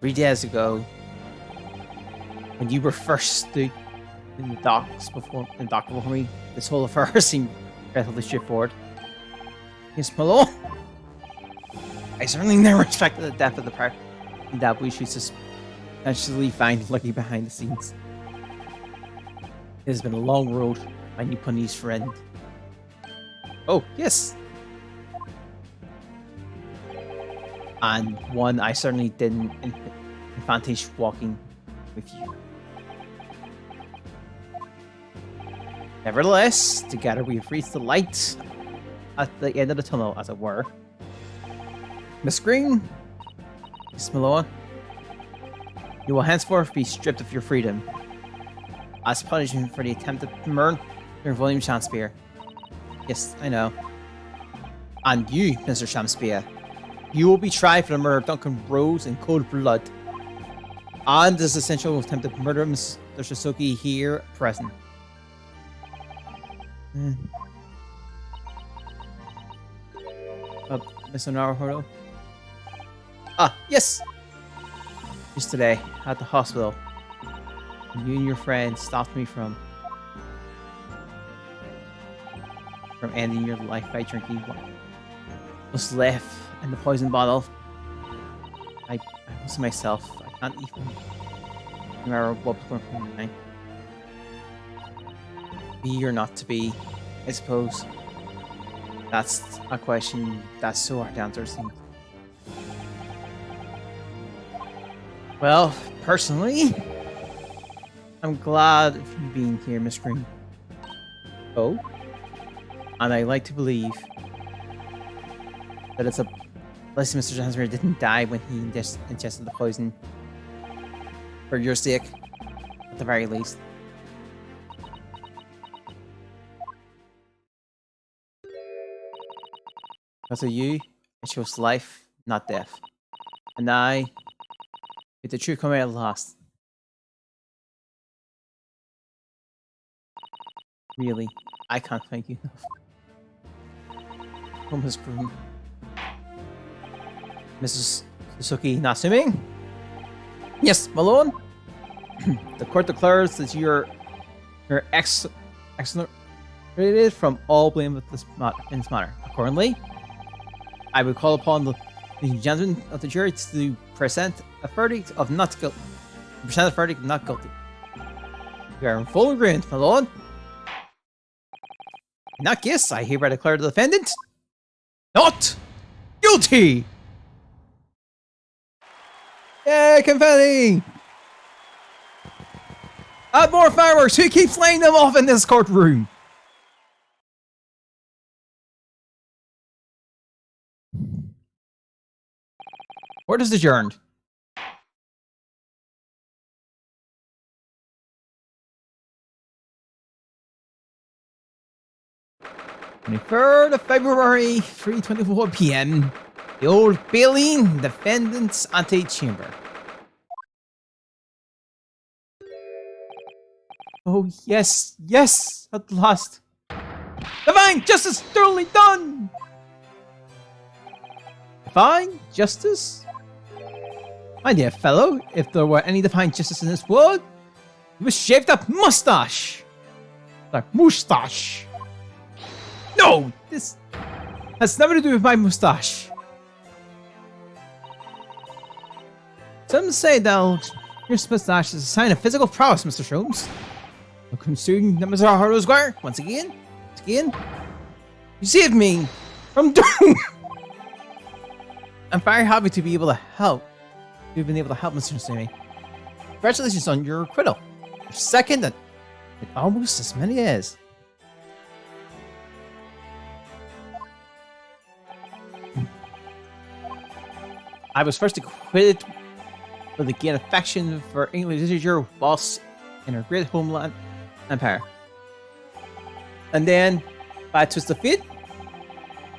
Speaker 4: 3 days ago, when you were first stood in the docks before me, this whole affair seemed relatively straightforward. Yes, my lord. I certainly never expected the death of the part that we should essentially find lucky behind the scenes. It has been a long road, my Nipponiese friend. Oh, yes. And one I certainly didn't advantage walking with you. Nevertheless, together we have reached the light at the end of the tunnel, as it were. Miss Green, Miss Malone, you will henceforth be stripped of your freedom as punishment for the attempted murder of William Shakespeare. Yes, I know. And you, Mr. Shakespeare, you will be tried for the murder of Duncan Rose in cold blood, and this essential attempted murder of Mr. Suzuki here present. Mr. Naruhodo? Ah, yes! Just today, at the hospital, you and your friend stopped me from ending your life by drinking what was left in the poison bottle. I was myself. I can't even remember what was going through my mind. Be or not to be, I suppose. That's a question that's so hard to answer. Well, personally, I'm glad of you being here, Miss Green. Oh? And I like to believe that it's a blessing Mr. Johnson didn't die when he ingested the poison. For your sake, at the very least. Because of you, I chose life, not death. And with the truth coming at last. Really, I can't thank you enough. Oh, Miss Groom. Mrs. Suzuki Natsumi? Yes, Malone? The court declares that you're exonerated from all blame in this matter. Accordingly, I would call upon the gentlemen of the jury to present a verdict of not guilty. You are in full agreement, my lord. In that case, I hereby declare the defendant not guilty! Yay, confetti! Add more fireworks! Who keeps laying them off in this courtroom? Court is adjourned. (23rd of February, 3:24 p.m. The Old Bailey, defendant's antechamber. Oh yes, yes, at last. Divine justice thoroughly done. Divine justice? My dear fellow, if there were any divine justice in this world, it was shaved up mustache. Like moustache. No, this has nothing to do with my moustache. Some say that your moustache is a sign of physical prowess, Mr. Sholmes. Considering that Mr. Harrowsquire, once again, you saved me from doom. I'm very happy to be able to help. You've been able to help Mr. Natsumi. Congratulations on your acquittal. Your second in almost as many days. I was first acquitted for the gain affection for English literature whilst in her great homeland empire. And then, by a twist of fate,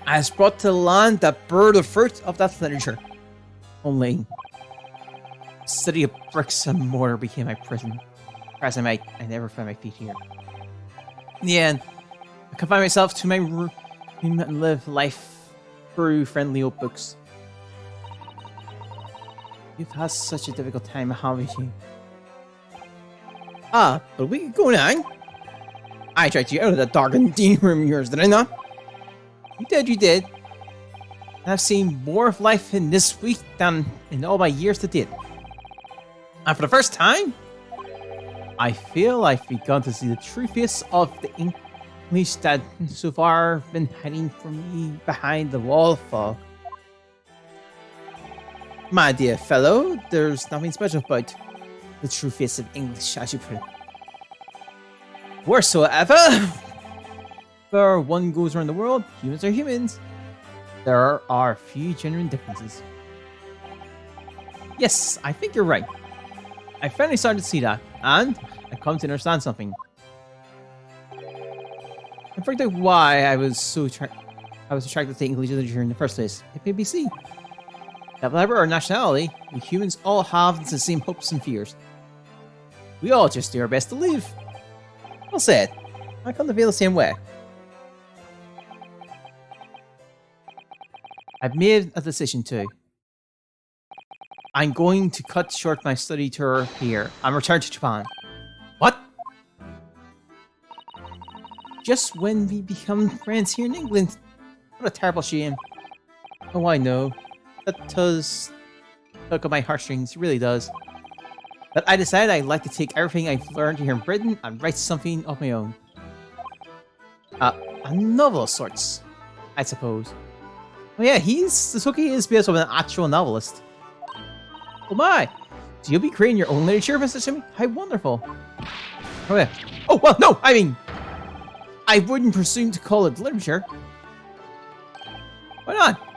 Speaker 4: I was brought to the land that bore the fruit of that literature. Only a city of bricks and mortar became my prison. Presently, I never found my feet here. In the end, I confined myself to my room and live life through friendly old books. You've had such a difficult time, haven't you?
Speaker 1: But we could go now. I tried to get out of that dark and dean room of yours, did I not?
Speaker 4: You did. I've seen more of life in this week than in all my years to date.
Speaker 1: And for the first time?
Speaker 4: I feel I've begun to see the true face of the English that so far been hiding from me behind the wall of fog.
Speaker 1: My dear fellow, there's nothing special about the true face of English, as you put it. Wheresoever,
Speaker 4: where one goes around the world, humans are humans. There are few genuine differences.
Speaker 1: Yes, I think you're right.
Speaker 4: I finally started to see that, and I come to understand something. I forgot why I was attracted to English literature in the first place. It made me see that whatever our nationality, we humans all have the same hopes and fears. We all just do our best to live.
Speaker 1: Well said. I come to feel the same way.
Speaker 4: I've made a decision too. I'm going to cut short my study tour here and return to Japan.
Speaker 1: What?
Speaker 4: Just when we become friends here in England. What a terrible shame. Oh, I know. That does tug at my heartstrings, it really does. But I decided I'd like to take everything I've learned here in Britain and write something of my own. A novel of sorts, I suppose.
Speaker 1: Oh yeah, Sasuke is based on an actual novelist.
Speaker 4: Oh my! So you'll be creating your own literature, Mr. Shimmy? How wonderful.
Speaker 1: Oh yeah. Oh, well, no, I mean, I wouldn't presume to call it literature.
Speaker 4: Why not?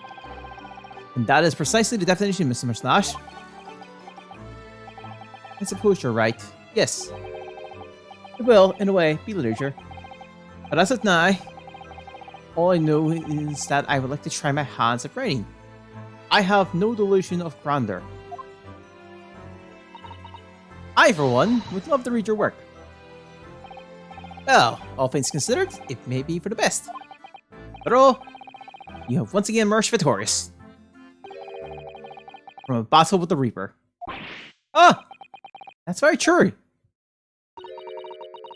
Speaker 4: And that is precisely the definition, Mr. Mustache. I suppose you're right. Yes. It will, in a way, be literature. But as of now, all I know is that I would like to try my hands at writing. I have no delusion of grandeur. I, for one, would love to read your work. Well, all things considered, it may be for the best. But all, you have once again emerged victorious from a battle with the Reaper. Ah! That's very true.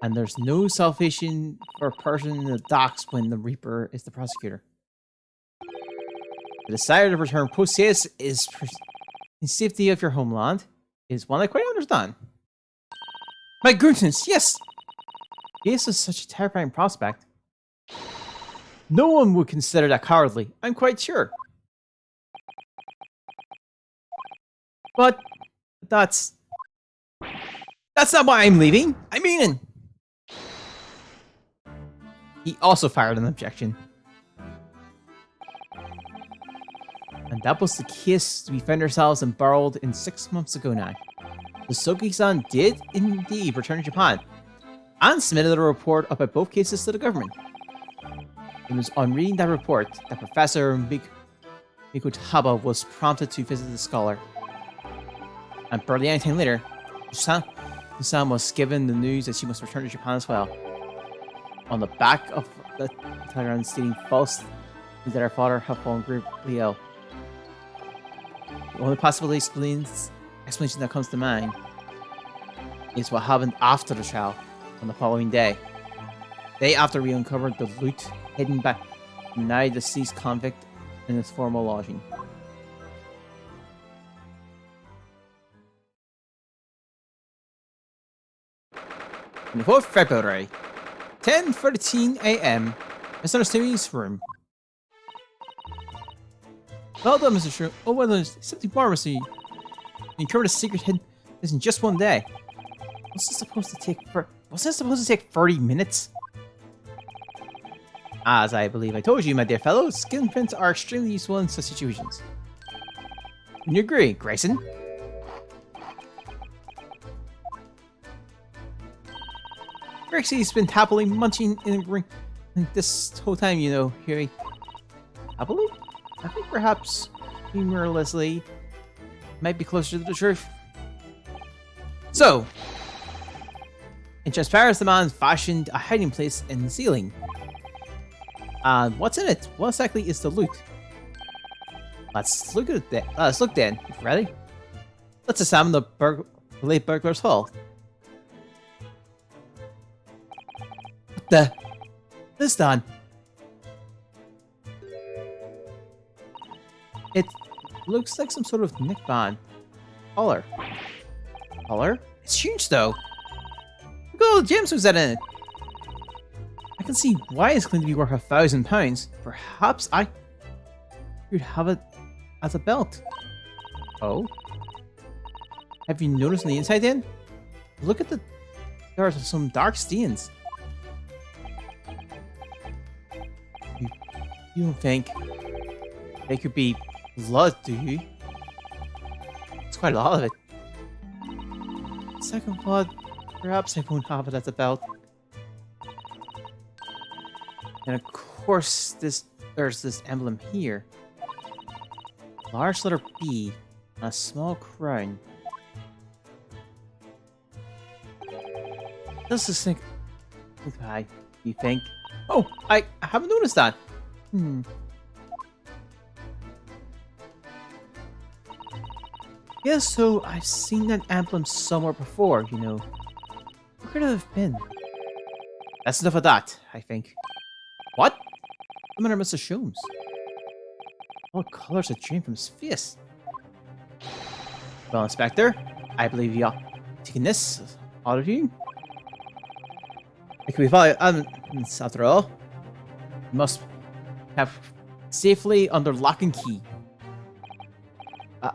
Speaker 4: And there's no salvation for a person in the docks when the Reaper is the prosecutor. The desire to return post-haste is in safety of your homeland is one I quite understand.
Speaker 1: My goodness, yes!
Speaker 4: This is such a terrifying prospect. No one would consider that cowardly, I'm quite sure. But that's
Speaker 1: not why I'm leaving. I mean it.
Speaker 4: He also fired an objection. And that was the case we found ourselves embroiled in 6 months ago now. The Soki-san did indeed return to Japan, and submitted a report about both cases to the government. It was on reading that report that Professor Mikutaba was prompted to visit the scholar. And barely anything later, San was given the news that she must return to Japan as well. On the back of the telegram stating false news that her father had fallen gravely ill. The only possible explanation that comes to mind is what happened after the trial on the following day. Day after we uncovered the loot hidden by the now deceased convict in his former lodging. On the 4th of February, 10:13 a.m., Mr. Stimmy's room. Well done, Mr. Shrew. Oh, well done. Something marvelous. You uncovered a secret hidden in just one day. Was this supposed to take 30 minutes? As I believe I told you, my dear fellow, skin prints are extremely useful in such situations. And you agree, Grayson? Grixie's been happily munching in the ring this whole time, you know, Huey. Happily? I think perhaps humorlessly might be closer to the truth. So, in transparency, the man fashioned a hiding place in the ceiling. And what's in it? What exactly is the loot? Let's look at that. Let's look then. Ready? Let's examine the late burglar's hall. What the? This done. It looks like some sort of neckband. Collar. Collar? It's huge though. Look at all the gemstones that in it. I can see why it's going to be worth £1,000. Perhaps I could have it as a belt. Oh? Have you noticed on the inside then? Look at there are some dark stains. You don't think they could be blood, do you? It's quite a lot of it. Second thought, perhaps I won't have it as a belt. And of course, there's this emblem here. Large letter B and a small crown. Does this thing look high, you think? Oh, I haven't noticed that. Yeah, so I've seen that emblem somewhere before, you know. Where could it have been? That's enough of that, I think. What? The matter, Mr. Sholmes? What colors are drained from his face? Well, Inspector, I believe you're taking this, all of you. It could be fine. After all, you must have safely under lock and key.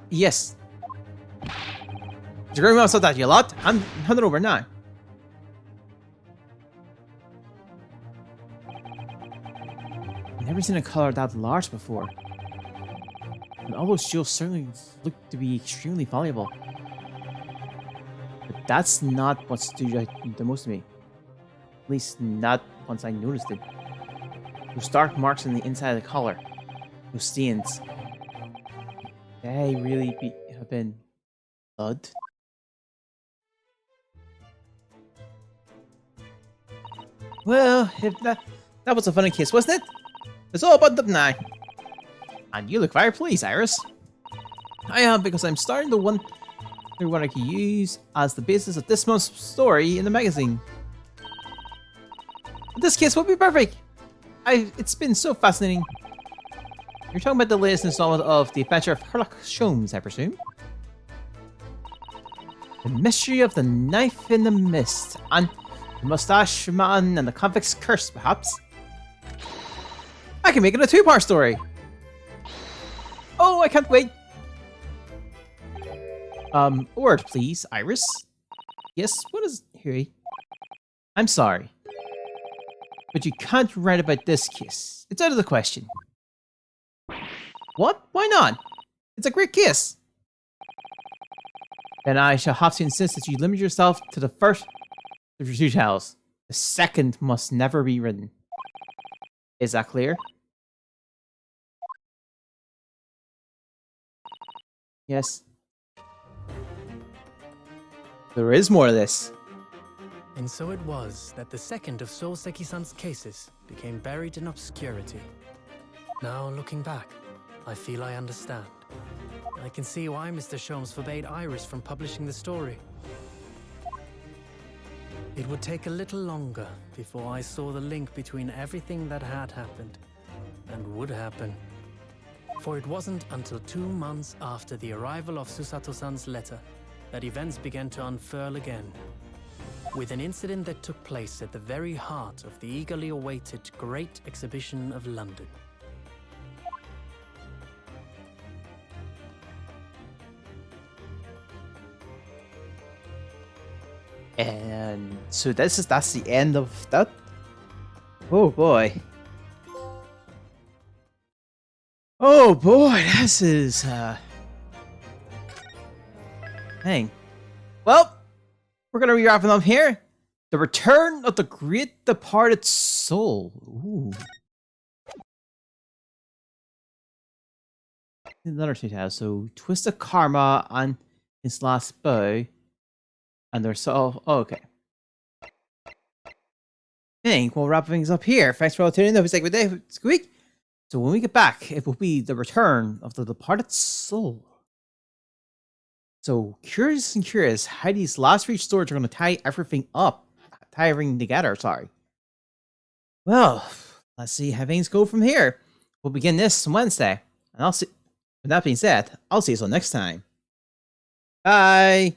Speaker 4: Yes. You're going to that, you lot. Hand it over now. I've never seen a color that large before. And all those jewels certainly look to be extremely valuable. But that's not what stood out the most to me. At least not once I noticed it. Those dark marks on the inside of the collar. Those stains. They really have been blood. Well, if that was a funny case, wasn't it? It's all buttoned up now. And you look very pleased, Iris. I am, because I'm starting to wonder what I can use as the basis of this month's story in the magazine. This case will be perfect. It's been so fascinating. You're talking about the latest installment of The Adventure of Sherlock Holmes, I presume? The Mystery of the Knife in the Mist, and the Mustache Man and the Convict's Curse, perhaps? I can make it a two-part story! Oh, I can't wait! Word, please, Iris. Yes, what is... Here. I'm sorry. But you can't write about this case. It's out of the question. What? Why not? It's a great case! Then I shall have to insist that you limit yourself to the first of your two tales. The second must never be written. Is that clear? Yes. There is more of this.
Speaker 2: And so it was that the second of Soseki-san's cases became buried in obscurity. Now, looking back, I feel I understand. I can see why Mr. Sholmes forbade Iris from publishing the story. It would take a little longer before I saw the link between everything that had happened and would happen. For it wasn't until 2 months after the arrival of Susato-san's letter that events began to unfurl again, with an incident that took place at the very heart of the eagerly awaited Great Exhibition of London.
Speaker 4: And so that's the end of that. Oh boy. Oh boy, this is Dang. Well, we're gonna be wrapping up here. The Return of the Great Departed Soul. Ooh. Another two tales. So Twisted Karma and His Last Bow. And they're so... Oh, okay. I think we'll wrap things up here. Thanks for all tuning in. Have a good day. Squeak. So when we get back, it will be the return of the departed soul.
Speaker 1: So curious how these last reach stories are going to tie everything together. Sorry. Well, let's see how things go from here. We'll begin this Wednesday, and I'll see. With that being said, I'll see you all next time. Bye.